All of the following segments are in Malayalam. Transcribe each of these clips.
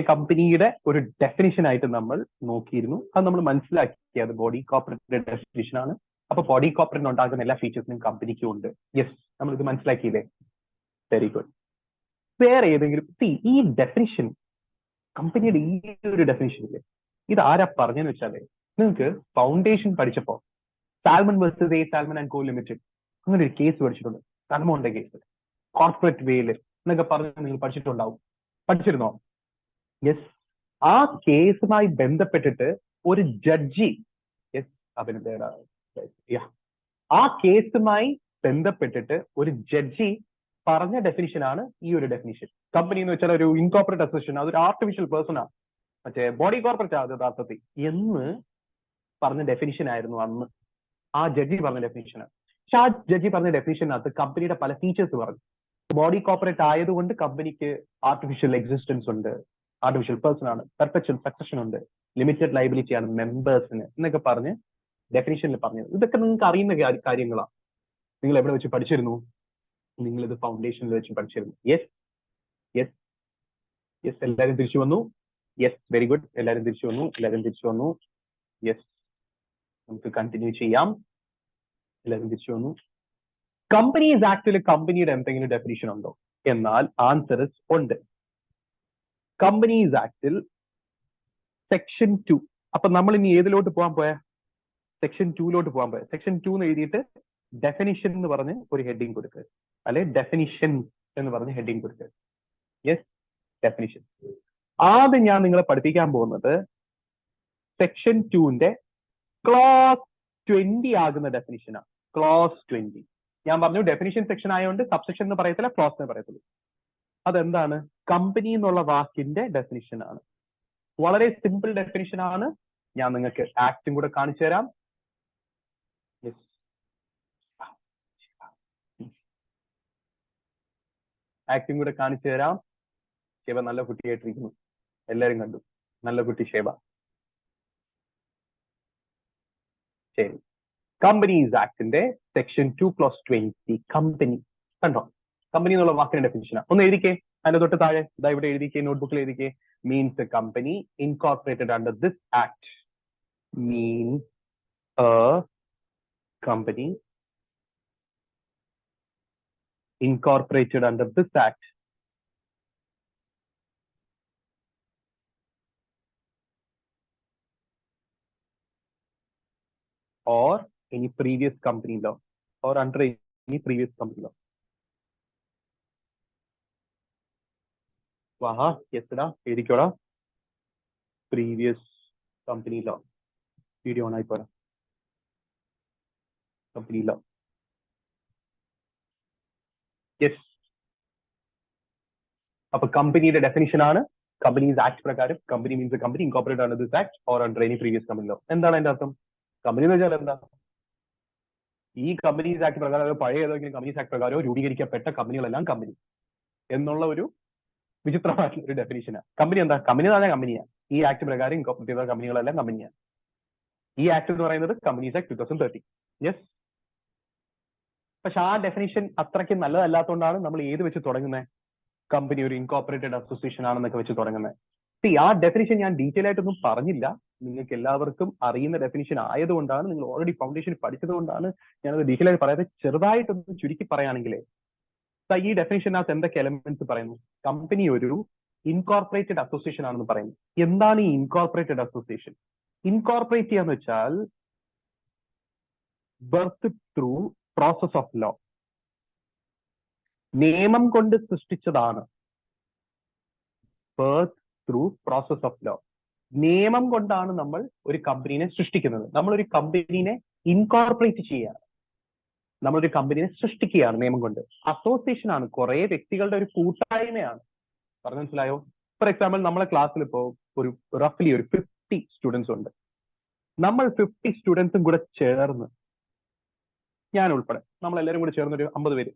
കമ്പനിയുടെ ഒരു ഡെഫിനിഷൻ ആയിട്ട് നമ്മൾ നോക്കിയിരുന്നു. അത് നമ്മൾ മനസ്സിലാക്കി അത് ബോഡി കോർപ്പറേറ്റ് ഡെഫിനിഷൻ ആണ്. അപ്പൊ ബോഡി കോർപ്പറേറ്റ് ഉണ്ടാകുന്ന എല്ലാ ഫീച്ചേഴ്സിനും കമ്പനിക്കും ഉണ്ട്. യെസ്, നമ്മൾ ഇത് മനസ്സിലാക്കിയില്ലേ? Very good. വേറെ ഏതെങ്കിലും ഈ ഡെഫിനിഷൻ, കമ്പനിയുടെ ഈ ഒരു ഡെഫിനിഷൻ ഇല്ലേ, ഇത് ആരാ പറഞ്ഞെന്ന് വെച്ചാലേ, നിങ്ങൾക്ക് ഫൗണ്ടേഷൻ പഠിച്ചപ്പോ Salmon versus A Salmon and co limited അങ്ങനെ ഒരു കേസ് പഠിച്ചിട്ടുണ്ട്. സാൽമോന്റെ കേസ്, കോർപ്പറേറ്റ് വേയില് എന്നൊക്കെ പറഞ്ഞ് നിങ്ങൾ പഠിച്ചിട്ടുണ്ടാവും. പഠിച്ചിരുന്നോ? യെസ്. ആ കേസുമായി ബന്ധപ്പെട്ടിട്ട് ഒരു ജഡ്ജി, യെസ് അഭിനന്ദന, ആ കേസുമായി ബന്ധപ്പെട്ടിട്ട് ഒരു ജഡ്ജി പറഞ്ഞ ഡെഫിനിഷനാണ് ഈ ഒരു ഡെഫിനിഷൻ. കമ്പനി എന്ന് വെച്ചാൽ ഒരു ഇൻകോർപ്പറേറ്റ് അസോസിയേഷൻ, അതൊരു ആർട്ടിഫിഷ്യൽ പേഴ്സൺ ആണ്, മറ്റേ ബോഡി കോർപ്പറേറ്റ് ആണ് യഥാർത്ഥത്തിൽ എന്ന് പറഞ്ഞ ഡെഫിനിഷൻ ആയിരുന്നു അന്ന് ആ ജഡ്ജി പറഞ്ഞ ഡെഫിനിഷനാണ്. പക്ഷെ ആ ജഡ്ജി പറഞ്ഞ ഡെഫിനിഷനകത്ത് കമ്പനിയുടെ പല ഫീച്ചേഴ്സ് പറഞ്ഞു. ബോഡി കോർപ്പറേറ്റ് ആയതുകൊണ്ട് കമ്പനിക്ക് ആർട്ടിഫിഷ്യൽ എക്സിസ്റ്റൻസ് ഉണ്ട്, ആർട്ടിഫിഷ്യൽ പേഴ്സൺ ആണ്, പെർപെച്വൽ സക്സഷൻ ഉണ്ട്, ലിമിറ്റഡ് ലൈബിലിറ്റി ആണ് മെമ്പേഴ്സിന് എന്നൊക്കെ പറഞ്ഞ് ഡെഫിനിഷനിൽ പറഞ്ഞത്. ഇതൊക്കെ നിങ്ങൾക്ക് അറിയുന്ന കാര്യങ്ങളാണ്. നിങ്ങൾ എവിടെ വെച്ച് പഠിച്ചിരുന്നു? നിങ്ങൾ ഇത് ഫൗണ്ടേഷനിൽ വെച്ച് പഠിച്ചിരുന്നു. Yes yes yes. എല്ലാവരും തിരിച്ചു വന്നു. Yes, very good. എല്ലാവരും തിരിച്ചു വന്നു. യെസ്, നമുക്ക് കണ്ടിന്യൂ ചെയ്യാം. എല്ലാവരും തിരിച്ചു വന്നു. കമ്പനീസ് ആക്ടിൽ കമ്പനിയുടെ എന്തെങ്കിലും ഡെഫിനിഷൻ ഉണ്ടോ? എന്നാൽ ആൻസർ ഉണ്ട്. കമ്പനീസ് ആക്ടിൽ സെക്ഷൻ 2. അപ്പൊ നമ്മൾ ഇനി ഏതിലോട്ട് പോയ? സെക്ഷൻ 2 പോകാൻ പോയ. സെക്ഷൻ 2 എന്ന് എഴുതിയിട്ട് ഡെഫിനിഷൻ എന്ന് പറഞ്ഞ് ഒരു ഹെഡിങ് കൊടുക്കുക, അല്ലെ ഡെഫിനിഷൻ എന്ന് പറഞ്ഞ് ഹെഡിങ് കൊടുക്കുക. Yes, definition. ആദ്യം ഞാൻ നിങ്ങളെ പഠിപ്പിക്കാൻ പോകുന്നത് സെക്ഷൻ 2ന്റെ ക്ലോസ് 20 ആകുന്ന ഡെഫിനിഷനാണ്. ക്ലോസ് 20. ഞാൻ പറഞ്ഞു ഡെഫിനിഷൻ സെക്ഷൻ ആയതുകൊണ്ട് സബ്സെക്ഷൻ എന്ന് പറയത്തില്ല, ക്ലോസ് എന്ന് പറയത്തുള്ളൂ. അതെന്താണ്? കമ്പനി എന്നുള്ള വാക്കിന്റെ ഡെഫിനിഷൻ ആണ്. വളരെ സിമ്പിൾ ഡെഫിനിഷൻ ആണ്. ഞാൻ നിങ്ങൾക്ക് ആക്ടും കൂടെ കാണിച്ചു തരാം. ആക്ടും കൂടെ കാണിച്ചു തരാം. ശിവ നല്ല കുട്ടിയായിട്ടിരിക്കുന്നു, എല്ലാരും കണ്ടു. നല്ല കുട്ടി ശിവ. ശരി. കമ്പനീസ് ആക്ടിന്റെ സെക്ഷൻ 2+20 കമ്പനി കണ്ടോ? കമ്പനി എന്നുള്ള വാക്കിന്റെ ഡെഫിനിഷനാണ്. ഒന്ന് എഴുതിക്കേ, അതിന്റെ തൊട്ട് താഴെ ഇതാ ഇവിടെ എഴുതിക്കേ, നോട്ട്ബുക്കിൽ എഴുതിക്കേ. Means a company incorporated under this act. Means a company incorporated under this act or any previous company law or under any previous company law. Waha, yes da, edikoda. Previous company law. Video on ipora. Company law. Yes. Appo company യുടെ definition ആണ് Companies Act പ്രകാരം. Company means a company incorporated under this act or under any previous company law. എന്താണ് അതിന്റെ അർത്ഥം? കമ്പനി എന്ന് വെച്ചാൽ എന്താ? ഈ കമ്പനീസ് ആക്ട് പ്രകാരം പഴയ ഏതെങ്കിലും കമ്പനീസ് ആക്ട് പ്രകാരം രൂപീകരിക്കപ്പെട്ട കമ്പനികളെല്ലാം കമ്പനി എന്നുള്ള ഒരു വിചിത്രമായിട്ടുള്ള ഒരു ഡെഫിനിഷനാണ്. കമ്പനി എന്താ? കമ്പനി എന്ന് പറഞ്ഞാൽ കമ്പനിയാണ്. ഈ ആക്ട് പ്രകാരം ഇൻകോർപ്പറേറ്റ് ചെയ്ത കമ്പനികളെല്ലാം കമ്പനിയാണ്. ഈ ആക്ട് എന്ന് പറയുന്നത് കമ്പനീസ് ആക്ട് 2013. യെസ്. പക്ഷെ ആ ഡെഫിനിഷൻ അത്രയ്ക്ക് നല്ലതല്ലാത്തതുകൊണ്ടാണ് നമ്മൾ ഏത് വെച്ച് തുടങ്ങുന്നത്? കമ്പനി ഒരു ഇൻകോർപ്പറേറ്റഡ് അസോസിയേഷൻ ആണെന്നൊക്കെ വെച്ച് തുടങ്ങുന്നത്. ആ ഡെഫിനിഷൻ ഞാൻ ഡീറ്റെയിൽ ആയിട്ടൊന്നും പറഞ്ഞില്ല. നിങ്ങൾക്ക് എല്ലാവർക്കും അറിയുന്ന ഡെഫിനിഷൻ ആയതുകൊണ്ടാണ്, നിങ്ങൾ ഓൾറെഡി ഫൗണ്ടേഷൻ പഠിച്ചതുകൊണ്ടാണ് ഞാനത് ഡീറ്റെയിൽ ആയി പറയാതെ ചെറുതായിട്ടൊന്ന് ചുരുക്കി പറയുകയാണെങ്കിലേ, ഈ ഡെഫിനിഷനകത്ത് എന്തൊക്കെ എലമെന്റ്സ് പറയുന്നു? കമ്പനി ഒരു ഇൻകോർപ്പറേറ്റഡ് അസോസിയേഷൻ ആണെന്ന് പറയുന്നു. എന്താണ് ഈ ഇൻകോർപ്പറേറ്റഡ് അസോസിയേഷൻ? ഇൻകോർപ്പറേറ്റ് ചെയ്യാന്ന് വെച്ചാൽ birth through process of law, നിയമം കൊണ്ട് സൃഷ്ടിച്ചതാണ്. Birth through process of law, നിയമം കൊണ്ടാണ് നമ്മൾ ഒരു കമ്പനീനെ സൃഷ്ടിക്കുന്നത്. നമ്മളൊരു കമ്പനീനെ ഇൻകോർപ്പറേറ്റ് ചെയ്യുകയാണ്, നമ്മളൊരു കമ്പനീനെ സൃഷ്ടിക്കുകയാണ് നിയമം കൊണ്ട്. അസോസിയേഷൻ ആണ്, കുറെ വ്യക്തികളുടെ ഒരു കൂട്ടായ്മയാണ്. പറഞ്ഞു മനസ്സിലായോ? ഫോർ എക്സാമ്പിൾ, നമ്മളെ ക്ലാസ്സിൽ ഇപ്പോൾ ഒരു റഫ്ലി ഒരു 50 സ്റ്റുഡൻസ് ഉണ്ട്. നമ്മൾ 50 സ്റ്റുഡൻസും കൂടെ ചേർന്ന്, ഞാൻ ഉൾപ്പെടെ നമ്മളെല്ലാവരും കൂടെ ചേർന്ന് ഒരു 50 പേര്,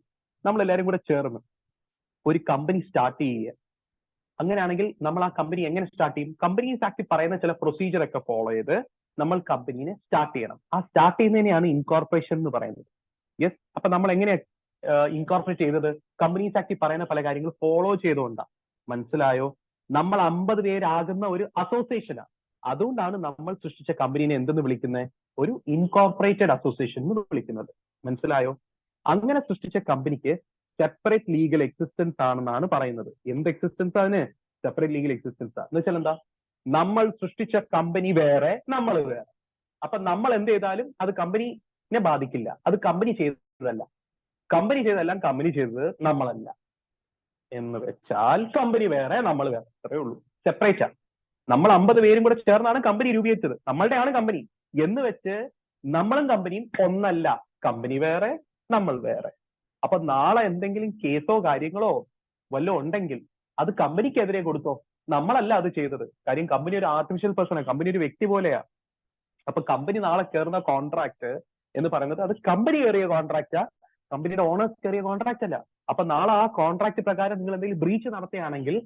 നമ്മളെല്ലാവരും കൂടെ ചേർന്ന് ഒരു കമ്പനി സ്റ്റാർട്ട് ചെയ്യുക. അങ്ങനെയാണെങ്കിൽ നമ്മൾ ആ കമ്പനി എങ്ങനെ സ്റ്റാർട്ട് ചെയ്യും? കമ്പനീസ് ആക്ട് പറയുന്ന ചില പ്രൊസീജിയർ ഒക്കെ ഫോളോ ചെയ്ത് നമ്മൾ കമ്പനീനെ സ്റ്റാർട്ട് ചെയ്യണം. ആ സ്റ്റാർട്ട് ചെയ്യുന്നതിനെയാണ് ഇൻകോർപ്പറേഷൻ എന്ന് പറയുന്നത്. യെസ്. അപ്പൊ നമ്മൾ എങ്ങനെയാണ് ഇൻകോർപ്പറേറ്റ് ചെയ്തത്? കമ്പനീസ് ആക്ട് പറയുന്ന പല കാര്യങ്ങൾ ഫോളോ ചെയ്തുകൊണ്ടാണ്. മനസ്സിലായോ? നമ്മൾ 50 പേരാകുന്ന ഒരു അസോസിയേഷനാണ്. അതുകൊണ്ടാണ് നമ്മൾ സൃഷ്ടിച്ച കമ്പനീനെ എന്തെന്ന് വിളിക്കുന്നത്? ഒരു ഇൻകോർപ്പറേറ്റഡ് അസോസിയേഷൻ എന്ന് വിളിക്കുന്നത്. മനസ്സിലായോ? അങ്ങനെ സൃഷ്ടിച്ച കമ്പനിക്ക് സെപ്പറേറ്റ് ലീഗൽ എക്സിസ്റ്റൻസ് ആണെന്നാണ് പറയുന്നത്. എന്ത് എക്സിസ്റ്റൻസ് ആണ്? സെപ്പറേറ്റ് ലീഗൽ എക്സിസ്റ്റൻസ് എന്ന് വെച്ചാൽ എന്താ? നമ്മൾ സൃഷ്ടിച്ച കമ്പനി വേറെ, നമ്മൾ വേറെ. അപ്പൊ നമ്മൾ എന്ത് ചെയ്താലും അത് കമ്പനിനെ ബാധിക്കില്ല. അത് കമ്പനി ചെയ്തതല്ല. കമ്പനി ചെയ്തതെല്ലാം കമ്പനി ചെയ്തത് നമ്മളല്ല. എന്ന് വെച്ചാൽ കമ്പനി വേറെ, നമ്മൾ വേറെ. അത്രേ ഉള്ളൂ. സെപ്പറേറ്റ് ആണ്. നമ്മൾ 50 പേരും കൂടെ ചേർന്നാണ് കമ്പനി രൂപീകരിച്ചത്. നമ്മളുടെയാണ് കമ്പനി എന്ന് വെച്ച് നമ്മളും കമ്പനിയും ഒന്നല്ല. കമ്പനി വേറെ, നമ്മൾ വേറെ. അപ്പൊ നാളെ എന്തെങ്കിലും കേസോ കാര്യങ്ങളോ വല്ലതും ഉണ്ടെങ്കിൽ അത് കമ്പനിക്കെതിരെ കൊടുത്തോ? നമ്മളല്ല അത് ചെയ്തത്. കാര്യം കമ്പനി ഒരു ആർട്ടിഫിഷ്യൽ പേഴ്സണാണ്. കമ്പനി ഒരു വ്യക്തി പോലെയാ. അപ്പൊ കമ്പനി നാളെ കയറുന്ന കോൺട്രാക്ട് എന്ന് പറയുന്നത് അത് കമ്പനി കയറിയ കോൺട്രാക്റ്റാ, കമ്പനിയുടെ ഓണേഴ്സ് കയറിയ കോൺട്രാക്ട് അല്ല. അപ്പൊ നാളെ ആ കോൺട്രാക്ട് പ്രകാരം നിങ്ങൾ എന്തെങ്കിലും ബ്രീച്ച് നടത്തുകയാണെങ്കിൽ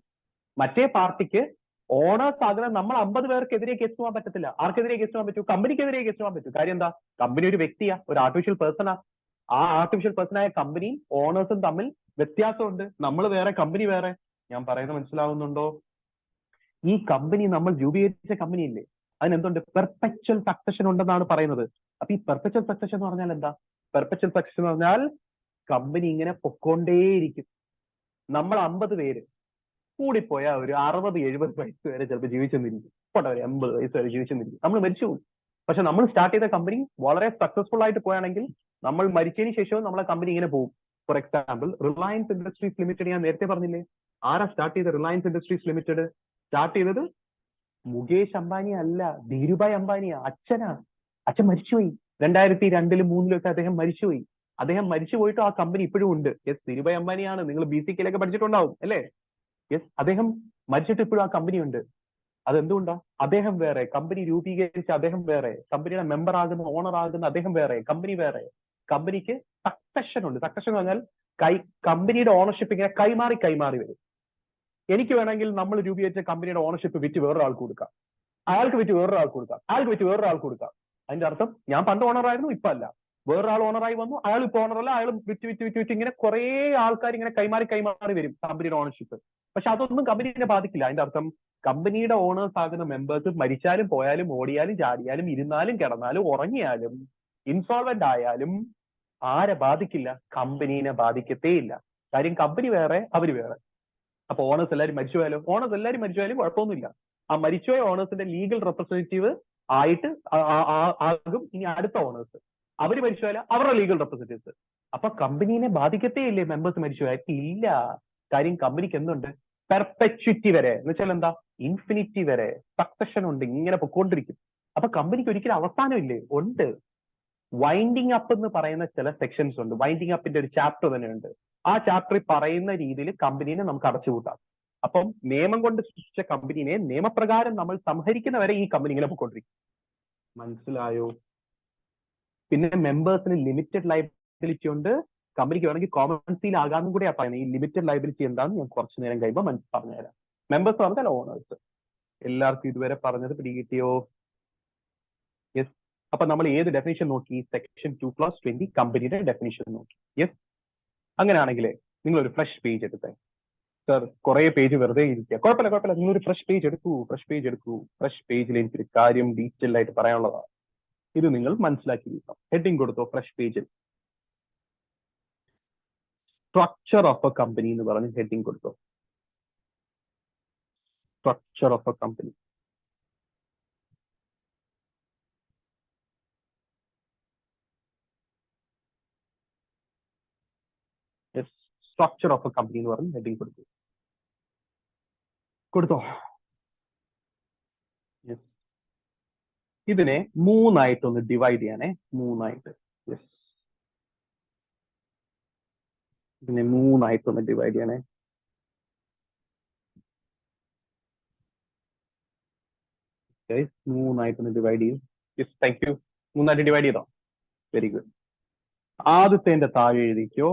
മറ്റേ പാർട്ടിക്ക് ഓണേഴ്സ് ആകുന്ന നമ്മൾ 50 പേർക്കെതിരെ കേസ് പോകാൻ പറ്റത്തില്ല. ആർക്കെതിരെ കേസ് പോകാൻ പറ്റൂ? കമ്പനിക്കെതിരെ കേസ് പോകാൻ പറ്റൂ. കാര്യം എന്താ? കമ്പനി ഒരു വ്യക്തിയാ, ഒരു ആർട്ടിഫിഷ്യൽ പേഴ്സണാ. ആ ആർട്ടിഫിഷ്യൽ പേഴ്സണായ കമ്പനിയും ഓണേഴ്സും തമ്മിൽ വ്യത്യാസമുണ്ട്. നമ്മൾ വേറെ, കമ്പനി വേറെ. ഞാൻ പറയുന്നത് മനസ്സിലാവുന്നുണ്ടോ? ഈ കമ്പനി നമ്മൾ രൂപീകരിച്ച കമ്പനി ഇല്ലേ, അതിനെന്തുണ്ട്? പെർപെച്വൽ സക്സഷൻ ഉണ്ടെന്നാണ് പറയുന്നത്. അപ്പൊ ഈ പെർപെച്വൽ സക്സഷൻ എന്ന് പറഞ്ഞാൽ എന്താ? പെർപെച്വൽ സക്സഷൻ എന്ന് പറഞ്ഞാൽ കമ്പനി ഇങ്ങനെ പൊക്കോണ്ടേയിരിക്കും. നമ്മൾ 50 പേര് കൂടിപ്പോയാ ഒരു 60-70 വയസ്സ് വരെ ചിലപ്പോൾ ജീവിച്ചെന്നിരിക്കും. പോട്ടെ, 80 വയസ്സ് വരെ ജീവിച്ചെന്നിരിക്കും. നമ്മൾ മരിച്ചു പോകും. പക്ഷെ നമ്മൾ സ്റ്റാർട്ട് ചെയ്ത കമ്പനി വളരെ സക്സസ്ഫുൾ ആയിട്ട് പോയാണെങ്കിൽ നമ്മൾ മരിച്ചതിന് ശേഷവും നമ്മളെ കമ്പനി ഇങ്ങനെ പോകും. For example, Reliance industries limited ഞാൻ നേരത്തെ പറഞ്ഞില്ലേ? ആരാ സ്റ്റാർട്ട് ചെയ്ത റിലയൻസ് ഇൻഡസ്ട്രീസ് ലിമിറ്റഡ്? സ്റ്റാർട്ട് ചെയ്തത് മുകേഷ് അംബാനി അല്ല, ധീരുഭായ് അംബാനിയാ. അച്ഛനാ. അച്ഛൻ മരിച്ചുപോയി. 2002-2003 അദ്ദേഹം മരിച്ചുപോയി. അദ്ദേഹം മരിച്ചു പോയിട്ട് ആ കമ്പനി ഇപ്പോഴും ഉണ്ട്. യെസ്, ധീരുഭായ് അംബാനിയാണ്. നിങ്ങൾ BCK-ലൊക്കെ പഠിച്ചിട്ടുണ്ടാവും അല്ലേ? യെസ്, അദ്ദേഹം മരിച്ചിട്ട് ഇപ്പോഴും ആ കമ്പനി ഉണ്ട്. അതെന്തുകൊണ്ടാ? അദ്ദേഹം വേറെ, കമ്പനി രൂപീകരിച്ച അദ്ദേഹം വേറെ, കമ്പനിയുടെ മെമ്പർ ആകുന്ന, ഓണർ ആകുന്ന അദ്ദേഹം വേറെ, കമ്പനി വേറെ. കമ്പനിക്ക് സക്സഷൻ ഉണ്ട്. സക്സഷൻ എന്ന് പറഞ്ഞാൽ കമ്പനിയുടെ ഓണർഷിപ്പ് ഇങ്ങനെ കൈമാറി കൈമാറി വരും. എനിക്ക് വേണമെങ്കിൽ നമ്മൾ രൂപീകരിച്ച കമ്പനിയുടെ ഓണർഷിപ്പ് വിറ്റ് വേറൊരാൾക്ക് കൊടുക്കാം, അയാൾക്ക് വിറ്റ് വേറൊരാൾക്ക് കൊടുക്കാം, അയാൾക്ക് വിറ്റ് വേറൊരാൾക്ക് കൊടുക്കാം. അതിന്റെ അർത്ഥം ഞാൻ പണ്ട് ഓണറായിരുന്നു, ഇപ്പൊ അല്ല. വേറൊരാൾ ഓണറായി വന്നു, അയാൾ ഇപ്പൊ ഓണറല്ല, അയാൾ വിറ്റ് വിറ്റ് വിറ്റ് വിറ്റ് ഇങ്ങനെ കുറെ ആൾക്കാർ ഇങ്ങനെ കൈമാറി കൈമാറി വരും കമ്പനിയുടെ ഓണർഷിപ്പ്. പക്ഷെ അതൊന്നും കമ്പനിയെ ബാധിക്കില്ല. അതിന്റെ അർത്ഥം കമ്പനിയുടെ ഓണേഴ്സ് ആകുന്ന മെമ്പേഴ്സ് മരിച്ചാലും പോയാലും ഓടിയാലും ചാടിയാലും ഇരുന്നാലും കിടന്നാലും ഉറങ്ങിയാലും ഇൻസോൾവെന്റ് ആയാലും ആരെ ബാധിക്കില്ല? കമ്പനീനെ ബാധിക്കത്തേ ഇല്ല. കാര്യം കമ്പനി വേറെ, അവര് വേറെ. അപ്പൊ ഓണേഴ്സ് എല്ലാവരും മരിച്ചു പോയാലും, ഓണേഴ്സ് എല്ലാവരും മരിച്ചു പോയാലും കുഴപ്പമൊന്നുമില്ല. ആ മരിച്ചുപോയ ഓണേഴ്സിന്റെ ലീഗൽ റെപ്രസെന്റേറ്റീവ് ആയിട്ട് ആകും ഇനി അടുത്ത ഓണേഴ്സ്. അവര് മരിച്ചു പോയാലും അവരുടെ ലീഗൽ റെപ്രസെന്റേറ്റീവ്സ്. അപ്പൊ കമ്പനീനെ ബാധിക്കത്തേ ഇല്ലേ മെമ്പേഴ്സ് മരിച്ചു പോയാൽ? ഇല്ല. കാര്യം കമ്പനിക്ക് എന്തുണ്ട്? പെർപെച്വിറ്റി വരെ, എന്ന് വെച്ചാൽ എന്താ? ഇൻഫിനിറ്റി വരെ സക്സഷൻ ഉണ്ട്, ഇങ്ങനെ പൊക്കോണ്ടിരിക്കും. അപ്പൊ കമ്പനിക്ക് ഒരിക്കലും അവസാനം ഇല്ലേ? ഉണ്ട്. വൈൻഡിങ് അപ്പ് എന്ന് പറയുന്ന ചില സെക്ഷൻസ് ഉണ്ട്. വൈൻഡിങ് അപ്പിന്റെ ഒരു ചാപ്റ്റർ തന്നെ ഉണ്ട്. ആ ചാപ്റ്ററിൽ പറയുന്ന രീതിയിൽ കമ്പനീനെ നമുക്ക് അടച്ചുപൂട്ടാം. അപ്പം നിയമം കൊണ്ട് സൃഷ്ടിച്ച കമ്പനീനെ നിയമപ്രകാരം നമ്മൾ സംഹരിക്കുന്ന വരെ ഈ കമ്പനി ഇങ്ങനെ പൊക്കോണ്ടിരിക്കും. മനസ്സിലായോ? പിന്നെ മെമ്പേഴ്സിന് ലിമിറ്റഡ് ലയബിലിറ്റി ഉണ്ട്. കമ്പനിക്ക് വേണമെങ്കിൽ കോമൺ സീൽ ആകാമെന്നും കൂടെ പറയുന്നത്. ഈ ലിമിറ്റഡ് ലയബിലിറ്റി എന്താണെന്ന് ഞാൻ കുറച്ചു നേരം കഴിയുമ്പോൾ പറഞ്ഞുതരാം. മെമ്പേഴ്സ് പറഞ്ഞാൽ ഓണേഴ്സ്. എല്ലാവർക്കും ഇതുവരെ പറഞ്ഞത് പിടികിട്ടിയോ? യെസ്. അപ്പൊ നമ്മൾ ഏത് ഡെഫിനിഷൻ നോക്കി? സെക്ഷൻ 2(20) കമ്പനിയുടെ ഡെഫിനിഷൻ നോക്കി. യെസ്. അങ്ങനെയാണെങ്കിൽ നിങ്ങൾ ഒരു ഫ്രഷ് പേജ് എടുത്തേ. സർ, കുറെ പേജ് വെറുതെ ഇരിക്കുക. കുഴപ്പമില്ല കുഴപ്പമില്ല, നിങ്ങൾ ഒരു ഫ്രഷ് പേജ് എടുക്കൂ. ഫ്രഷ് പേജ് എടുക്കൂ. ഫ്രഷ് പേജിൽ എനിക്കൊരു കാര്യം ഡീറ്റെയിൽ ആയിട്ട് പറയാനുള്ളതാണ്. ഇത് നിങ്ങൾ മനസ്സിലാക്കിയിരിക്കണം. ഹെഡിങ് കൊടുത്തോ ഫ്രഷ് പേജിൽ. സ്ട്രക്ചർ ഓഫ് എ കമ്പനി എന്ന് പറഞ്ഞ് ഹെഡിങ് കൊടുത്തോ. Structure of a company. Structure of a company എന്ന് പറഞ്ഞ് ഹെഡിങ് കൊടുത്തോ. ഇതിനെ 3ആയിട്ടൊന്ന് ഡിവൈഡ് ചെയ്യാനേ. 3ആയിട്ട്. യെസ്, ഇതിനെ 3ആയിട്ടൊന്ന് ഡിവൈഡ് ചെയ്യണേ. മൂന്നായിട്ടൊന്ന് ഡിവൈഡ് ചെയ്യും. Yes, thank you. 3ആയിട്ട് ഡിവൈഡ് ചെയ്തോ? Very good. ആദ്യത്തെ താഴെ എഴുതിക്കോ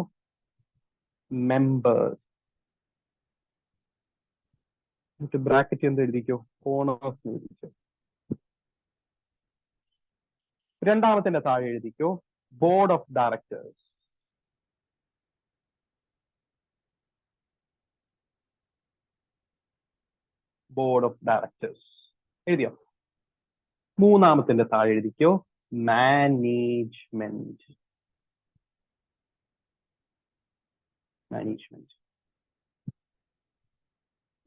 മെമ്പേഴ്സ്. ബ്രാക്കറ്റ് എന്ത് എഴുതിക്കോ? ഓണേഴ്സ് എഴുതിക്കോ. രണ്ടാമത്തെ താഴെ എഴുതിക്കോ board of directors. Board of directors. എഴുതിയോ? മൂന്നാമത്തിന്റെ താഴെ എഴുതിക്കോ, മാനേജ്മെന്റ്. മാനേജ്മെന്റ്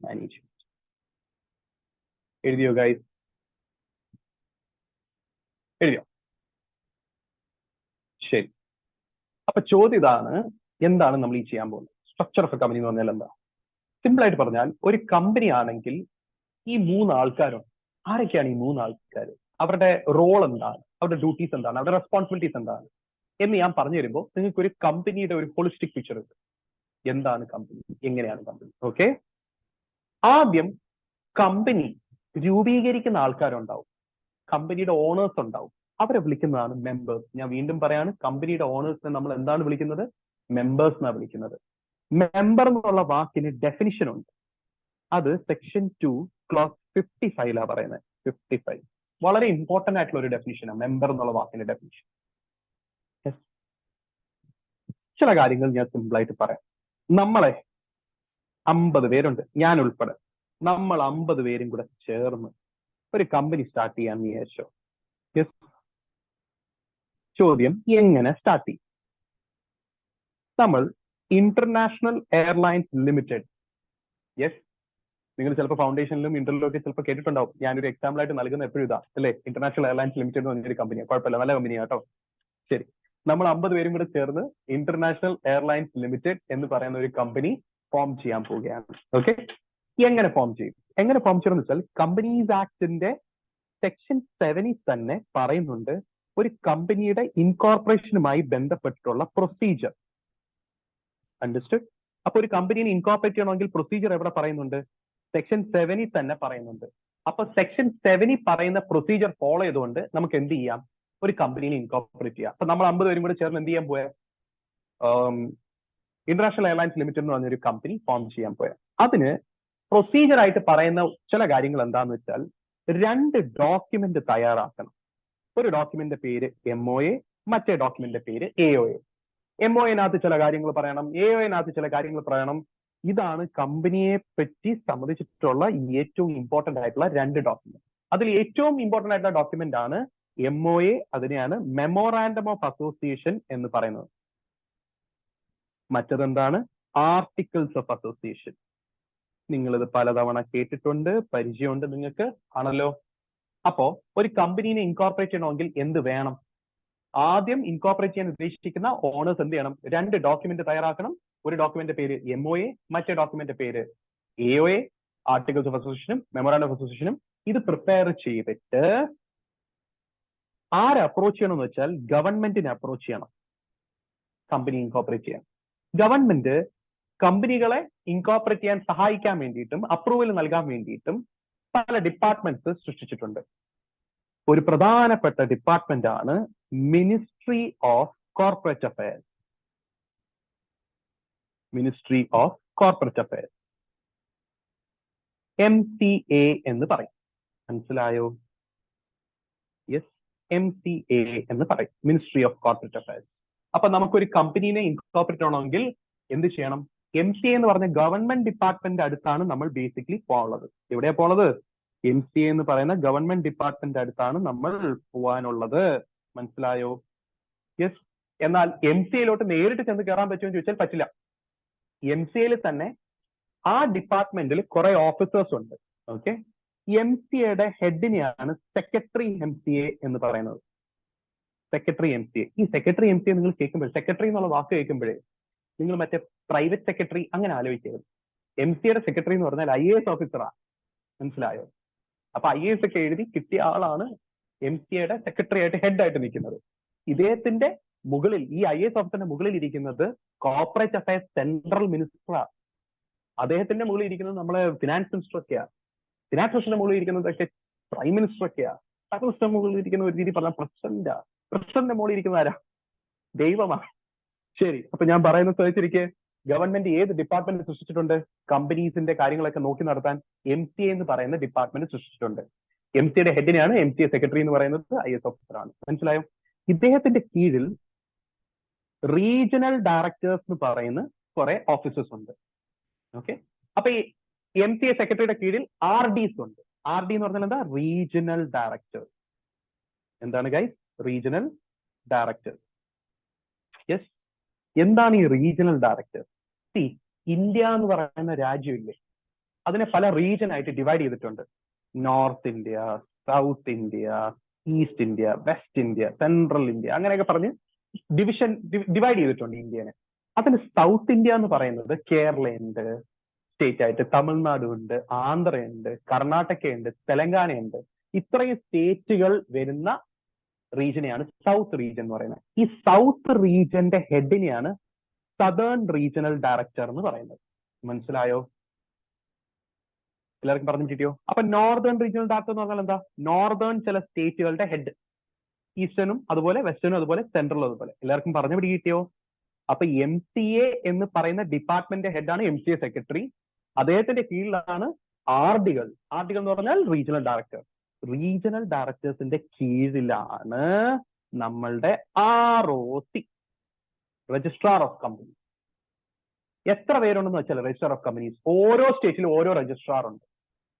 മാനേജ്മെന്റ് എഴുതിയോ ഗൈസ്? എഴുതിയോ? ശരി. അപ്പൊ ചോദ്യം ഇതാണ്, എന്താണ് നമ്മൾ ഈ ചെയ്യാൻ പോകുന്നത്? സ്ട്രക്ചർ ഓഫ് എ കമ്പനി എന്ന് പറഞ്ഞാൽ എന്താ? സിമ്പിൾ ആയിട്ട് പറഞ്ഞാൽ, ഒരു കമ്പനി ആണെങ്കിൽ ഈ 3 ആൾക്കാരുണ്ട്. ആരൊക്കെയാണ് ഈ 3 ആൾക്കാർ? അവരുടെ റോൾ എന്താണ്, അവരുടെ ഡ്യൂട്ടീസ് എന്താണ്, അവരുടെ റെസ്പോൺസിബിലിറ്റീസ് എന്താണ് എന്ന് ഞാൻ പറഞ്ഞു തരുമ്പോൾ നിങ്ങൾക്ക് ഒരു കമ്പനിയുടെ ഒരു ഹോളിസ്റ്റിക് പിക്ചർ ഉണ്ട്. എന്താണ് കമ്പനി, എങ്ങനെയാണ് കമ്പനി? ഓക്കെ. ആദ്യം കമ്പനി രൂപീകരിക്കുന്ന ആൾക്കാരുണ്ടാവും, കമ്പനിയുടെ ഓണേഴ്സ് ഉണ്ടാവും, അവരെ വിളിക്കുന്നതാണ് മെമ്പേഴ്സ്. ഞാൻ വീണ്ടും പറയാണ്, കമ്പനിയുടെ ഓണേഴ്സിനെ നമ്മൾ എന്താണ് വിളിക്കുന്നത്? മെമ്പേഴ്സ് എന്നാണ് വിളിക്കുന്നത്. മെമ്പർ എന്നുള്ള വാക്കിന് ഡെഫിനിഷൻ ഉണ്ട്. അത് സെക്ഷൻ 2 ക്ലോസ് 55 പറയുന്നത്. 55 വളരെ ഇമ്പോർട്ടന്റ് ആയിട്ടുള്ള ഒരു ഡെഫിനിഷനാണ് മെമ്പർ എന്നുള്ള വാക്കിന്റെ ഡെഫിനിഷൻ. ചില കാര്യങ്ങൾ ഞാൻ സിമ്പിൾ ആയിട്ട് പറയാം. നമ്മളെ 50 പേരുണ്ട്, ഞാൻ ഉൾപ്പെടെ. നമ്മൾ 50 പേരും കൂടെ ചേർന്ന് ഒരു കമ്പനി സ്റ്റാർട്ട് ചെയ്യാന്ന് വിചാരിച്ചോ? ചോദ്യം, എങ്ങനെ സ്റ്റാർട്ട് ചെയ്യും? നമ്മൾ ഇന്റർനാഷണൽ എയർലൈൻസ് ലിമിറ്റഡ്, യെസ്, നിങ്ങൾ ചിലപ്പോൾ ഫൗണ്ടേഷനിലും ഇന്റർവ്യൂലും ഒക്കെ ചിലപ്പോൾ കേട്ടിട്ടുണ്ടാവും. ഞാനൊരു എക്സാമ്പിൾ ആയിട്ട് നൽകുന്ന എപ്പോഴും ഇതാ, അല്ലേ? ഇന്റർനാഷണൽ എയർലൈൻസ് ലിമിറ്റഡ് എന്ന് പറഞ്ഞൊരു കമ്പനിയാണ്, കുഴപ്പമില്ല, നല്ല കമ്പനിയാണ് കേട്ടോ. ശരി, നമ്മൾ 50 പേരും കൂടെ ചേർന്ന് ഇന്റർനാഷണൽ എയർലൈൻസ് ലിമിറ്റഡ് എന്ന് പറയുന്ന ഒരു കമ്പനി ഫോം ചെയ്യാൻ പോവുകയാണ്. ഓക്കെ. എങ്ങനെ ഫോം ചെയ്യും? എങ്ങനെ ഫോം ചെയ്യണമെന്ന് വെച്ചാൽ, കമ്പനീസ് ആക്ടിന്റെ സെക്ഷൻ 7 തന്നെ പറയുന്നുണ്ട് ഒരു കമ്പനിയുടെ ഇൻകോർപ്പറേഷനുമായി ബന്ധപ്പെട്ടിട്ടുള്ള പ്രൊസീജിയർ. അണ്ടർസ്റ്റുഡ്? അപ്പൊ ഒരു കമ്പനിയെ ഇൻകോർപ്പറേറ്റ് ചെയ്യണമെങ്കിൽ പ്രൊസീജിയർ എവിടെ പറയുന്നുണ്ട്? സെക്ഷൻ 7 തന്നെ പറയുന്നുണ്ട്. അപ്പൊ സെക്ഷൻ 7 പറയുന്ന പ്രൊസീജിയർ ഫോളോ ചെയ്തുകൊണ്ട് നമുക്ക് എന്ത് ചെയ്യാം? ഒരു കമ്പനിയെ ഇൻകോർപ്പറേറ്റ് ചെയ്യാം. അപ്പൊ നമ്മൾ 50 പേരും കൂടെ ചേർന്ന് എന്ത് ചെയ്യാൻ പോയാൽ ഇന്റർനാഷണൽ എയർലൈൻസ് ലിമിറ്റഡ് എന്ന് പറഞ്ഞൊരു കമ്പനി ഫോം ചെയ്യാൻ പോയാൽ, അതിന് പ്രൊസീജിയർ ആയിട്ട് പറയുന്ന ചില കാര്യങ്ങൾ എന്താന്ന് വെച്ചാൽ, 2 ഡോക്യുമെന്റ് തയ്യാറാക്കണം. ഒരു ഡോക്യുമെന്റിന്റെ പേര് MOA, മറ്റേ ഡോക്യുമെന്റിന്റെ പേര് AOA. MOA-നകത്ത് ചില കാര്യങ്ങൾ പറയണം, AOA-നകത്ത് ചില കാര്യങ്ങൾ പറയണം. ഇതാണ് കമ്പനിയെ പറ്റി സംബന്ധിച്ചിട്ടുള്ള ഏറ്റവും ഇമ്പോർട്ടന്റ് ആയിട്ടുള്ള 2 ഡോക്യുമെന്റ്. അതിൽ ഏറ്റവും ഇമ്പോർട്ടന്റ് ആയിട്ടുള്ള ഡോക്യുമെന്റ് ആണ് MOA. അതിനെയാണ് മെമ്മോറാൻഡം ഓഫ് അസോസിയേഷൻ എന്ന് പറയുന്നത്. മറ്റതെന്താണ്? Articles of association. നിങ്ങളിത് പലതവണ കേട്ടിട്ടുണ്ട്, പരിചയമുണ്ട് നിങ്ങൾക്ക്, ആണല്ലോ. അപ്പോ ഒരു കമ്പനിനെ ഇൻകോർപ്പറേറ്റ് ചെയ്യണമെങ്കിൽ എന്ത് വേണം? ആദ്യം ഇൻകോർപ്പറേറ്റ് ചെയ്യാൻ ഉദ്ദേശിക്കുന്ന ഓണേഴ്സ് എന്ത് ചെയ്യണം? 2 ഡോക്യുമെന്റ് തയ്യാറാക്കണം. ഒരു ഡോക്യുമെന്റ് പേര് MOA, മറ്റേ ഡോക്യുമെന്റ് പേര് AOA, ആർട്ടിക്കിൾസ് ഓഫ് അസോസിയേഷനും മെമ്മോറാൻഡം ഓഫ് അസോസിയേഷനും. ഇത് പ്രിപ്പയർ ചെയ്തിട്ട് ആരെ അപ്രോച്ച് ചെയ്യണം എന്ന് വെച്ചാൽ, ഗവൺമെന്റിനെ അപ്രോച്ച് ചെയ്യണം കമ്പനി ഇൻകോർപ്പറേറ്റ് ചെയ്യാൻ. ഗവൺമെന്റ് കമ്പനികളെ ഇൻകോർപ്പറേറ്റ് ചെയ്യാൻ സഹായിക്കാൻ വേണ്ടിയിട്ടും അപ്രൂവൽ നൽകാൻ വേണ്ടിയിട്ടും പല ഡിപ്പാർട്ട്മെന്റ്സ് സൃഷ്ടിച്ചിട്ടുണ്ട്. ഒരു പ്രധാനപ്പെട്ട ഡിപ്പാർട്ട്മെന്റ് ആണ് ministry of corporate affairs. Ministry of corporate affairs, MCA എന്ന് പറയും. മനസ്സിലായോ? യെസ്, MCA എന്ന് പറയും, മിനിസ്ട്രി ഓഫ് കോർപ്പറേറ്റ് അഫയേഴ്സ്. അപ്പൊ നമുക്കൊരു കമ്പനിനെ ഇൻകോർപ്പറേറ്റ് ചെയ്യണമെങ്കിൽ എന്ത് ചെയ്യണം? MCA എന്ന് പറഞ്ഞ ഗവൺമെന്റ് ഡിപ്പാർട്ട്മെന്റ് അടുത്താണ് നമ്മൾ ബേസിക്കലി പോകാനുള്ളത്. എവിടെയാ പോണത്? MCA എന്ന് പറയുന്ന ഗവൺമെന്റ് ഡിപ്പാർട്ട്മെന്റ് അടുത്താണ് നമ്മൾ പോകാനുള്ളത്. മനസ്സിലായോ? യെസ്. എന്നാൽ MCA-യിലോട്ട് നേരിട്ട് ചെന്ന് കയറാൻ പറ്റുമെന്ന് ചോദിച്ചാൽ പറ്റില്ല. MCA-യിൽ തന്നെ ആ ഡിപ്പാർട്ട്മെന്റിൽ കുറെ ഓഫീസേഴ്സ് ഉണ്ട്. ഓക്കെ. MCA-യുടെ ഹെഡിനെയാണ് സെക്രട്ടറി MCA എന്ന് പറയുന്നത്. Secretary MCA. ഈ സെക്രട്ടറി MCA നിങ്ങൾ കേൾക്കുമ്പോൾ, സെക്രട്ടറി എന്നുള്ള വാക്ക് കേൾക്കുമ്പോഴേ നിങ്ങൾ മറ്റേ പ്രൈവറ്റ് സെക്രട്ടറി അങ്ങനെ ആലോചിക്കരുത്. MCA-യുടെ സെക്രട്ടറി എന്ന് പറഞ്ഞാൽ IAS ഓഫീസറാണ്. മനസ്സിലായോ? അപ്പൊ IAS ഒക്കെ എഴുതി കിട്ടിയ ആളാണ് MCA-യുടെ സെക്രട്ടറി ആയിട്ട് ഹെഡായിട്ട് നിൽക്കുന്നത്. ഇദ്ദേഹത്തിന്റെ മുകളിൽ, ഈ IAS ഓഫീസറിന്റെ മുകളിൽ ഇരിക്കുന്നത് കോർപ്പറേറ്റ് അഫയേഴ്സ് സെൻട്രൽ മിനിസ്റ്ററാണ്. അദ്ദേഹത്തിന്റെ മുകളിൽ ഇരിക്കുന്നത് നമ്മളെ ഫിനാൻസ് മിനിസ്റ്റർ ഒക്കെയാണ്. ഫിനാൻസ് മിനിസ്റ്ററിന്റെ മുകളിൽ ഇരിക്കുന്നതൊക്കെ പ്രൈം മിനിസ്റ്റർ ഒക്കെയാണ്. പ്രൈം മിനിസ്റ്ററിന്റെ മുകളിൽ ഇരിക്കുന്ന ഒരു രീതി പറഞ്ഞാൽ പ്രസിഡന്റാ. പ്രസിഡന്റിന്റെ മുകളിൽ ഇരിക്കുന്ന ആരാ? ദൈവമാണ്. ശരി. അപ്പൊ ഞാൻ പറയുന്നത് ചോദിച്ചിരിക്കെ, ഗവൺമെന്റ് ഏത് ഡിപ്പാർട്ട്മെന്റ് സൃഷ്ടിച്ചിട്ടുണ്ട്? കമ്പനീസിന്റെ കാര്യങ്ങളൊക്കെ നോക്കി നടത്താൻ MCA എന്ന് പറയുന്ന ഡിപ്പാർട്ട്മെന്റ് സൃഷ്ടിച്ചിട്ടുണ്ട്. MCA-യുടെ ഹെഡിനെയാണ് MCA സെക്രട്ടറി എന്ന് പറയുന്നത് IAS ഓഫീസറാണ്. മനസ്സിലായോ? ഇദ്ദേഹത്തിന്റെ കീഴിൽ റീജിയണൽ ഡയറക്ടേഴ്സ് എന്ന് പറയുന്ന കുറെ ഓഫീസേഴ്സ് ഉണ്ട്. ഓക്കെ. അപ്പൊ ഈ MCA സെക്രട്ടറിയുടെ കീഴിൽ RDs ഉണ്ട്. RD എന്ന് പറഞ്ഞാൽ എന്താ? Regional director. എന്താണ് ഗൈസ്? Regional director. യെസ്. എന്താണ് ഈ റീജിയണൽ ഡയറക്ടർ? ഇന്ത്യ എന്ന് പറയുന്ന രാജ്യമില്ലേ, അതിനെ പല റീജിയൻ ആയിട്ട് ഡിവൈഡ് ചെയ്തിട്ടുണ്ട്. North India, south India, east India, west India, central India, അങ്ങനെയൊക്കെ പറഞ്ഞ് ഡിവൈഡ് ചെയ്തിട്ടുണ്ട് ഇന്ത്യനെ. അതിന് സൗത്ത് ഇന്ത്യ എന്ന് പറയുന്നത് കേരളയുണ്ട് സ്റ്റേറ്റ് ആയിട്ട്, തമിഴ്നാട് ഉണ്ട്, ആന്ധ്രയുണ്ട്, കർണാടകയുണ്ട്, തെലങ്കാനയുണ്ട്. ഇത്രയും സ്റ്റേറ്റുകൾ വരുന്ന റീജിയനെയാണ് സൗത്ത് റീജിയൻ എന്ന് പറയുന്നത്. ഈ സൗത്ത് റീജിയന്റെ ഹെഡിനെയാണ് സദേൺ റീജിയണൽ ഡയറക്ടർ എന്ന് പറയുന്നത്. മനസ്സിലായോ? എല്ലാവർക്കും പറഞ്ഞു കിട്ടിയോ? അപ്പൊ നോർത്തേൺ റീജിയണൽ ഡയറക്ടർ എന്ന് പറഞ്ഞാൽ എന്താ? നോർത്തേൺ ചില സ്റ്റേറ്റുകളുടെ ഹെഡ്, ഈസ്റ്റേണും അതുപോലെ വെസ്റ്റേണും അതുപോലെ സെൻട്രലും അതുപോലെ. എല്ലാവർക്കും പറഞ്ഞു പിടി കിട്ടിയോ? അപ്പൊ MCA എന്ന് പറയുന്ന ഡിപ്പാർട്ട്മെന്റ് ഹെഡാണ് MCA സെക്രട്ടറി. അദ്ദേഹത്തിന്റെ കീഴിലാണ് RDകൾ. RDകൾ എന്ന് പറഞ്ഞാൽ റീജിയണൽ ഡയറക്ടർ. റീജിയണൽ ഡയറക്ടേഴ്സിന്റെ കീഴിലാണ് നമ്മളുടെ ROC, രജിസ്ട്രാർ ഓഫ് കമ്പനി. എത്ര പേരുണ്ടെന്ന് വെച്ചാൽ രജിസ്ട്രാർ ഓഫ് കമ്പനീസ് ഓരോ സ്റ്റേറ്റിലും ഓരോ രജിസ്ട്രാർ ഉണ്ട്.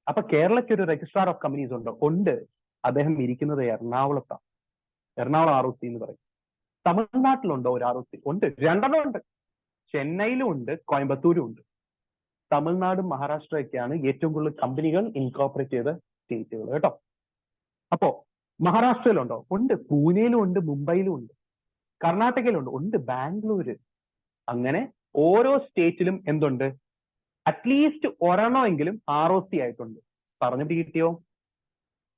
അപ്പൊ കേരളയ്ക്ക് ഒരു രജിസ്ട്രാർ ഓഫ് കമ്പനീസ് ഉണ്ട്. അദ്ദേഹം ഇരിക്കുന്നത് എറണാകുളത്താണ്. എറണാകുളം ROC എന്ന് പറയും. തമിഴ്നാട്ടിലുണ്ടോ ഒരു ROC? ഉണ്ട്, 2 ഉണ്ട്. ചെന്നൈയിലും ഉണ്ട്, കോയമ്പത്തൂരും ഉണ്ട്. തമിഴ്നാടും മഹാരാഷ്ട്രയൊക്കെയാണ് ഏറ്റവും കൂടുതൽ കമ്പനികൾ ഇൻകോർപ്പറേറ്റ് ചെയ്ത സ്റ്റേറ്റുകൾ കേട്ടോ. അപ്പോ മഹാരാഷ്ട്രയിലുണ്ടോ? ഉണ്ട്. പൂനെയിലും ഉണ്ട്, മുംബൈയിലും ഉണ്ട്, കർണാടകയിലുണ്ട്, ഉണ്ട്, ബാംഗ്ലൂര്. അങ്ങനെ ഓരോ സ്റ്റേറ്റിലും എന്തുണ്ട്? അറ്റ്ലീസ്റ്റ് ഒരെണ്ണമെങ്കിലും ROC ആയിട്ടുണ്ട്. പറഞ്ഞിട്ട് കിട്ടിയോ?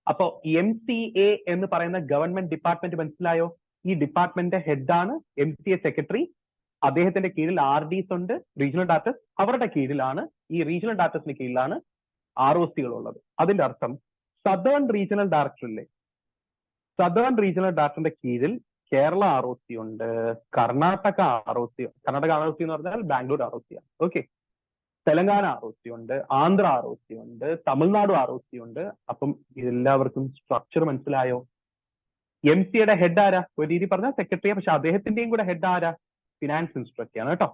അപ്പോ MCA എന്ന് പറയുന്ന ഗവൺമെന്റ് ഡിപ്പാർട്ട്മെന്റ് മനസ്സിലായോ? ഈ ഡിപ്പാർട്ട്മെന്റിന്റെ ഹെഡാണ് MCA സെക്രട്ടറി. അദ്ദേഹത്തിന്റെ കീഴിൽ RDs ഉണ്ട്, റീജിയണൽ ഡയറക്ടേഴ്സ്. അവരുടെ കീഴിലാണ്, ഈ റീജിയണൽ ഡയറക്ടേഴ്സിന് കീഴിലാണ് ROCകൾ ഉള്ളത്. അതിന്റെ അർത്ഥം സദേൺ റീജിയണൽ ഡയറക്ടർ ഇല്ലേ, സദേൺ റീജിയണൽ ഡയറക്ടറിന്റെ കീഴിൽ കേരള ROC ഉണ്ട്, കർണാടക ROC എന്ന് പറഞ്ഞാൽ ബാംഗ്ലൂർ ROC ആണ്. ഓക്കെ. തെലങ്കാന ROC ഉണ്ട്, ആന്ധ്ര ROC ഉണ്ട്, തമിഴ്നാട് ROC ഉണ്ട്. അപ്പം എല്ലാവർക്കും സ്ട്രക്ചർ മനസ്സിലായോ? MCയുടെ ഹെഡ് ആരാ? ഒരു രീതി പറഞ്ഞാൽ സെക്രട്ടറിയാ, പക്ഷെ അദ്ദേഹത്തിന്റെയും കൂടെ ഹെഡ് ആരാ? ഫിനാൻസ് മിനിസ്റ്ററൊക്കെയാണ് കേട്ടോ.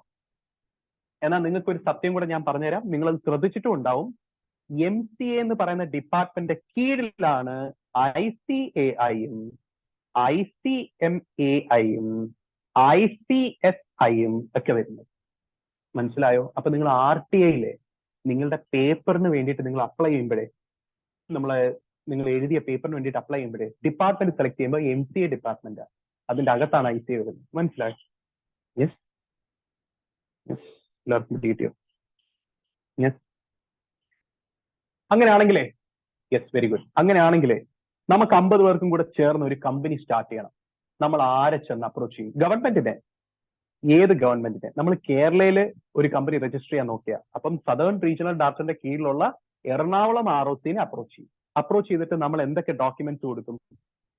എന്നാൽ നിങ്ങൾക്ക് ഒരു സത്യം കൂടെ ഞാൻ പറഞ്ഞുതരാം, നിങ്ങൾ അത് ശ്രദ്ധിച്ചിട്ടും ഉണ്ടാവും. MCA എന്ന് പറയുന്ന ഡിപ്പാർട്ട്മെന്റിന്റെ കീഴിലാണ് ICAIയും ICMAIയും ICSIയും ഒക്കെ വരുന്നത്. മനസ്സിലായോ? അപ്പൊ നിങ്ങൾ RTIയിലെ നിങ്ങളുടെ പേപ്പറിന് വേണ്ടിയിട്ട് നിങ്ങൾ അപ്ലൈ ചെയ്യുമ്പോഴേ, നിങ്ങൾ എഴുതിയ പേപ്പറിന് വേണ്ടിയിട്ട് അപ്ലൈ ചെയ്യുമ്പോഴേ ഡിപ്പാർട്ട്മെന്റ് സെലക്ട് ചെയ്യുമ്പോൾ MCA ഡിപ്പാർട്ട്മെന്റ്, അതിന്റെ അകത്താണ് ICA വരുന്നത്. മനസ്സിലായോ? യെസ്. എല്ലാവർക്കും കിട്ടിയോ? യെസ്. അങ്ങനെയാണെങ്കിലേ, യെസ്, വെരി ഗുഡ്. അങ്ങനെയാണെങ്കിലേ നമുക്ക് 50 പേർക്കും കൂടെ ചേർന്ന് ഒരു കമ്പനി സ്റ്റാർട്ട് ചെയ്യണം. നമ്മൾ ആരെ ചെന്ന് അപ്രോച്ച് ചെയ്യും? ഗവൺമെന്റിനെ. ഏത് ഗവൺമെന്റിനെ? നമ്മൾ കേരളയില് ഒരു കമ്പനി രജിസ്റ്റർ ചെയ്യാൻ നോക്കിയാൽ, അപ്പം സദേൺ റീജിയണൽ ഡയറക്ടറിന്റെ കീഴിലുള്ള എറണാകുളം ROCനെ അപ്രോച്ച് ചെയ്യും. അപ്രോച്ച് ചെയ്തിട്ട് നമ്മൾ എന്തൊക്കെ ഡോക്യുമെന്റ്സ് കൊടുക്കും?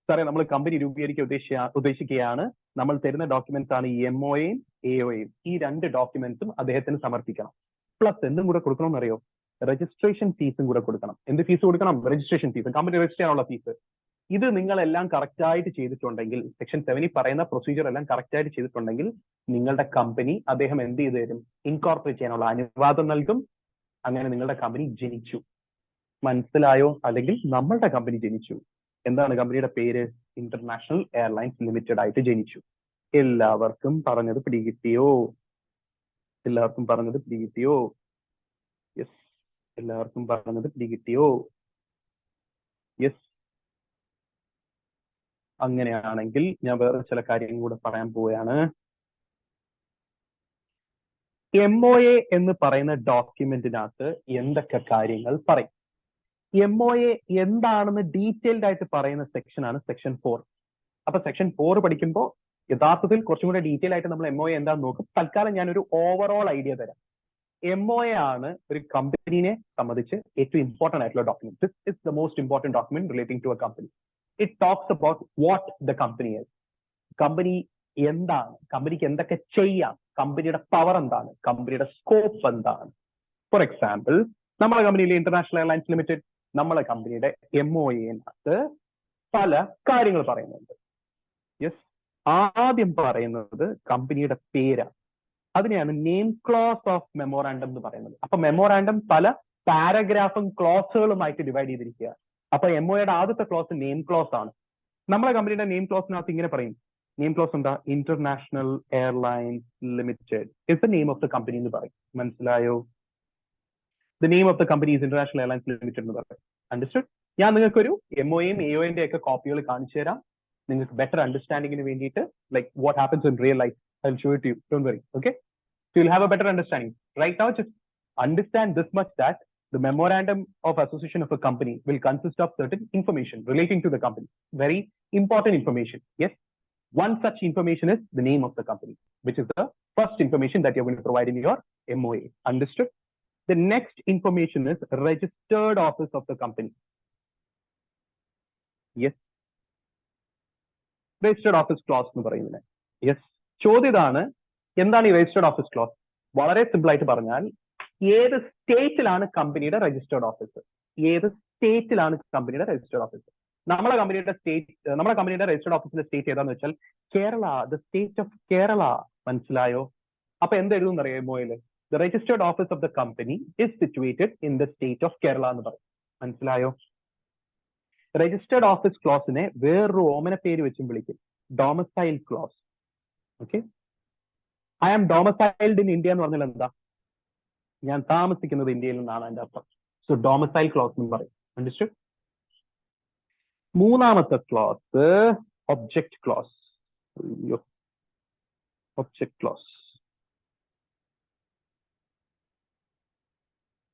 സാറേ, നമ്മൾ കമ്പനി രൂപീകരിക്കാൻ ഉദ്ദേശിക്കുകയാണ്. നമ്മൾ തരുന്ന ഡോക്യുമെന്റ്സ് ആണ് ഈ MOAയും AOAയും. ഈ 2 ഡോക്യുമെന്റ്സും അദ്ദേഹത്തിന് സമർപ്പിക്കണം. പ്ലസ് എന്തും കൂടെ കൊടുക്കണമെന്ന് അറിയോ? രജിസ്ട്രേഷൻ ഫീസും കൂടെ കൊടുക്കണം. എന്ത് ഫീസ് കൊടുക്കണം? രജിസ്ട്രേഷൻ ഫീസ്, കമ്പനി രജിസ്റ്റർ ചെയ്യാനുള്ള ഫീസ്. ഇത് നിങ്ങളെല്ലാം കറക്റ്റ് ആയിട്ട് ചെയ്തിട്ടുണ്ടെങ്കിൽ, സെക്ഷൻ 7 പറയുന്ന പ്രൊസീജിയർ എല്ലാം കറക്റ്റ് ആയിട്ട് ചെയ്തിട്ടുണ്ടെങ്കിൽ, നിങ്ങളുടെ കമ്പനി അദ്ദേഹം എന്ത് ചെയ്തു തരും? ഇൻകോർപ്പറേറ്റ് ചെയ്യാനുള്ള അനുവാദം നൽകും. അങ്ങനെ നിങ്ങളുടെ കമ്പനി ജനിച്ചു. മനസ്സിലായോ? അല്ലെങ്കിൽ നമ്മളുടെ കമ്പനി ജനിച്ചു. എന്താണ് കമ്പനിയുടെ പേര്? ഇന്റർനാഷണൽ എയർലൈൻസ് ലിമിറ്റഡ് ആയിട്ട് ജനിച്ചു. എല്ലാവർക്കും പറഞ്ഞത് പിടികിട്ടിയോ? എല്ലാവർക്കും പറഞ്ഞത് പിടികിട്ടിയോ? യെസ്. എല്ലാവർക്കും പറഞ്ഞത് പിടികിട്ടിയോ? യെസ്. അങ്ങനെയാണെങ്കിൽ ഞാൻ വേറെ ചില കാര്യങ്ങൾ കൂടെ പറയാൻ പോവുകയാണ്. MOA എന്ന് പറയുന്ന ഡോക്യുമെന്റിനകത്ത് എന്തൊക്കെ കാര്യങ്ങൾ പറയും? MOA എന്താണെന്ന് ഡീറ്റെയിൽഡ് ആയിട്ട് പറയുന്ന സെക്ഷനാണ് സെക്ഷൻ 4. അപ്പൊ സെക്ഷൻ 4 പഠിക്കുമ്പോൾ യഥാർത്ഥത്തിൽ കുറച്ചും കൂടെ ഡീറ്റെയിൽ ആയിട്ട് നമ്മൾ MOA എന്താണെന്ന് നോക്കും. തൽക്കാലം ഞാനൊരു ഓവറോൾ ഐഡിയ തരാം. MOA ആണ് ഒരു കമ്പനിനെ സംബന്ധിച്ച് ഏറ്റവും ഇമ്പോർട്ടന്റ് ആയിട്ടുള്ള document. This is the most important document relating to a company. It talks about what the company is. Company എന്താണ്, കമ്പനിക്ക് എന്തൊക്കെ ചെയ്യാം, കമ്പനിയുടെ പവർ എന്താണ്, കമ്പനിയുടെ സ്കോപ്പ് എന്താണ്. ഫോർ എക്സാമ്പിൾ, നമ്മളെ കമ്പനിയിലെ ഇന്റർനാഷണൽ എയർലൈൻസ് ലിമിറ്റഡ്, നമ്മളെ കമ്പനിയുടെ MOAനകത്ത് പല കാര്യങ്ങൾ പറയുന്നുണ്ട്. യെസ്. ആദ്യം പറയുന്നത് കമ്പനിയുടെ പേരാണ്. അതിനെയാണ് നെയിം ക്ലോസ് ഓഫ് മെമ്മോറാണ്ടം എന്ന് പറയുന്നത്. അപ്പൊ മെമ്മോറാണ്ടം പല പാരഗ്രാഫും ക്ലോസുകളുമായിട്ട് ഡിവൈഡ് ചെയ്തിരിക്കുക. അപ്പൊ എംഒയുടെ ആദ്യത്തെ ക്ലോസ് നെയിം ക്ലോസ് ആണ്. നമ്മളെ കമ്പനിയുടെ നെയിം ക്ലോസിനകത്ത് ഇങ്ങനെ പറയും, നെയിം ക്ലോസ് എന്താ? International airlines limited is the name of the company എന്ന് പറയും. മനസ്സിലായോ? The name of the company is international airlines limited എന്ന് പറയും. അണ്ടർസ്റ്റുഡ്? ഞാൻ നിങ്ങൾക്ക് ഒരു എംഒയും എഒന്റെ ഒക്കെ കോപ്പികൾ കാണിച്ചു തരാം, നിങ്ങൾക്ക് ബെറ്റർ അണ്ടർസ്റ്റാൻഡിങ്ങിന് വേണ്ടിയിട്ട്. Like what happens in real life, I will show it to you, don't worry. Okay, so you'll have a better understanding. Right now, just understand this much, that the memorandum of association of a company will consist of certain information relating to the company. Very important information. Yes. One such information is the name of the company, which is the first information that you're going to provide in your MOA. Understood? The next information is registered office of the company. Yes. Registered office clause എന്ന് പറയുന്നത്. Yes. ചോദ്യതാണ്, എന്താണ് ഈ രജിസ്റ്റേർഡ് ഓഫീസ് ക്ലോസ്? വളരെ സിമ്പിൾ ആയിട്ട് പറഞ്ഞാൽ, ഏത് സ്റ്റേറ്റിലാണ് കമ്പനിയുടെ രജിസ്റ്റേർഡ് ഓഫീസ്? ഏത് സ്റ്റേറ്റിലാണ് കമ്പനിയുടെ രജിസ്റ്റേർഡ് ഓഫീസ്? നമ്മളെ കമ്പനിയുടെ രജിസ്റ്റേർഡ് ഓഫീസിന്റെ സ്റ്റേറ്റ് ഏതാന്ന് വെച്ചാൽ Kerala, the state of Kerala. മനസ്സിലായോ? അപ്പൊ എന്ത് എഴുതും അറിയാം എംഒയില്? The registered office of the company is situated in the state of Kerala എന്ന് പറയും. മനസ്സിലായോ? രജിസ്റ്റേർഡ് ഓഫീസ് ക്ലോസിനെ വേറൊരു ഓമന പേര് വെച്ചും വിളിക്കും, domicile clause. Okay, I am domiciled in India എന്ന് പറഞ്ഞാൽ എന്താ? ഞാൻ താമസിക്കുന്നത് ഇന്ത്യയിൽ നിന്നാണ് അതിന്റെ അർത്ഥം. സോ ഡൊമസൈൽ ക്ലോസ് എന്ന് പറയും. അണ്ടർസ്റ്റുഡ്? മൂന്നാമത്തെ close object close. Object close.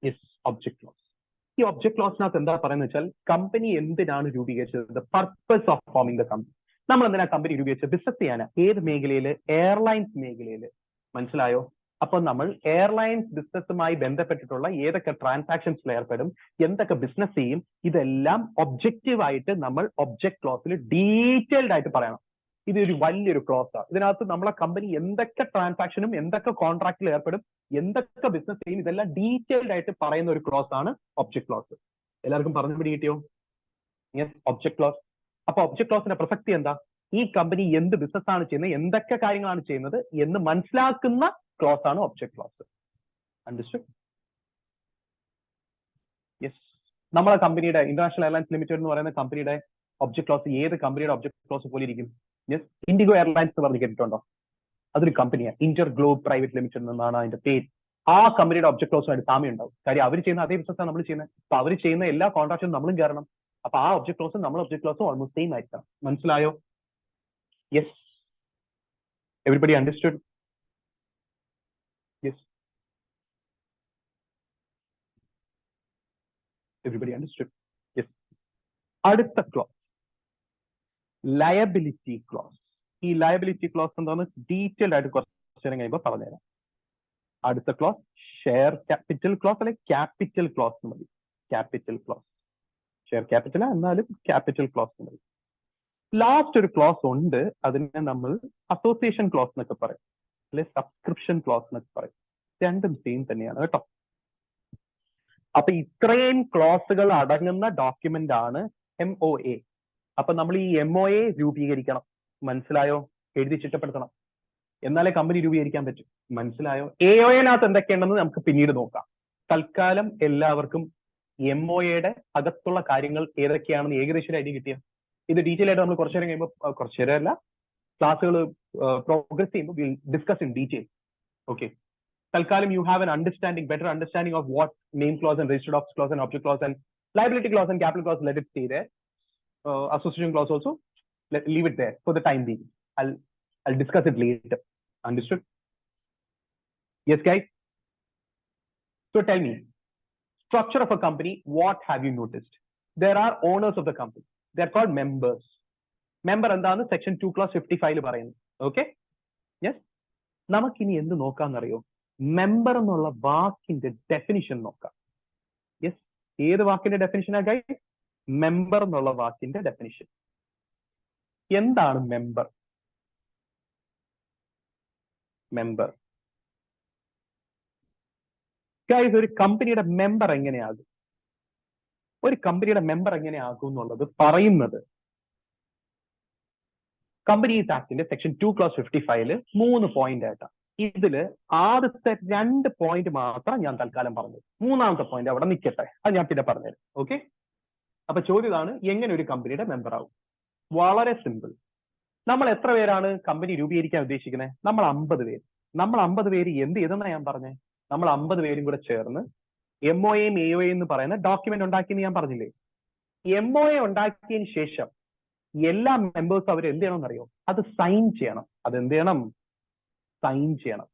Yes, object close. ഈ ഒബ്ജക്ട് ക്ലോസിനകത്ത് എന്താ പറയുന്നത് വെച്ചാൽ, കമ്പനി എന്തിനാണ് രൂപീകരിച്ചത്? The purpose of foaming the company. നമ്മൾ എന്തിനാ കമ്പനി രൂപീകരിച്ചത്? ബിസിനസ് ചെയ്യാനാ. ഏത് മേഖലയില്? എയർലൈൻസ് മേഖലയില്. മനസ്സിലായോ? അപ്പൊ നമ്മൾ എയർലൈൻസ് ബിസിനസ്സുമായി ബന്ധപ്പെട്ടിട്ടുള്ള ഏതൊക്കെ ട്രാൻസാക്ഷൻസിൽ ഏർപ്പെടും, എന്തൊക്കെ ബിസിനസ് ചെയ്യും, ഇതെല്ലാം ഒബ്ജക്റ്റീവ് ആയിട്ട് നമ്മൾ ഒബ്ജക്ട് ക്ലോസിൽ ഡീറ്റെയിൽഡ് ആയിട്ട് പറയണം. ഇതൊരു വലിയൊരു ക്ലോസ് ആണ്. ഇതിനകത്ത് നമ്മളെ കമ്പനി എന്തൊക്കെ ട്രാൻസാക്ഷനും എന്തൊക്കെ കോൺട്രാക്റ്റിൽ ഏർപ്പെടും, എന്തൊക്കെ ബിസിനസ് ചെയ്യും, ഇതെല്ലാം ഡീറ്റെയിൽഡ് ആയിട്ട് പറയുന്ന ഒരു ക്ലോസ് ആണ് ഒബ്ജക്ട് ക്ലോസ്. എല്ലാവർക്കും പറഞ്ഞു പിടി കിട്ടിയോ? Yes, object close. അപ്പൊ ഒബ്ജക്ട് ക്ലോസിന്റെ പ്രസക്തി എന്താ? ഈ കമ്പനി എന്ത് ബിസിനസ് ആണ് ചെയ്യുന്നത്, എന്തൊക്കെ കാര്യങ്ങളാണ് ചെയ്യുന്നത് എന്ന് മനസ്സിലാക്കുന്ന ക്ലോസ് ആണ് ഒബ്ജക്ട് ക്ലോസ്. അണ്ടർസ്റ്റുഡ്? യെസ്. നമ്മളെ കമ്പനിയുടെ ഇന്റർനാഷണൽ എയർലൈൻസ് ലിമിറ്റഡ് എന്ന് പറയുന്ന കമ്പനിയുടെ ഒബ്ജക്ട് ക്ലോസ് ഏത് കമ്പനിയുടെ ഒബ്ജക്ട് ക്ലോസ് പോലെ ഇരിക്കും? യെസ്, ഇൻഡിഗോ എയർലൈൻസ് എന്ന് പറഞ്ഞ് കേട്ടിട്ടുണ്ടോ? അതൊരു കമ്പനിയാണ്, ഇന്റർ ഗ്ലോബ് പ്രൈവറ്റ് ലിമിറ്റഡ് എന്നാണ് അതിന്റെ പേര്. ആ കമ്പനിയുടെ ഒബ്ജക്ട് ക്ലോസുമായിട്ട് സാമ്യം ഉണ്ടാവും. കാര്യം അവർ ചെയ്യുന്ന അതേ ബിസിനസ് ആണ് നമ്മൾ ചെയ്യുന്നത്. അപ്പൊ അവർ ചെയ്യുന്ന എല്ലാ കോൺട്രാക്റ്റും നമ്മളും കയറണം. അപ്പൊ ആ ഒബ്ജക്ട് ക്ലോസും നമ്മുടെ ഒബ്ജക്ട് ക്ലോസും ഓൾമോസ്റ്റ് സെയിം ആയിരിക്കണം. മനസ്സിലായോ? Yes, everybody understood? Yes, everybody understood? Yes. അടുത്ത ക്ലോസ് ലയബിലിറ്റി ക്ലോസ്. ഈ ലയബിലിറ്റി ക്ലോസ് എന്താണെന്ന് ഡീറ്റെയിൽഡ് ആയിട്ട് കുറച്ച് നേരം കഴിയുമ്പോൾ പറഞ്ഞുതരാം. അടുത്ത ക്ലോസ് ഷെയർ ക്യാപിറ്റൽ ക്ലോസ്, അല്ലെങ്കിൽ ക്യാപിറ്റൽ ക്ലോസ് മതി. ക്യാപിറ്റൽ ക്ലോസ്, ഷെയർ ക്യാപിറ്റൽ എന്നാലും ക്യാപിറ്റൽ ക്ലോസ് മതി. ലാസ്റ്റ് ഒരു ക്ലോസ് ഉണ്ട്, അതിനെ നമ്മൾ അസോസിയേഷൻ ക്ലോസ് എന്നൊക്കെ പറയും, അല്ലെ സബ്സ്ക്രിപ്ഷൻ ക്ലോസ് എന്നൊക്കെ പറയും. രണ്ടും സെയിം തന്നെയാണ് കേട്ടോ. അപ്പൊ ഇത്രയും ക്ലോസുകൾ അടങ്ങുന്ന ഡോക്യുമെന്റ് ആണ് MOA. അപ്പൊ നമ്മൾ ഈ MOA രൂപീകരിക്കണം. മനസ്സിലായോ? എഴുതി ചിട്ടപ്പെടുത്തണം, എന്നാലേ കമ്പനി രൂപീകരിക്കാൻ പറ്റും. മനസ്സിലായോ? AOA-നകത്ത് എന്തൊക്കെയുണ്ടെന്ന് നമുക്ക് പിന്നീട് നോക്കാം. തൽക്കാലം എല്ലാവർക്കും MOA-യുടെ അകത്തുള്ള കാര്യങ്ങൾ ഏതൊക്കെയാണെന്ന് ഏകദേശം ഐഡിയ കിട്ടിയ. ഇത് ഡീറ്റെയിൽ ആയിട്ട് നമ്മൾ കുറച്ചു നേരം കഴിയുമ്പോൾ, കുറച്ചു നേരം അല്ല, ക്ലാസ്സുകൾ പ്രോഗ്രസ് ചെയ്യുമ്പോൾ will discuss in detail. Okay, തൽക്കാലം you have an understanding, better understanding of what name clause and registered office clause and object clause and liability clause and capital clause, let it stay there. Association clause also, leave it there for the time being. I'll discuss it later. Understood? Yes, guys? So tell me, structure of a company, what have you noticed? There are owners of the company. They are called members. Member എന്താണ്? Section 2 clause 55 പറയുന്നത്. Okay? Yes? നമുക്കിനി എന്ത് നോക്കാന്നറിയോ? മെമ്പർ എന്നുള്ള വാക്കിന്റെ ഡെഫിനിഷൻ നോക്കാം. യെസ്, ഏത് വാക്കിന്റെ ഡെഫിനിഷനാ ഗൈസ്? മെമ്പർ എന്നുള്ള വാക്കിന്റെ ഡെഫിനിഷൻ. എന്താണ് മെമ്പർ? മെമ്പർ ഗൈസ്, ഒരു കമ്പനിയുടെ മെമ്പർ എങ്ങനെയാകും? ഒരു കമ്പനിയുടെ മെമ്പർ എങ്ങനെയാകും എന്നുള്ളത് പറയുന്നത് കമ്പനീസ് ആക്ടിന്റെ സെക്ഷൻ 2 clause 55 3 പോയിന്റ് ആയിട്ടാണ്. ഇതില് ആദ്യത്തെ 2 പോയിന്റ് മാത്രം ഞാൻ തൽക്കാലം പറഞ്ഞു. 3ാമത്തെ പോയിന്റ് അവിടെ നിൽക്കട്ടെ, അത് ഞാൻ പിന്നെ പറഞ്ഞുതരാം. ഓക്കെ. അപ്പൊ ചോദ്യം ഇതാണ്, എങ്ങനെ ഒരു കമ്പനിയുടെ മെമ്പർ ആവും? വളരെ സിമ്പിൾ. നമ്മൾ എത്ര പേരാണ് കമ്പനി രൂപീകരിക്കാൻ ഉദ്ദേശിക്കുന്നത്? നമ്മൾ 50 പേര്. നമ്മൾ 50 പേര് എന്ത് ചെയ്തെന്നാ ഞാൻ പറഞ്ഞത്? നമ്മൾ 50 പേരും കൂടെ ചേർന്ന് MOA AOA എന്ന് പറയുന്ന ഡോക്യുമെന്റ് ഉണ്ടാക്കിയെന്ന് ഞാൻ പറഞ്ഞില്ലേ? MOA ഉണ്ടാക്കിയതിന് ശേഷം എല്ലാ മെമ്പേഴ്സും അവർ എന്ത് ചെയ്യണമെന്ന് അറിയോ? അത് സൈൻ ചെയ്യണം. അത് എന്ത് ചെയ്യണം? സൈൻ ചെയ്യണം.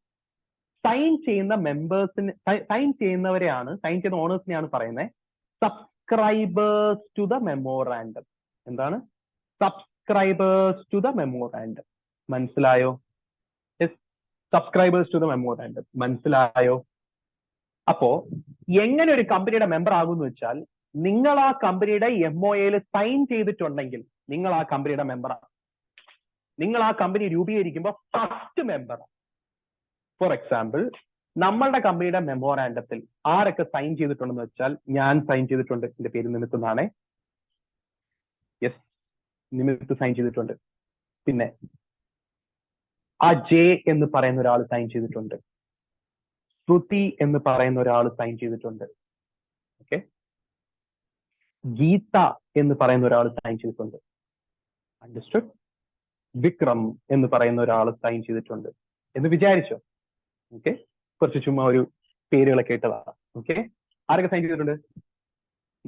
സൈൻ ചെയ്യുന്ന മെമ്പേഴ്സിന്, സൈൻ ചെയ്യുന്നവരെയാണ്, സൈൻ ചെയ്യുന്ന ഓണേഴ്സിനെയാണ് പറയുന്നത് സബ്സ്ക്രൈബേഴ്സ് ടു ദ മെമ്മോറാൻഡം. എന്താണ്? Subscribers to the memorandum. മനസ്സിലായോ? Subscribers to the memorandum. മനസ്സിലായോ? അപ്പോ എങ്ങനെ ഒരു കമ്പനിയുടെ മെമ്പർ ആകുമെന്ന് വെച്ചാൽ, നിങ്ങൾ ആ കമ്പനിയുടെ MOAയിൽ സൈൻ ചെയ്തിട്ടുണ്ടെങ്കിൽ നിങ്ങൾ ആ കമ്പനിയുടെ മെമ്പറാണ്. നിങ്ങൾ ആ കമ്പനി രൂപീകരിക്കുമ്പോൾ ഫസ്റ്റ് മെമ്പർ. ഫോർ എക്സാമ്പിൾ, നമ്മളുടെ കമ്പനിയുടെ മെമ്മോറാൻഡത്തിൽ ആരൊക്കെ സൈൻ ചെയ്തിട്ടുണ്ടെന്ന് വെച്ചാൽ, ഞാൻ സൈൻ ചെയ്തിട്ടുണ്ട്. എന്റെ പേര് നിമിത്ത് എന്നാണ്. യെസ്, നിമിത്ത് സൈൻ ചെയ്തിട്ടുണ്ട്. പിന്നെ അജയ് എന്ന് പറയുന്ന ഒരാൾ സൈൻ ചെയ്തിട്ടുണ്ട്. ശ്രുതി എന്ന് പറയുന്ന ഒരാൾ സൈൻ ചെയ്തിട്ടുണ്ട്. ഓക്കെ. ഗീത എന്ന് പറയുന്ന ഒരാൾ സൈൻ ചെയ്തിട്ടുണ്ട്. അണ്ടർസ്റ്റുഡ്? വിക്രം എന്ന് പറയുന്ന ഒരാൾ സൈൻ ചെയ്തിട്ടുണ്ട് എന്ന് വിചാരിച്ചോ? ഓക്കെ. കുറച്ച് ചുമ്മാ ഒരു പേരുകളൊക്കെ ഇട്ടതാണ്. ഓക്കെ. ആരൊക്കെ സൈൻ ചെയ്തിട്ടുണ്ട്?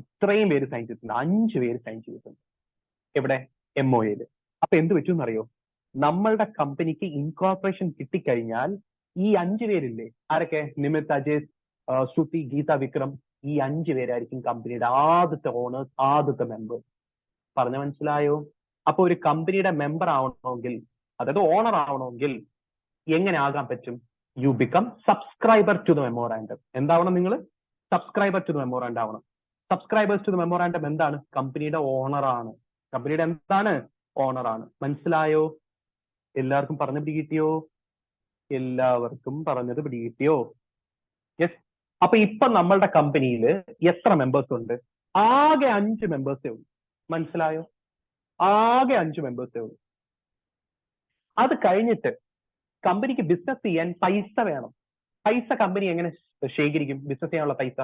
ഇത്രയും പേര് സൈൻ ചെയ്തിട്ടുണ്ട്. 5 പേര് സൈൻ ചെയ്തിട്ടുണ്ട്. എവിടെ? MOAയിൽ. അപ്പൊ എന്ത് പറ്റുമെന്ന് അറിയോ? നമ്മളുടെ കമ്പനിക്ക് ഇൻകോർപ്പറേഷൻ കിട്ടിക്കഴിഞ്ഞാൽ ഈ 5 പേരില്ലേ, ആരൊക്കെ? നിമിത്ത്, അജയ്, ശ്രുതി, ഗീത, വിക്രം, ഈ 5 പേരായിരിക്കും കമ്പനിയുടെ ആദ്യത്തെ ഓണേഴ്സ്, ആദ്യത്തെ മെമ്പേഴ്സ്. പറഞ്ഞ മനസ്സിലായോ? അപ്പൊ ഒരു കമ്പനിയുടെ മെമ്പർ ആവണമെങ്കിൽ, അതായത് ഓണർ ആവണമെങ്കിൽ എങ്ങനെ ആകാൻ പറ്റും? You become subscriber to the memorandum. എന്താവണം നിങ്ങൾ? സബ്സ്ക്രൈബർ ടു ദ മെമ്മോറാൻഡം ആവണം. സബ്സ്ക്രൈബേഴ്സ് ടു ദ മെമ്മോറാൻഡം എന്താണ്? കമ്പനിയുടെ ഓണറാണ്. കമ്പനിയുടെ എന്താണ്? ഓണറാണ്. മനസ്സിലായോ? എല്ലാവർക്കും പറഞ്ഞത് പിടികിട്ടിയോ? എല്ലാവർക്കും പറഞ്ഞത് പിടികിട്ടിയോ? യെസ്. അപ്പൊ ഇപ്പൊ നമ്മളുടെ കമ്പനിയിൽ എത്ര മെമ്പേഴ്സ് ഉണ്ട്? ആകെ 5 മെമ്പേഴ്സേ ഉള്ളൂ. മനസ്സിലായോ? ആകെ 5 മെമ്പേഴ്സേ ഉള്ളൂ. അത് കഴിഞ്ഞിട്ട് കമ്പനിക്ക് ബിസിനസ് ചെയ്യാൻ പൈസ വേണം. പൈസ കമ്പനി എങ്ങനെ ശേഖരിക്കും? ബിസിനസ് ചെയ്യാനുള്ള പൈസ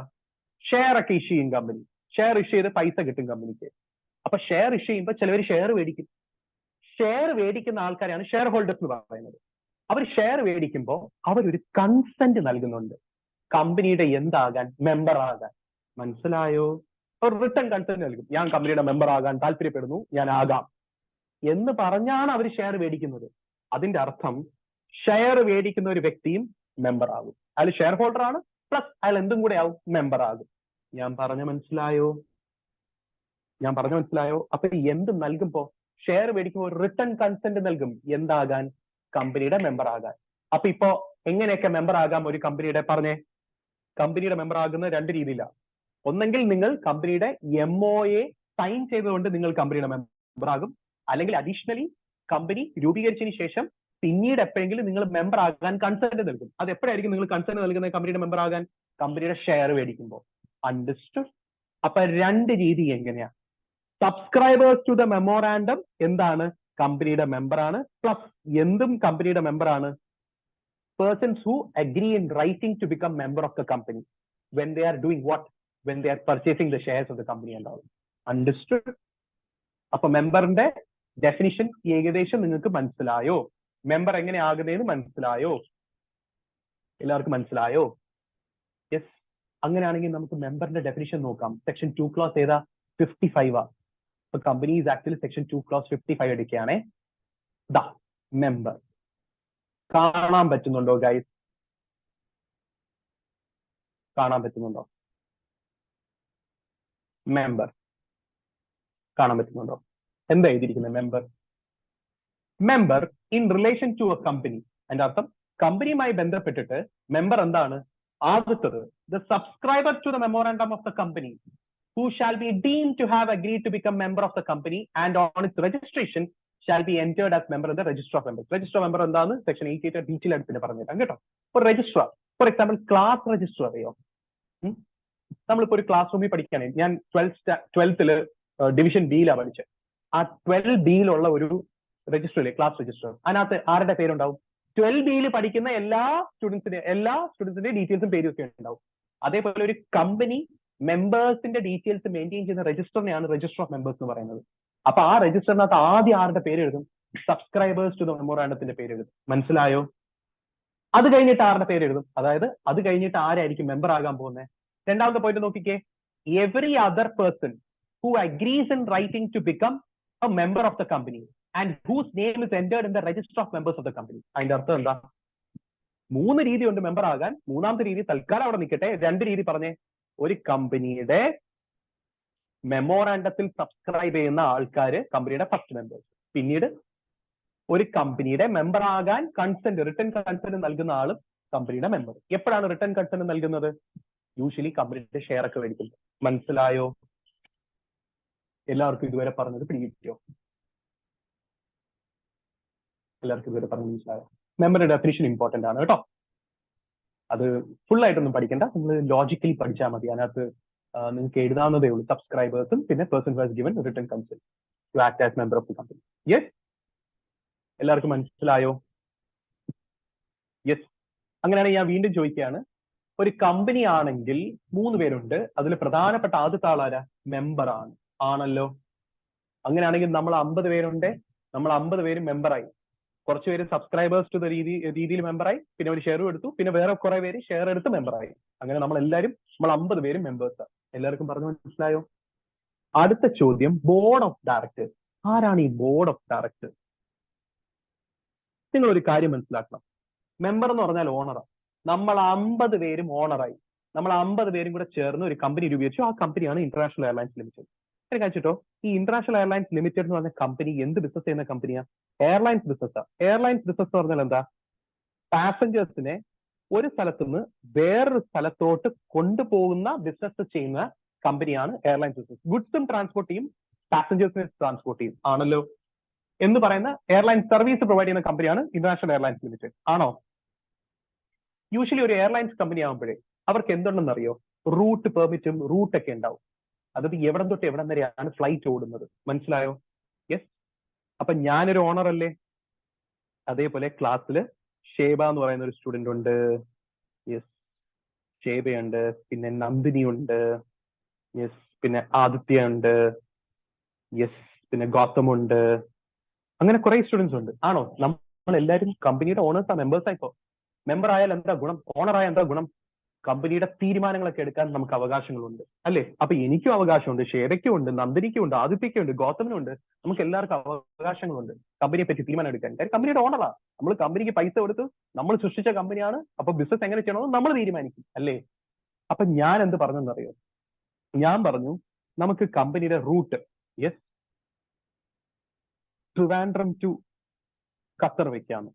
ഷെയർ ഒക്കെ ഇഷ്യൂ ചെയ്യും കമ്പനി. ഷെയർ ഇഷ്യൂ ചെയ്ത് പൈസ കിട്ടും കമ്പനിക്ക്. അപ്പൊ ഷെയർ ഇഷ്യൂ ചെയ്യുമ്പോൾ ചിലവർ ഷെയർ മേടിക്കും. ഷെയർ മേടിക്കുന്ന ആൾക്കാരെയാണ് ഷെയർ ഹോൾഡേഴ്സ് എന്ന് പറയുന്നത്. അവർ ഷെയർ മേടിക്കുമ്പോൾ അവരൊരു കൺസെന്റ് നൽകുന്നുണ്ട് കമ്പനിയുടെ എന്താകാൻ? മെമ്പർ ആകാൻ. മനസ്സിലായോ? ഒരു റിട്ടേൺ കൺസെന്റ് നൽകും. ഞാൻ കമ്പനിയുടെ മെമ്പർ ആകാൻ താല്പര്യപ്പെടുന്നു, ഞാൻ ആകാം എന്ന് പറഞ്ഞാണ് അവർ ഷെയർ മേടിക്കുന്നത്. അതിന്റെ അർത്ഥം ഷെയർ മേടിക്കുന്ന ഒരു വ്യക്തിയും മെമ്പർ ആകും. അയാൾ ഷെയർ ഹോൾഡർ ആണ്, പ്ലസ് അയാൾ എന്തും കൂടെ ആവും? മെമ്പർ ആകും. ഞാൻ പറഞ്ഞ മനസ്സിലായോ? ഞാൻ പറഞ്ഞ മനസ്സിലായോ? അപ്പൊ എന്ത് നൽകുമ്പോ? ഷെയർ മേടിക്കുമ്പോൾ ഒരു റിട്ടേൺ കൺസെന്റ് നൽകും. എന്താകാൻ? കമ്പനിയുടെ മെമ്പർ ആകാൻ. അപ്പൊ ഇപ്പോ എങ്ങനെയൊക്കെ മെമ്പർ ആകാം ഒരു കമ്പനിയുടെ? പറഞ്ഞേ. കമ്പനിയുടെ മെമ്പർ ആകുന്ന 2 രീതിയിലാണ്. ഒന്നെങ്കിൽ നിങ്ങൾ കമ്പനിയുടെ MOA സൈൻ ചെയ്തുകൊണ്ട് നിങ്ങൾ കമ്പനിയുടെ മെമ്പർ ആകും. അല്ലെങ്കിൽ അഡീഷണലി കമ്പനി രൂപീകരിച്ചതിന് ശേഷം പിന്നീട് എപ്പോഴെങ്കിലും നിങ്ങൾ മെമ്പർ ആകാൻ കൺസെന്റ് നൽകും. അത് എപ്പോഴായിരിക്കും നിങ്ങൾ കൺസെന്റ് നൽകുന്നത് കമ്പനിയുടെ മെമ്പർ ആകാൻ? കമ്പനിയുടെ ഷെയർ മേടിക്കുമ്പോൾ. അണ്ടർസ്റ്റുഡ്? അപ്പൊ 2 രീതി എങ്ങനെയാ? സബ്സ്ക്രൈബേഴ്സ് ടു ദ മെമ്മോറാൻഡം എന്താണ്? കമ്പനിയുടെ മെമ്പർ ആണ്. പ്ലസ് എന്തും കമ്പനിയുടെ മെമ്പർ ആണ്. Persons who agree in writing to become member of the company when they are doing what? When they are purchasing the shares of the company ഉണ്ടാവും. അണ്ടർസ്റ്റുഡ്? അപ്പൊ മെമ്പറിന്റെ ഡെഫിനിഷൻ ഏകദേശം നിങ്ങൾക്ക് മനസ്സിലായോ? മെമ്പർ എങ്ങനെ ആകുന്നതെന്ന് മനസ്സിലായോ? എല്ലാവർക്കും മനസ്സിലായോ? യെസ്. അങ്ങനെയാണെങ്കിൽ നമുക്ക് മെമ്പറിന്റെ ഡെഫിനിഷൻ നോക്കാം. സെക്ഷൻ 2 ക്ലോസ് ഏതാ? 55 ആ. ഇപ്പൊ കമ്പനീസ് ആക്ടിൽ സെക്ഷൻ 2 ക്ലോസ് 55 എടുക്കുകയാണേ. ദാ മെമ്പർ കാണാൻ പറ്റുന്നുണ്ടോ ഗൈസ്? കാണാൻ പറ്റുന്നുണ്ടോ? മെമ്പർ കാണാൻ പറ്റുന്നുണ്ടോ? എന്താ എഴുതിയിരിക്കുന്നത്? Member. Member in relation to a company. അതിന്റെ അർത്ഥം കമ്പനിയുമായി ബന്ധപ്പെട്ടിട്ട് മെമ്പർ എന്താണ്? ആദ്യത്തത് the subscriber to the memorandum of the company who shall be deemed to have agreed to become member of the company and on its registration shall be entered as member in the register of members. Register of member എന്താണ്? സെക്ഷൻ 88 ഡീറ്റെയിൽ ആയിട്ട് പിന്നെ പറഞ്ഞുതരാം കേട്ടോ. ഒരു registrar, for example class registrar അറിയോ? നമ്മളിപ്പോ ഒരു ക്ലാസ് റൂമിൽ പഠിക്കുകയാണെങ്കിൽ, ഞാൻ 12th ഡിവിഷൻ ബിയിലാണ് പഠിച്ചത്. ആ 12B ഒരു രജിസ്റ്റർ ഇല്ലേ, ക്ലാസ് രജിസ്റ്റർ, അതിനകത്ത് ആരുടെ പേരുണ്ടാവും? 12B പഠിക്കുന്ന എല്ലാ സ്റ്റുഡൻസിന്റെ ഡീറ്റെയിൽസും പേരും ഒക്കെ ഉണ്ടാവും. അതേപോലെ ഒരു കമ്പനി മെമ്പേഴ്സിന്റെ ഡീറ്റെയിൽസ് മെയിൻറ്റെയിൻ ചെയ്യുന്ന രജിസ്റ്ററിനെയാണ് രജിസ്റ്റർ ഓഫ് മെമ്പേഴ്സ് എന്ന് പറയുന്നത്. അപ്പൊ ആ രജിസ്റ്ററിനകത്ത് ആദ്യം ആരുടെ പേര് എഴുതും? സബ്സ്ക്രൈബേഴ്സ് ടു ദ മെമ്മോറാണ്ടത്തിന്റെ പേര് എഴുതും. മനസ്സിലായോ? അത് കഴിഞ്ഞിട്ട് ആരുടെ പേര് എഴുതും? അതായത് അത് കഴിഞ്ഞിട്ട് ആരായിരിക്കും മെമ്പർ ആകാൻ പോകുന്നത്? രണ്ടാമത്തെ പോയിന്റ് നോക്കിക്കേ, every other person who agrees in writing to become a member of the company and whose name is entered in the register of members of the company. അതിന്റെ അർത്ഥം എന്താ? 3 രീതിയുണ്ട് മെമ്പർ ആകാൻ. മൂന്നാമത്തെ രീതി തൽക്കാലം അവിടെ നിൽക്കട്ടെ. 2 രീതി പറഞ്ഞേ. ഒരു കമ്പനിയുടെ മെമ്മോറാണ്ടത്തിൽ സബ്സ്ക്രൈബ് ചെയ്യുന്ന ആൾക്കാര് കമ്പനിയുടെ ഫസ്റ്റ് മെമ്പേഴ്സ്. പിന്നീട് ഒരു കമ്പനിയുടെ മെമ്പർ ആകാൻ റിട്ടേൺ കൺസെന്റ് നൽകുന്ന ആളും കമ്പനിയുടെ മെമ്പർ. എപ്പോഴാണ് റിട്ടേൺ കൺസെന്റ് നൽകുന്നത്? യൂഷ്വലി കമ്പനിയുടെ ഷെയർ ഒക്കെ മേടിക്കുന്നത്. മനസ്സിലായോ? എല്ലാവർക്കും ഇതുവരെ പറഞ്ഞത് പിടികിട്ടിയോ? എല്ലാവർക്കും ഇതുവരെ പറഞ്ഞ് മനസ്സിലായോ? മെമ്പറുടെ ഡെഫിനിഷൻ ഇമ്പോർട്ടന്റ് ആണ് കേട്ടോ. അത് ഫുൾ ആയിട്ടൊന്നും പഠിക്കണ്ട, നിങ്ങൾ ലോജിക്കലി പഠിച്ചാൽ മതി. അതിനകത്ത് നിങ്ങൾക്ക് എഴുതാവുന്നതേ ഉള്ളൂ. സബ്സ്ക്രൈബേഴ്സും പിന്നെ person who has given written consent to act as member of the company. Yes, എല്ലാവർക്കും മനസ്സിലായോ? യെസ്. അങ്ങനെയാണെങ്കിൽ ഞാൻ വീണ്ടും ചോദിക്കുകയാണ്, ഒരു കമ്പനി ആണെങ്കിൽ 3 പേരുണ്ട്. അതിൽ പ്രധാനപ്പെട്ട ആദ്യത്തെ ആളാരാ? മെമ്പർ ആണ്. ആണല്ലോ. അങ്ങനെയാണെങ്കിൽ നമ്മൾ 50 പേരുണ്ട്. നമ്മൾ 50 പേരും മെമ്പറായി. കുറച്ച് പേര് സബ്സ്ക്രൈബേഴ്സ് ടു ദ രീതിയിൽ മെമ്പറായി, പിന്നെ ഒരു ഷെയർ എടുത്തു, പിന്നെ വേറെ കുറെ പേര് ഷെയർ എടുത്ത് മെമ്പറായി. അങ്ങനെ നമ്മൾ 50 പേരും മെമ്പേഴ്സാണ്. എല്ലാവർക്കും പറഞ്ഞു മനസ്സിലായോ? അടുത്ത ചോദ്യം, ബോർഡ് ഓഫ് ഡയറക്ടേഴ്സ്. ആരാണ് ഈ ബോർഡ് ഓഫ് ഡയറക്ടേഴ്സ്? നിങ്ങൾ ഒരു കാര്യം മനസ്സിലാക്കണം. മെമ്പർ എന്ന് പറഞ്ഞാൽ ഓണറാണ്. നമ്മൾ 50 പേരും ഓണറായി. നമ്മൾ 50 പേരും കൂടെ ചേർന്ന് ഒരു കമ്പനി രൂപീകരിച്ചു. ആ കമ്പനിയാണ് ഇന്റർനാഷണൽ എയർലൈൻസ് ലിമിറ്റഡ്. കഴിച്ചിട്ടോ, ഈ ഇന്റർനാഷണൽ എയർലൈൻസ് ലിമിറ്റഡ് എന്ന് പറഞ്ഞ കമ്പനി എന്ത് ബിസിനസ് ചെയ്യുന്ന കമ്പനിയാണ്? എയർലൈൻസ് ബിസിനസ്സാണ്. എയർലൈൻസ് ബിസിനസ് എന്ന് പറഞ്ഞാൽ എന്താ? പാസഞ്ചേഴ്സിനെ ഒരു സ്ഥലത്തുനിന്ന് വേറൊരു സ്ഥലത്തോട്ട് കൊണ്ടുപോകുന്ന ബിസിനസ് ചെയ്യുന്ന കമ്പനിയാണ് എയർലൈൻസ് ബിസിനസ്. ഗുഡ്സും ട്രാൻസ്പോർട്ട് ചെയ്യും, പാസഞ്ചേഴ്സിനെ ട്രാൻസ്പോർട്ട് ചെയ്യും. ആണല്ലോ. എന്ന് പറയുന്ന എയർലൈൻ സർവീസ് പ്രൊവൈഡ് ചെയ്യുന്ന കമ്പനിയാണ് ഇന്റർനാഷണൽ എയർലൈൻസ് ലിമിറ്റഡ്. ആണോ? യൂഷ്വലി ഒരു എയർലൈൻസ് കമ്പനി ആകുമ്പോഴേ അവർക്ക് എന്തുണ്ടെന്ന് അറിയോ? റൂട്ട് പെർമിറ്റും റൂട്ടൊക്കെ ഉണ്ടാവും. അതായത് എവിടം തൊട്ട് എവിടം വരെയാണ് ഫ്ലൈറ്റ് ഓടുന്നത്. മനസ്സിലായോ? യെസ്. അപ്പൊ ഞാനൊരു ഓണർ അല്ലേ? അതേപോലെ ക്ലാസ്സിൽ ഷേബ എന്ന് പറയുന്ന ഒരു സ്റ്റുഡന്റ് ഉണ്ട്. യെസ്, ഷേബയുണ്ട്. പിന്നെ നന്ദിനി ഉണ്ട്. യെസ്. പിന്നെ ആദിത്യ ഉണ്ട്. യെസ്. പിന്നെ ഗൗതം ഉണ്ട്. അങ്ങനെ കുറെ സ്റ്റുഡൻസ് ഉണ്ട്. ആണോ? നമ്മൾ എല്ലാവരും കമ്പനിയുടെ ഓണേഴ്സാ, മെമ്പേഴ്സാ. ഇപ്പോ മെമ്പർ ആയാൽ എന്താ ഗുണം? ഓണർ ആയാൽ എന്താ ഗുണം? കമ്പനിയുടെ തീരുമാനങ്ങളൊക്കെ എടുക്കാൻ നമുക്ക് അവകാശങ്ങളുണ്ട്, അല്ലേ? അപ്പൊ എനിക്കും അവകാശമുണ്ട്, ഷേബയ്ക്കും ഉണ്ട്, നന്ദിനിക്കും ഉണ്ട്, ആദിത്യയ്ക്കും ഉണ്ട്, ഗൗതമിനും ഉണ്ട്. നമുക്ക് എല്ലാവർക്കും അവകാശങ്ങളുണ്ട് കമ്പനിയെ പറ്റി തീരുമാനം എടുക്കാൻ. കാര്യം കമ്പനിയുടെ ഓണറാ. നമ്മൾ കമ്പനിക്ക് പൈസ കൊടുത്ത് നമ്മൾ സൃഷ്ടിച്ച കമ്പനിയാണ്. അപ്പൊ ബിസിനസ് എങ്ങനെ ചെയ്യണമെന്ന് നമ്മൾ തീരുമാനിക്കും, അല്ലേ? അപ്പൊ ഞാൻ എന്ത് പറഞ്ഞെന്നറിയോ? ഞാൻ പറഞ്ഞു നമുക്ക് കമ്പനിയുടെ route, yes, Trivandrum to Qatar വെക്കാന്ന്.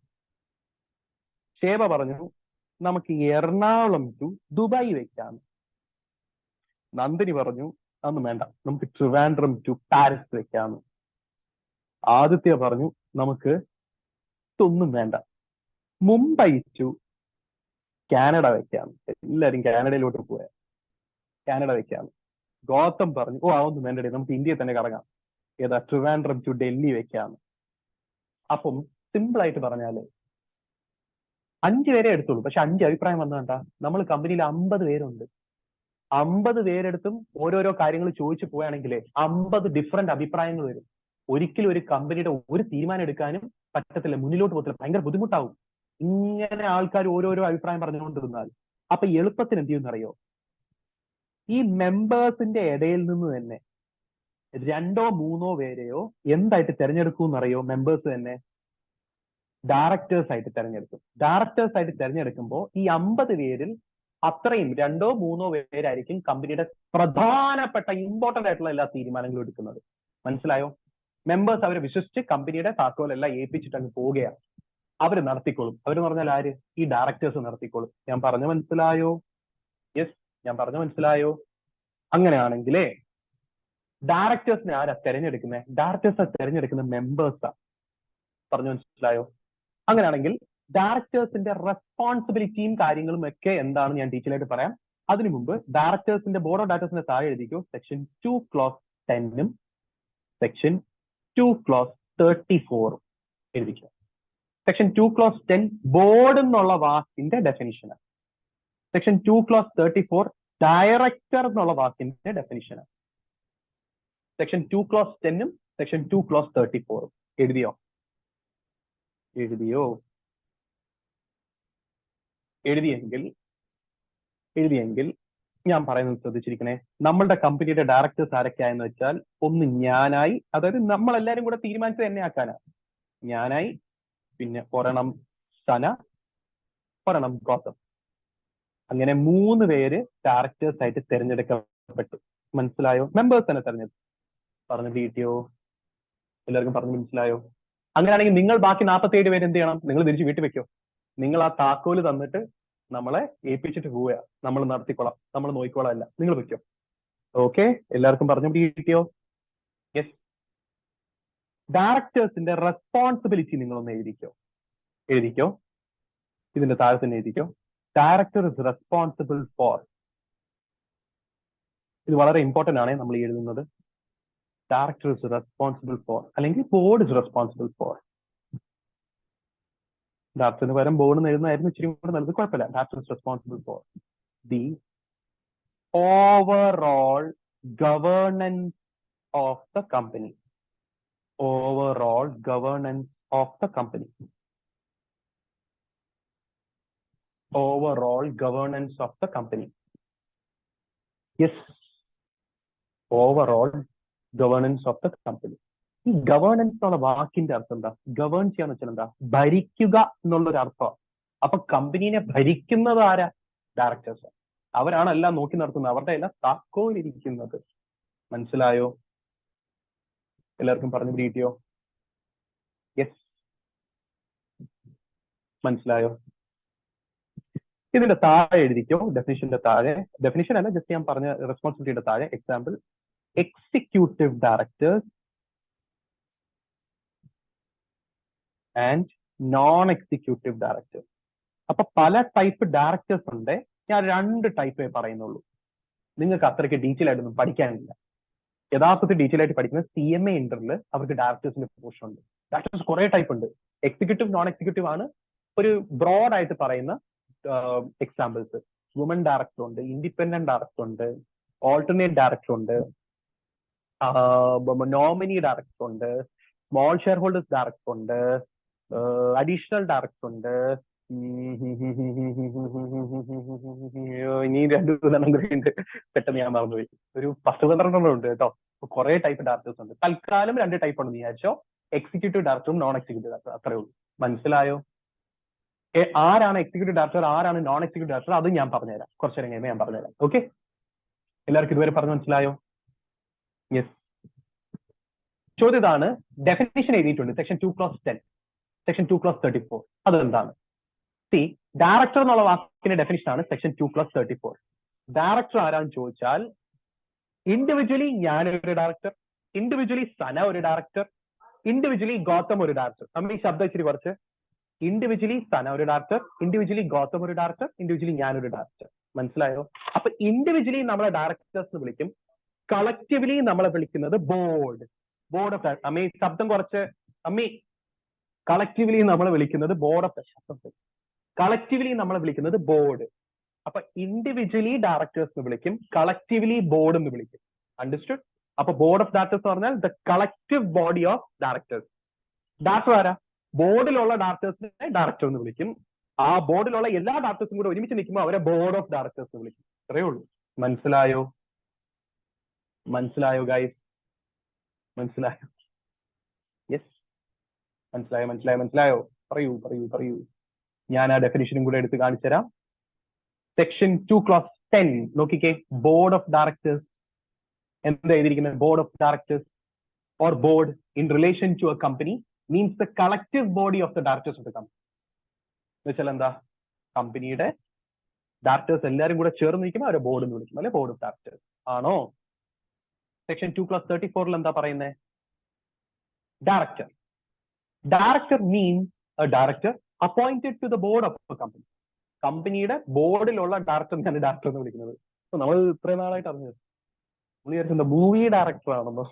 ഷേബ പറഞ്ഞു നമുക്ക് എറണാകുളം ടു ദുബായ് വെക്കാം. നന്ദിനി പറഞ്ഞു അതൊന്നും വേണ്ട, നമുക്ക് ട്രിവാൻഡ്രം ടു പാരീസ് വെക്കാം. ആദിത്യ പറഞ്ഞു നമുക്ക് ഇതൊന്നും വേണ്ട, മുംബൈ ടു കാനഡ വെക്കാം. എല്ലാരും കാനഡയിലോട്ട് പോയ കാനഡ വെക്കാം. ഗൗതം പറഞ്ഞു അതൊന്നും വേണ്ടേ, നമുക്ക് ഇന്ത്യയിൽ തന്നെ കറങ്ങാം. ഏതാ? ട്രിവാൻഡ്രം ടു ഡൽഹി വെക്കാം. അപ്പം സിമ്പിൾ ആയിട്ട് പറഞ്ഞാല് 5 പേരെ എടുത്തുള്ളൂ. പക്ഷെ 5 അഭിപ്രായം വന്നതാ. നമ്മൾ കമ്പനിയിൽ 50 പേരുണ്ട്. 50 പേരെടുത്തും ഓരോരോ കാര്യങ്ങൾ ചോദിച്ചു പോവുകയാണെങ്കിൽ 50 ഡിഫറെന്റ് അഭിപ്രായങ്ങൾ വരും. ഒരിക്കലും ഒരു കമ്പനിയുടെ ഒരു തീരുമാനം എടുക്കാനും പറ്റത്തില്ല, മുന്നിലോട്ട് പോകത്തില്ല, ഭയങ്കര ബുദ്ധിമുട്ടാവും ഇങ്ങനെ ആൾക്കാർ ഓരോരോ അഭിപ്രായം പറഞ്ഞുകൊണ്ടിരുന്നാൽ. അപ്പൊ എളുപ്പത്തിന് എന്ത് ചെയ്യുമെന്നറിയോ? ഈ മെമ്പേഴ്സിന്റെ ഇടയിൽ നിന്ന് തന്നെ 2 or 3 പേരെയോ എന്തായിട്ട് തിരഞ്ഞെടുക്കൂന്നറിയോ? മെമ്പേഴ്സ് തന്നെ ഡയറക്ടേഴ്സ് ആയിട്ട് തിരഞ്ഞെടുക്കും. ഡയറക്ടേഴ്സ് ആയിട്ട് തിരഞ്ഞെടുക്കുമ്പോൾ ഈ 50 പേരിൽ അത്രയും 2 or 3 പേരായിരിക്കും കമ്പനിയുടെ പ്രധാനപ്പെട്ട ഇമ്പോർട്ടന്റ് ആയിട്ടുള്ള എല്ലാ തീരുമാനങ്ങളും എടുക്കുന്നത്. മനസ്സിലായോ? മെമ്പേഴ്സ് അവരെ വിശ്വസിച്ച് കമ്പനിയുടെ താക്കോലെല്ലാം ഏൽപ്പിച്ചിട്ട് അങ്ങ് പോവുകയാണ്. അവര് നടത്തിക്കോളും. അവരെന്ന് പറഞ്ഞാൽ ആര്? ഈ ഡയറക്ടേഴ്സ് നടത്തിക്കോളും. ഞാൻ പറഞ്ഞു മനസ്സിലായോ? യെസ്, ഞാൻ പറഞ്ഞു മനസ്സിലായോ? അങ്ങനെയാണെങ്കിലേ ഡയറക്ടേഴ്സിനെ ആരാ തെരഞ്ഞെടുക്കുന്നത്? ഡയറക്ടേഴ്സ് തെരഞ്ഞെടുക്കുന്ന മെമ്പേഴ്സാ. പറഞ്ഞു മനസ്സിലായോ? അങ്ങനെയാണെങ്കിൽ ഡയറക്ടേഴ്സിന്റെ റെസ്പോൺസിബിലിറ്റിയും കാര്യങ്ങളും ഒക്കെ എന്താണെന്ന് ഞാൻ ഡീറ്റെയിൽ ആയിട്ട് പറയാം. അതിനു മുമ്പ് ഡയറക്ടേഴ്സിന്റെ ബോർഡ് ഓഫ് ഡയറക്ടേഴ്സിന്റെ താഴെ എഴുതിക്കോ സെക്ഷൻ 2 clause 10 സെക്ഷൻ 2 clause 34 എഴുതിക്കോ. സെക്ഷൻ 2 ക്ലോസ് 10 ബോർഡ് എന്നുള്ള വാക്കിന്റെ ഡെഫിനിഷനാണ്. സെക്ഷൻ 2 ക്ലോസ് 34 ഡയറക്ടർ എന്നുള്ള വാക്കിന്റെ ഡെഫിനിഷനാണ്. സെക്ഷൻ 2 ക്ലോസ് 10ഉം സെക്ഷൻ 2 ക്ലോസ് 34ഉം എഴുതിയോ? എഴുതിയെങ്കിൽ ഞാൻ പറയുന്നത് ശ്രദ്ധിച്ചിരിക്കണേ. നമ്മളുടെ കമ്പനിയുടെ ഡയറക്ടേഴ്സ് ആരൊക്കെയായെന്ന് വെച്ചാൽ, ഒന്ന് ഞാനായി, അതായത് നമ്മളെല്ലാരും കൂടെ തീരുമാനിച്ചത് എന്നെ ആക്കാനാണ്. ഞാനായി, പിന്നെ ഒരെണ്ണം സന, ഒരെണ്ണം ഗൗതം. അങ്ങനെ 3 പേര് ഡയറക്ടേഴ്സ് ആയിട്ട് തിരഞ്ഞെടുക്കപ്പെട്ടു. മനസ്സിലായോ? മെമ്പേഴ്സ് തന്നെ തിരഞ്ഞെടുത്തു. പറഞ്ഞു കിട്ടിയോ? എല്ലാവർക്കും പറഞ്ഞു മനസ്സിലായോ? അങ്ങനെയാണെങ്കിൽ നിങ്ങൾ ബാക്കി 47 പേര് എന്ത് ചെയ്യണം? നിങ്ങൾ തിരിച്ച് വീട്ടിൽ വെക്കോ? നിങ്ങൾ ആ താക്കോല് തന്നിട്ട് നമ്മളെ ഏൽപ്പിച്ചിട്ട് പോവുക. നമ്മൾ നടത്തിക്കോളാം, നമ്മൾ നോക്കിക്കോളാം, അല്ല, നിങ്ങൾ വെക്കോ? ഓക്കെ, എല്ലാവർക്കും പറഞ്ഞു കിട്ടിയോ? യെസ്. ഡയറക്ടേഴ്സിന്റെ റെസ്പോൺസിബിലിറ്റി നിങ്ങളൊന്ന് എഴുതിക്കോ. ഇതിന്റെ താഴെ തന്നെ എഴുതിക്കോ. Director is responsible for. ഇത് വളരെ ഇമ്പോർട്ടന്റ് ആണ് നമ്മൾ എഴുതുന്നത്. ഡയറക്ടർ ഇസ് റെസ്പോൺസിബിൾ ഫോർ, അല്ലെങ്കിൽ ബോർഡ് ഇസ് റെസ്പോൺസിബിൾ ഫോർ. ഡയറക്ടറിന് പകരം ബോർഡ് എഴുതുന്നതായിരുന്നു ഇച്ചിരി കൂടെ നല്ലത്. കുഴപ്പമില്ല. Director is responsible for the overall governance of the company. Overall governance of the company. Overall governance of the company. Yes. Overall governance of the company. ഈ ഗവേണൻസ് എന്നുള്ള വാക്കിന്റെ അർത്ഥം എന്താ? ഗവേൺ ചെയ്യാന്ന് വെച്ചാൽ എന്താ? ഭരിക്കുക എന്നുള്ളൊരു അർത്ഥം. അപ്പൊ കമ്പനീനെ ഭരിക്കുന്നത് ആരാ? ഡയറക്ടേഴ്സ്. അവരാണ് എല്ലാം നോക്കി നടത്തുന്നത്. അവരുടെ എല്ലാം താക്കോലിരിക്കുന്നത്. മനസ്സിലായോ? എല്ലാവർക്കും പറഞ്ഞു കിട്ടിയോ? യെസ്. മനസ്സിലായോ? ഇതിന്റെ താഴെ എഴുതിക്കോ. ഡെഫിനിഷന്റെ താഴെ, ഡെഫിനിഷൻ അല്ല, ജസ്റ്റ് ഞാൻ പറഞ്ഞ റെസ്പോൺസിബിലിറ്റിയുടെ താഴെ example, executive directors and non executive directors. അപ്പൊ പല ടൈപ്പ് ഡയറക്ടേഴ്സ് ഉണ്ട്. ഞാൻ 2 ടൈപ്പേ പറയുന്നുള്ളൂ. നിങ്ങൾക്ക് അത്രയ്ക്ക് ഡീറ്റെയിൽ ആയിട്ടൊന്നും പഠിക്കാനില്ല. യഥാർത്ഥത്തിൽ ഡീറ്റെയിൽ ആയിട്ട് പഠിക്കുന്ന CMA ഇന്ററിൽ അവർക്ക് ഡയറക്ടേഴ്സിന്റെ പോർഷൻ ഉണ്ട്. ഡയറക്ടേഴ്സ് കുറെ ടൈപ്പ് ഉണ്ട്. എക്സിക്യൂട്ടീവ്, നോൺ എക്സിക്യൂട്ടീവ് ആണ് ഒരു ബ്രോഡ് ആയിട്ട് പറയുന്ന എക്സാമ്പിൾസ്. വുമൻ ഡയറക്ടർ ഉണ്ട്, ഇൻഡിപെൻഡന്റ് ഡയറക്ടർ ഉണ്ട്, ഓൾട്ടർനേറ്റ് ഡയറക്ടർ ഉണ്ട്, നോമിനി ഡയറക്ടർ ഉണ്ട്, സ്മോൾ ഷെയർ ഹോൾഡേഴ്സ് ഡയറക്ടർ ഉണ്ട്, അഡീഷണൽ ഡയറക്ടർ ഉണ്ട്. ഇനി 2 ഉദാഹരണം കൂടി ഉണ്ട്, പെട്ടെന്ന് ഞാൻ മറന്നുപോയി. ഒരു 10-12 ഉണ്ട് കേട്ടോ. കുറെ ടൈപ്പ് ഡയറക്ടേഴ്സ് ഉണ്ട്. തൽക്കാലം 2 ടൈപ്പ് ഉണ്ടെന്ന് വിചാരിച്ചോ. എക്സിക്യൂട്ടീവ് ഡയറക്ടറും നോൺ എക്സിക്യൂട്ടീവ് ഡയറക്ടർ, അത്രേ ഉള്ളൂ. മനസ്സിലായോ? ആരാണ് എക്സിക്യൂട്ടീവ് ഡയറക്ടർ, ആരാണ് നോൺ എക്സിക്യൂട്ടീവ് ഡയറക്ടർ, അത് ഞാൻ പറഞ്ഞുതരാം. കുറച്ചു നേരം കഴിയുമ്പോൾ ഞാൻ പറഞ്ഞുതരാം. ഓക്കെ, എല്ലാവർക്കും ഇതുവരെ പറഞ്ഞു മനസ്സിലായോ? യെസ്. ചോദ്യം ഇതാണ്. ഡെഫിനിഷൻ എഴുതിയിട്ടുണ്ട് സെക്ഷൻ 2 ക്ലോസ് 10, സെക്ഷൻ 2 ക്ലോസ് 34. അതെന്താണ്? സി, ഡയറക്ടർ എന്നുള്ള വാക്കിന്റെ ഡെഫിനിഷൻ ആണ് സെക്ഷൻ 2 ക്ലോസ് 34. ഡയറക്ടർ ആരാന്ന് ചോദിച്ചാൽ, ഇൻഡിവിജ്വലി ഞാനൊരു ഡയറക്ടർ, ഇൻഡിവിജ്വലി സന ഒരു ഡയറക്ടർ, ഇൻഡിവിജ്വലി ഗൗതം ഒരു ഡയറക്ടർ. നമ്മൾ ഈ ശബ്ദം ഇച്ചിരി കുറച്ച്. ഇൻഡിവിജ്വലി സന ഒരു ഡയറക്ടർ, ഇൻഡിവിജ്വലി ഗൗതം ഒരു ഡയറക്ടർ, ഇൻഡിവിജ്വലി ഞാനൊരു ഡയറക്ടർ. മനസ്സിലായോ? അപ്പൊ ഇൻഡിവിജ്വലി നമ്മളെ ഡയറക്ടേഴ്സ് എന്ന് വിളിക്കും. കളക്റ്റീവ്ലി നമ്മളെ വിളിക്കുന്നത് ബോർഡ് ഓഫ്. അമ്മി ശബ്ദം കുറച്ച്. അമ്മി, കളക്റ്റീവ്ലി നമ്മളെ വിളിക്കുന്നത് ബോർഡ് ഓഫ്. കളക്റ്റീവ്ലി നമ്മളെ വിളിക്കുന്നത് ബോർഡ്. അപ്പൊ ഇൻഡിവിജ്വലി ഡയറക്ടേഴ്സ് എന്ന് വിളിക്കും, കളക്റ്റീവ്ലി ബോർഡ് എന്ന് വിളിക്കും. അണ്ടർസ്റ്റുഡ്? അപ്പൊ ബോർഡ് ഓഫ് ഡയറക്ടേഴ്സ് പറഞ്ഞാൽ the collective body of directors. Director ആരാ? ബോർഡിലുള്ള ഡയറക്ടേഴ്സിനെ ഡയറക്ടർ എന്ന് വിളിക്കും. ആ ബോർഡിലുള്ള എല്ലാ ഡയറക്ടേഴ്സും കൂടെ ഒരുമിച്ച് നിൽക്കുമ്പോൾ അവരെ ബോർഡ് ഓഫ് ഡയറക്ടേഴ്സ് എന്ന് വിളിക്കും. അത്രേ ഉള്ളൂ. മനസ്സിലായോ ഗൈസ്? മനസ്സിലായോ? യെസ്. മനസ്സിലായോ? പറയൂ. ഞാൻ ആ ഡെഫിനിഷനും കൂടെ എടുത്ത് കാണിച്ചു തരാം. സെക്ഷൻ 2 ക്ലോസ് 10 നോക്കിക്കേ. ബോർഡ് ഓഫ് ഡയറക്ടേഴ്സ് എന്താ എഴുതിയിരിക്കുന്നത്? Board of directors or board in relation to a company means the collective body of the directors of the company. എന്നുവെച്ചാൽ എന്താ? കമ്പനിയുടെ ഡയറക്ടേഴ്സ് എല്ലാവരും കൂടെ ചേർന്ന് നിൽക്കുമ്പോൾ അവരെ ബോർഡ് എന്ന് വിളിക്കും, അല്ലെ? ബോർഡ് ഓഫ് ഡയറക്ടേഴ്സ് ആണോ? സെക്ഷൻ 2 ക്ലോസ് 34 എന്താ പറയുന്നത്? Director means a director appointed to the board of a company. കമ്പനിയുടെ ബോർഡിലുള്ള ഡയറക്ടറിനെയാണ് ഡയറക്ടർ എന്ന് വിളിക്കുന്നത്. നമ്മൾ ഇത്രയും നാളായിട്ട് അറിഞ്ഞത് നമ്മൾ വിചാരിച്ചെന്താ മൂവി ഡയറക്ടർ ആണെന്നോ?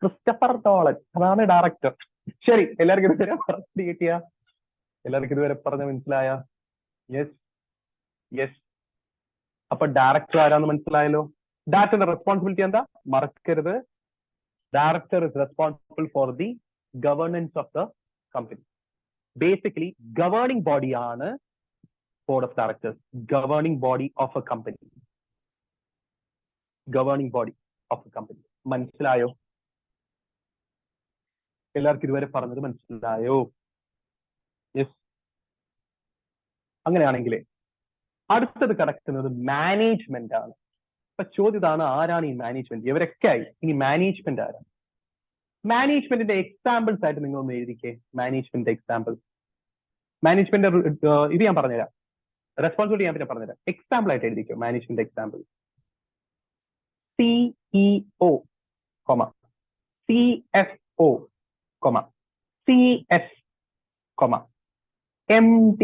ക്രിസ്റ്റഫർ നോളൻ, അതാണ് ഡയറക്ടർ. ശരി, എല്ലാവർക്കും ഇതുവരെ പറഞ്ഞു കിട്ടിയ? എല്ലാവർക്കും ഇതുവരെ പറഞ്ഞ മനസ്സിലായ? Yes yes. അപ്പൊ ഡയറക്ടർ ആരാന്ന് മനസ്സിലായല്ലോ. ഡയറക്ടറിന്റെ റെസ്പോൺസിബിലിറ്റി എന്താ? മറക്കരുത്. Director is responsible for the governance of the company. Basically governing ബോഡിയാണ് board of directors. Governing body of a company. Governing body of a company. മനസ്സിലായോ? എല്ലാവർക്കും ഇതുവരെ പറഞ്ഞത് മനസ്സിലായോ? യെസ്. അങ്ങനെയാണെങ്കിൽ അടുത്തത് കിടക്കുന്നത് മാനേജ്മെന്റ് ആണ്. അപ്പൊ ചോദ്യം ഇതാണ്, ആരാണ് ഈ മാനേജ്മെന്റ്? ഇവരൊക്കെ ആയി, ഇനി മാനേജ്മെന്റ് ആരാണ്? മാനേജ്മെന്റിന്റെ എക്സാമ്പിൾസ് ആയിട്ട് നിങ്ങൾ ഒന്ന് എഴുതിക്കേ. മാനേജ്മെന്റിന്റെ എക്സാമ്പിൾ. മാനേജ്മെന്റ് ഇത് ഞാൻ പറഞ്ഞുതരാം. റെസ്പോൺസിബിലിറ്റി ഞാൻ പിന്നെ പറഞ്ഞുതരാം. എക്സാമ്പിൾ ആയിട്ട് എഴുതിക്കോ management example. CEO, CFO, CS, MD,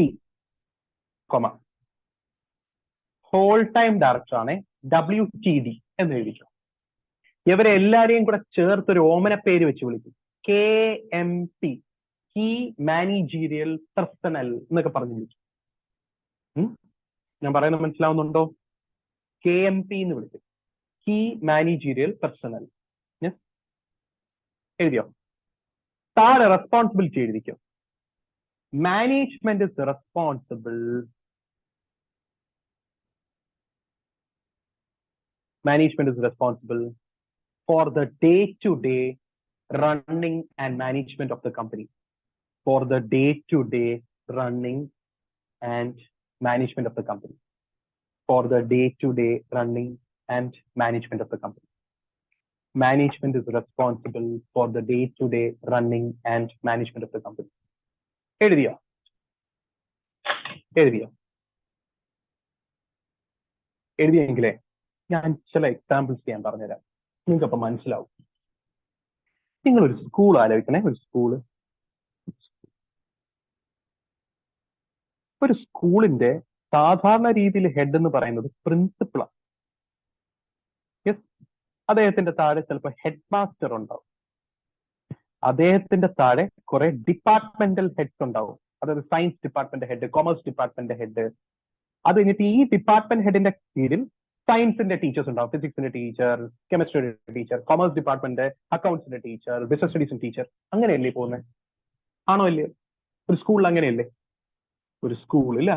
whole time director ആണ് WTD എന്ന് എഴുതിക്കോ. ഇവരെ എല്ലാരെയും കൂടെ ചേർത്ത് ഒരു ഓമന പേര് വെച്ച് വിളിക്കും. KMP, കീ മാനേജീരിയൽ പേഴ്സണൽ എന്നൊക്കെ പറഞ്ഞു വിളിക്കും. ഞാൻ പറയുന്നത് മനസ്സിലാവുന്നുണ്ടോ? KMP എന്ന് വിളിക്കും. Key managerial personnel. എഴുതിയോ? താഴെ റെസ്പോൺസിബിലിറ്റി എഴുതിക്കോ. Management is responsible. Management is responsible for the day-to-day running and management of the company. For the day-to-day running and management of the company. For the day-to-day running and management of the company. Management is responsible for the day-to-day running and management of the company. എഴുതിയോ? എഴുതിയെങ്കിലേ ഞാൻ ചില എക്സാമ്പിൾസ് ഞാൻ പറഞ്ഞുതരാം. നിങ്ങൾക്ക് അപ്പൊ മനസ്സിലാവും. നിങ്ങളൊരു സ്കൂൾ ആലോചിക്കണേ. ഒരു സ്കൂളിന്റെ സാധാരണ രീതിയിൽ ഹെഡ് എന്ന് പറയുന്നത് പ്രിൻസിപ്പളാണ്. യെസ്. അദ്ദേഹത്തിന്റെ താഴെ ചിലപ്പോൾ ഹെഡ് മാസ്റ്റർ ഉണ്ടാവും. അദ്ദേഹത്തിന്റെ താഴെ കുറെ ഡിപ്പാർട്ട്മെന്റൽ ഹെഡ്സ് ഉണ്ടാവും. അതായത് science department head, commerce department head. അത് കഴിഞ്ഞിട്ട് ഈ ഡിപ്പാർട്ട്മെന്റ് ഹെഡിന്റെ കീഴിൽ സയൻസിന്റെ ടീച്ചേഴ്സ് ഉണ്ടാവും. ഫിസിക്സിന്റെ ടീച്ചർ, കെമിസ്ട്രിയുടെ ടീച്ചർ, കൊമേഴ്സ് ഡിപ്പാർട്ട്മെന്റ് അക്കൗണ്ട്സിന്റെ ടീച്ചർ, ബിസിനസ് സ്റ്റഡീസിന്റെ ടീച്ചർ. അങ്ങനെയല്ലേ പോകുന്നത്? ആണോ അല്ലേ? ഒരു സ്കൂളിൽ അങ്ങനെയല്ലേ? ഒരു സ്കൂളിൽ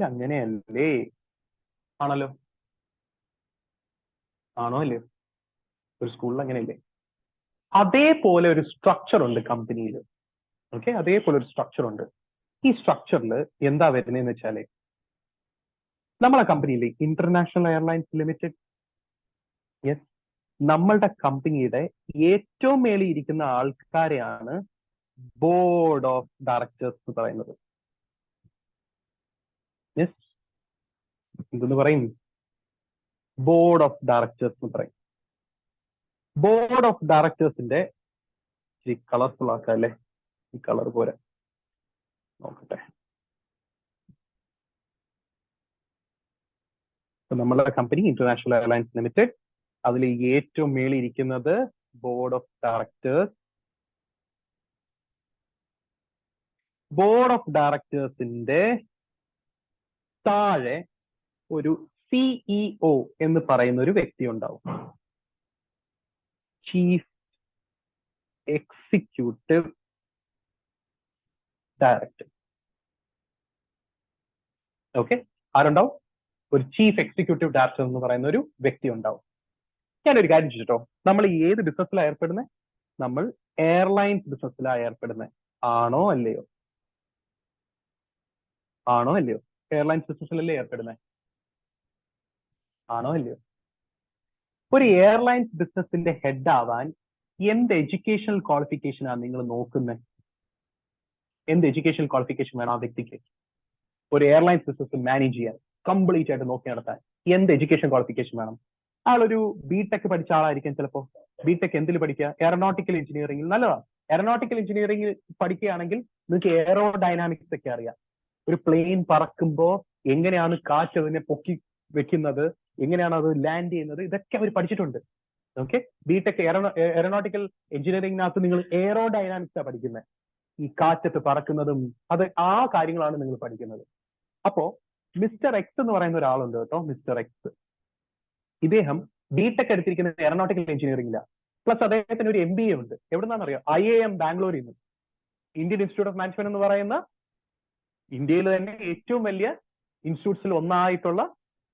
അങ്ങനെയല്ലേ? ആണല്ലോ? ആണോ അല്ലേ? ഒരു സ്കൂളിൽ അങ്ങനെയല്ലേ? അതേപോലെ ഒരു സ്ട്രക്ചർ ഉണ്ട് കമ്പനിയിൽ. ഓക്കെ, അതേപോലെ ഒരു സ്ട്രക്ചർ ഉണ്ട്. ഈ സ്ട്രക്ചറിൽ എന്താ വരുന്നതെന്ന് വെച്ചാല്, നമ്മളെ കമ്പനിയിലെ ഇന്റർനാഷണൽ എയർലൈൻസ് ലിമിറ്റഡ്, യെസ്, നമ്മളുടെ കമ്പനിയുടെ ഏറ്റവും മേളിൽ ഇരിക്കുന്ന ആൾക്കാരെയാണ് ബോർഡ് ഓഫ് ഡയറക്ടേഴ്സ് എന്ന് പറയുന്നത്. യെസ്, എന്തെന്ന് പറയും? ബോർഡ് ഓഫ് ഡയറക്ടേഴ്സ് എന്ന് പറയും. ബോർഡ് ഓഫ് ഡയറക്ടേഴ്സിന്റെ ഈ കളർഫുൾ ആക്കാം അല്ലേ? ഈ കളർ പോലെ നോക്കട്ടെ. നമ്മളുടെ കമ്പനി ഇന്റർനാഷണൽ എയർലൈൻസ് ലിമിറ്റഡ്, അതിൽ ഏറ്റവും മേളിൽ ഇരിക്കുന്നത് board of directors. Board of ഡയറക്ടേഴ്സിന്റെ താഴെ ഒരു CEO എന്ന് പറയുന്ന ഒരു വ്യക്തി ഉണ്ടാവും. Chief executive director. ഓക്കെ, ആരുണ്ടാവും? ഒരു ചീഫ് എക്സിക്യൂട്ടീവ് ഡയറക്ടർ എന്ന് പറയുന്ന ഒരു വ്യക്തി ഉണ്ടാവും. ഞാനൊരു കാര്യം ചോദിച്ചോ, നമ്മൾ ഏത് ബിസിനസ്സിലാണ് ഏർപ്പെടുന്നത്? നമ്മൾ എയർലൈൻസ് ബിസിനസ്സിലാണ് ഏർപ്പെടുന്നത്. ആണോ അല്ലയോ? എയർലൈൻസ് ബിസിനസ്സിലല്ലേ ഏർപ്പെടുന്നത്? ആണോ അല്ലയോ? ഒരു എയർലൈൻസ് ബിസിനസിന്റെ ഹെഡ് ആവാൻ എന്ത് എഡ്യൂക്കേഷണൽ ക്വാളിഫിക്കേഷൻ ആണ് നിങ്ങൾ നോക്കുന്നത്? എന്ത് എഡ്യൂക്കേഷണൽ ക്വാളിഫിക്കേഷൻ വേണം ആ വ്യക്തിക്ക് ഒരു എയർലൈൻസ് ബിസിനസ് മാനേജ് ചെയ്യാൻ, കംപ്ലീറ്റ് ആയിട്ട് നോക്കി നടത്താൻ? എന്ത് എഡ്യൂക്കേഷൻ ക്വാളിഫിക്കേഷൻ വേണം? ആളൊരു ബിടെക് പഠിച്ച ആളായിരിക്കും ചിലപ്പോൾ. ബിടെക് എന്തിൽ പഠിക്കുക? എയറോനോട്ടിക്കൽ എഞ്ചിനീയറിംഗിൽ. നല്ലതാണ്. എയറോനോട്ടിക്കൽ എഞ്ചിനീയറിംഗിൽ പഠിക്കുകയാണെങ്കിൽ നിങ്ങൾക്ക് എയറോ ഡൈനാമിക്സ് ഒക്കെ അറിയാം. ഒരു പ്ലെയിൻ പറക്കുമ്പോൾ എങ്ങനെയാണ് കാറ്റ് അതിനെ പൊക്കി വെക്കുന്നത്, എങ്ങനെയാണ് അത് ലാൻഡ് ചെയ്യുന്നത്, ഇതൊക്കെ അവർ പഠിച്ചിട്ടുണ്ട്. ഓക്കെ, ബിടെക് എയറോനോട്ടിക്കൽ എഞ്ചിനീയറിംഗിനകത്ത് നിങ്ങൾ എയറോഡൈനാമിക്സാണ് പഠിക്കുന്നത്. ഈ കാറ്റത്ത് പറക്കുന്നതും അത് ആ കാര്യങ്ങളാണ് നിങ്ങൾ പഠിക്കുന്നത്. അപ്പോ മിസ്റ്റർ എക്സ് എന്ന് പറയുന്ന ഒരാളുണ്ട് കേട്ടോ, മിസ്റ്റർ എക്സ്. ഇദ്ദേഹം ബിടെക് എടുത്തിരിക്കുന്നത് എയറോനോട്ടിക്കൽ എഞ്ചിനീയറിംഗിലാണ്. പ്ലസ് അദ്ദേഹത്തിന് ഒരു MBA ഉണ്ട്. എവിടുന്നാണെന്ന് അറിയാം? IIM ബാംഗ്ലൂരിൽ നിന്ന്. ഇന്ത്യൻ ഇൻസ്റ്റിറ്റ്യൂട്ട് ഓഫ് മാനേജ്മെന്റ് എന്ന് പറയുന്ന ഇന്ത്യയിൽ തന്നെ ഏറ്റവും വലിയ ഇൻസ്റ്റിറ്റ്യൂട്ട്സിൽ ഒന്നായിട്ടുള്ള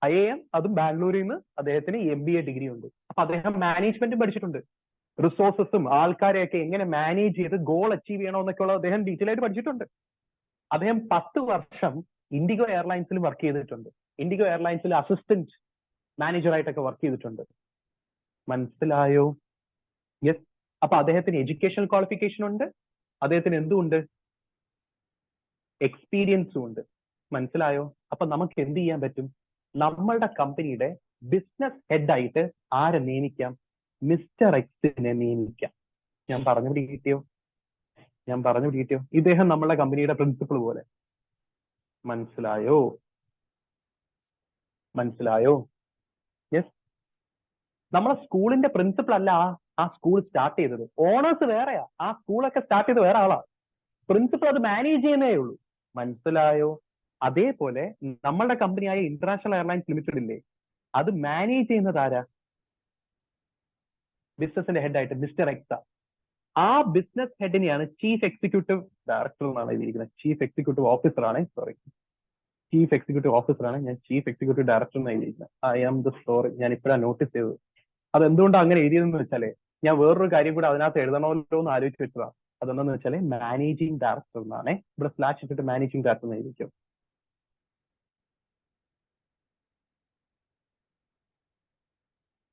IIM, അതും ബാംഗ്ലൂരിൽ നിന്ന് അദ്ദേഹത്തിന് MBA ഡിഗ്രി ഉണ്ട്. അപ്പൊ അദ്ദേഹം മാനേജ്മെന്റും പഠിച്ചിട്ടുണ്ട്. റിസോഴ്സസും ആൾക്കാരെയൊക്കെ എങ്ങനെ മാനേജ് ചെയ്ത് ഗോൾ അച്ചീവ് ചെയ്യണമെന്നൊക്കെയുള്ള അദ്ദേഹം ഡീറ്റെയിൽ ആയിട്ട് പഠിച്ചിട്ടുണ്ട്. അദ്ദേഹം 10 വർഷം ഇൻഡിഗോ എയർലൈൻസിൽ വർക്ക് ചെയ്തിട്ടുണ്ട്. ഇൻഡിഗോ എയർലൈൻസിൽ അസിസ്റ്റന്റ് മാനേജറായിട്ടൊക്കെ വർക്ക് ചെയ്തിട്ടുണ്ട്. മനസ്സിലായോ? യെസ്. അപ്പൊ അദ്ദേഹത്തിന് എഡ്യൂക്കേഷണൽ ക്വാളിഫിക്കേഷൻ ഉണ്ട്, അദ്ദേഹത്തിന് എന്തുണ്ട്? എക്സ്പീരിയൻസും ഉണ്ട്. മനസ്സിലായോ? അപ്പൊ നമുക്ക് എന്ത് ചെയ്യാൻ പറ്റും? നമ്മളുടെ കമ്പനിയുടെ ബിസിനസ് ഹെഡ് ആയിട്ട് ആരെ നിയമിക്കാം? മിസ്റ്റർ എക്സിനെ നിയമിക്കാം. ഞാൻ പറഞ്ഞു പിടികിട്ടിയോ? ഇദ്ദേഹം നമ്മളുടെ കമ്പനിയുടെ പ്രിൻസിപ്പൾ പോലെ. മനസ്സിലായോ? യെസ്. നമ്മളെ സ്കൂളിന്റെ പ്രിൻസിപ്പൾ അല്ല ആ സ്കൂൾ സ്റ്റാർട്ട് ചെയ്തത്. ഓണേഴ്സ് വേറെയാ, ആ സ്കൂളൊക്കെ സ്റ്റാർട്ട് ചെയ്ത് വേറെ ആളാ. പ്രിൻസിപ്പൾ അത് മാനേജ് ചെയ്യുന്നേ ഉള്ളൂ. മനസ്സിലായോ? അതേപോലെ നമ്മളുടെ കമ്പനിയായ ഇന്റർനാഷണൽ എയർലൈൻസ് ലിമിറ്റഡ് ഇല്ലേ, അത് മാനേജ് ചെയ്യുന്നത് ആരാ? ബിസിനസിന്റെ ഹെഡ് ആയിട്ട് മിസ്റ്റർ എക്സ്. ആ ബിസിനസ് ഹെഡിനെയാണ് ചീഫ് എക്സിക്യൂട്ടീവ് ഡയറക്ടർ എന്നാണ് എഴുതിയിരിക്കുന്നത്. ചീഫ് എക്സിക്യൂട്ടീവ് ഓഫീസറാണ്, ഞാൻ ചീഫ് എക്സിക്യൂട്ടീവ് ഡയറക്ടർ എന്ന് എഴുതിയിരിക്കുന്നത്. I am the story. ഞാൻ ഇപ്പോഴാണ് നോട്ടീസ് ചെയ്തത്. അത് എന്തുകൊണ്ടാണ് അങ്ങനെ എഴുതിയതെന്ന് വെച്ചാലേ, ഞാൻ വേറൊരു കാര്യം കൂടെ അതിനകത്ത് എഴുതണമല്ലോ എന്ന് ആലോചിച്ച് വെച്ചതാണ്. അതെന്താന്ന് വെച്ചാല് മാനേജിംഗ് ഡയറക്ടർ എന്നാണ്. ഇവിടെ സ്ലാഷ് ഇട്ടിട്ട് മാനേജിംഗ് ഡയറക്ടർ എന്ന് എഴുതിക്കും.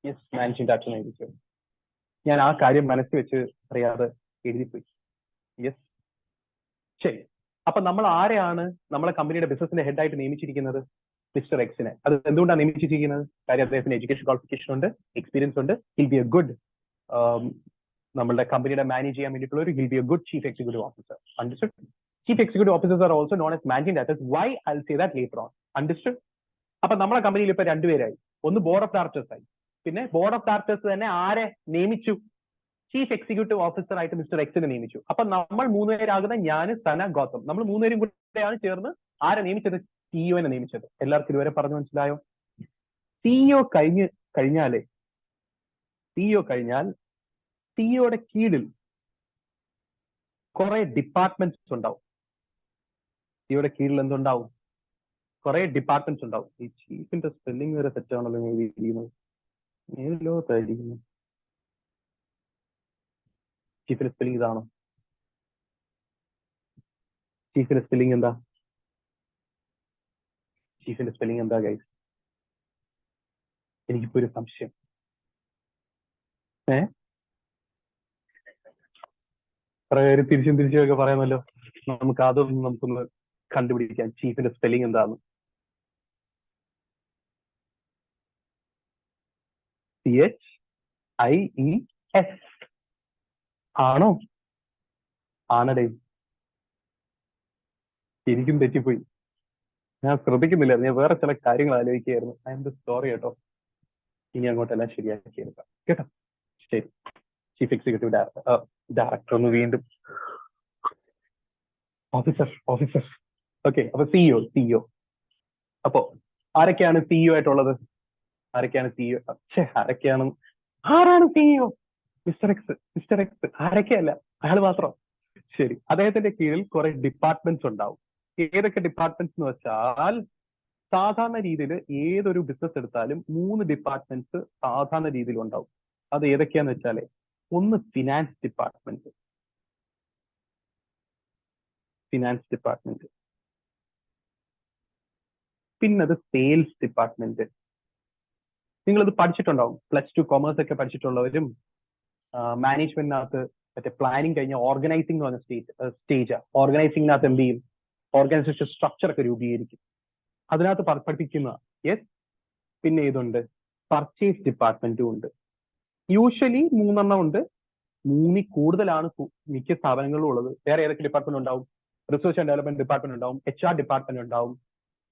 യെസ്, മാനേജിംഗ് ഡയറക്ടർ എന്ന് എഴുതിക്കും. ഞാൻ ആ കാര്യം മനസ്സിൽ വെച്ച് അറിയാതെ എഴുതിപ്പോയി. യെസ്, ശരി. അപ്പൊ നമ്മൾ ആരെയാണ് നമ്മളെ കമ്പനിയുടെ ബിസിനസിന്റെ ഹെഡ് ആയിട്ട് നിയമിച്ചിരിക്കുന്നത്? മിസ്റ്റർ എക്സിനെ. അത് എന്തുകൊണ്ടാണ് നിയമിച്ചിരിക്കുന്നത്? കാര്യം അദ്ദേഹത്തിന് എഡ്യൂക്കേഷൻ ക്വാളിഫിക്കേഷൻ ഉണ്ട്, എക്സ്പീരിയൻസ് ഉണ്ട്. ഹിൽ ബി എ ഗുഡ്, നമ്മളുടെ കമ്പനിയുടെ മാനേജ് ചെയ്യാൻ വേണ്ടിയിട്ടുള്ള ഒരു he'll be a good chief executive officer. Understood? Chief executive officers are also known as managing directors. Why I will say that later on. Understood? അപ്പൊ നമ്മുടെ കമ്പനിയിൽ ഇപ്പൊ 2 പേരായി. ഒന്ന് ബോർഡ് ഓഫ് ഡയറക്ടേഴ്സ് ആയി. പിന്നെ ബോർഡ് ഓഫ് ഡയറക്ടേഴ്സ് തന്നെ ആരെ നിയമിച്ചു? ചീഫ് എക്സിക്യൂട്ടീവ് ഓഫീസർ ആയിട്ട് മിസ്റ്റർ എക്സിനെ നിയമിച്ചു. അപ്പൊ നമ്മൾ 3 പേരാകുന്ന ഞാൻ, സന, ഗൗതം, നമ്മൾ 3 പേരും കൂടെയാണ് ചേർന്ന് ആരെ നിയമിച്ചത്? സിഇഒനെ നിയമിച്ചത്. എല്ലാവർക്കും ഇതുവരെ പറഞ്ഞു മനസ്സിലായോ? സിഇഒ കഴിഞ്ഞാൽ സിഇഒയുടെ കീഴിൽ കുറെ ഡിപ്പാർട്ട്മെന്റ്സ് ഉണ്ടാവും. സിഇഒയുടെ കീഴിൽ എന്തുണ്ടാവും? കുറെ ഡിപ്പാർട്ട്മെന്റ്സ് ഉണ്ടാവും. ഈ ചീഫിന്റെ സ്പെല്ലിംഗ് വരെ തെറ്റാണല്ലോ എഴുതിയിരിക്കുന്നത്. ഏതിലോട്ടായിരിക്കുന്നു? ചീഫിന്റെ സ്പെല്ലിംഗ് ഇതാണോ? ചീഫിന്റെ സ്പെല്ലിംഗ് എന്താ ഗൈസ്? എനിക്കിപ്പോ ഒരു സംശയം. തിരിച്ചും ഒക്കെ പറയാമല്ലോ. നമുക്ക് അതൊന്നും നമുക്കൊന്ന് കണ്ടുപിടിക്കാം. ചീഫിന്റെ സ്പെല്ലിംഗ് എന്താണ്? CHIES ആണോ? ആണടേ, എനിക്കും തെറ്റിപ്പോയി. ഞാൻ ശ്രദ്ധിക്കുന്നില്ല, ഞാൻ വേറെ ചില കാര്യങ്ങൾ ആലോചിക്കുകയായിരുന്നു. ഐ എം സോറി കേട്ടോ. ഇനി അങ്ങോട്ടെല്ലാം ശരിയാക്കി എടുക്കാം കേട്ടോ. ശരി. ചീഫ് എക്സിക്യൂട്ടീവ് ഡയറക്ടർ ഒന്ന് വീണ്ടും ഓഫീസർ. ഓക്കെ, അപ്പൊ സിഇഒ. അപ്പോ ആരൊക്കെയാണ് സിഇഒ ആയിട്ടുള്ളത്? ആരാണ് സിഇഒ? Mister X. ആരൊക്കെയല്ല, അയാൾ മാത്രം. ശരി. അദ്ദേഹത്തിന്റെ കീഴിൽ കുറെ ഡിപ്പാർട്ട്മെന്റ്സ് ഉണ്ടാവും. ഏതൊക്കെ ഡിപ്പാർട്ട്മെന്റ്സ് എന്ന് വെച്ചാൽ, സാധാരണ രീതിയിൽ ഏതൊരു ബിസിനസ് എടുത്താലും 3 ഡിപ്പാർട്ട്മെന്റ്സ് സാധാരണ രീതിയിൽ ഉണ്ടാവും. അത് ഏതൊക്കെയാന്ന് വെച്ചാല്, ഒന്ന് ഫിനാൻസ് ഡിപ്പാർട്ട്മെന്റ്, പിന്നത് സെയിൽസ് ഡിപ്പാർട്ട്മെന്റ്. നിങ്ങളിത് പഠിച്ചിട്ടുണ്ടാവും. +2 കൊമേഴ്സ് ഒക്കെ പഠിച്ചിട്ടുള്ളവരും മാനേജ്മെന്റിനകത്ത് മറ്റേ പ്ലാനിങ് കഴിഞ്ഞ ഓർഗനൈസിംഗ് എന്ന് പറഞ്ഞ സ്റ്റേജ്. ഓർഗനൈസിംഗിനകത്ത് എന്ത് ചെയ്യും? ഓർഗനൈസേഷൻ സ്ട്രക്ചർ ഒക്കെ രൂപീകരിക്കും. അതിനകത്ത് പഠിപ്പിക്കുന്ന. യെസ്. പിന്നെ ഇതുണ്ട്, പർച്ചേസ് ഡിപ്പാർട്ട്മെന്റും ഉണ്ട്. യൂഷ്വലി 3 ഉണ്ട്. 3 കൂടുതലാണ് മിക്ക സ്ഥാപനങ്ങളിലും ഉള്ളത്. വേറെ ഏതൊക്കെ ഡിപ്പാർട്ട്മെന്റ് ഉണ്ടാവും? റിസർച്ച് ആൻഡ് ഡെവലപ്മെന്റ് ഡിപ്പാർട്ട്മെന്റ് ഉണ്ടാവും, HR ഡിപ്പാർട്ട്മെന്റ് ഉണ്ടാവും,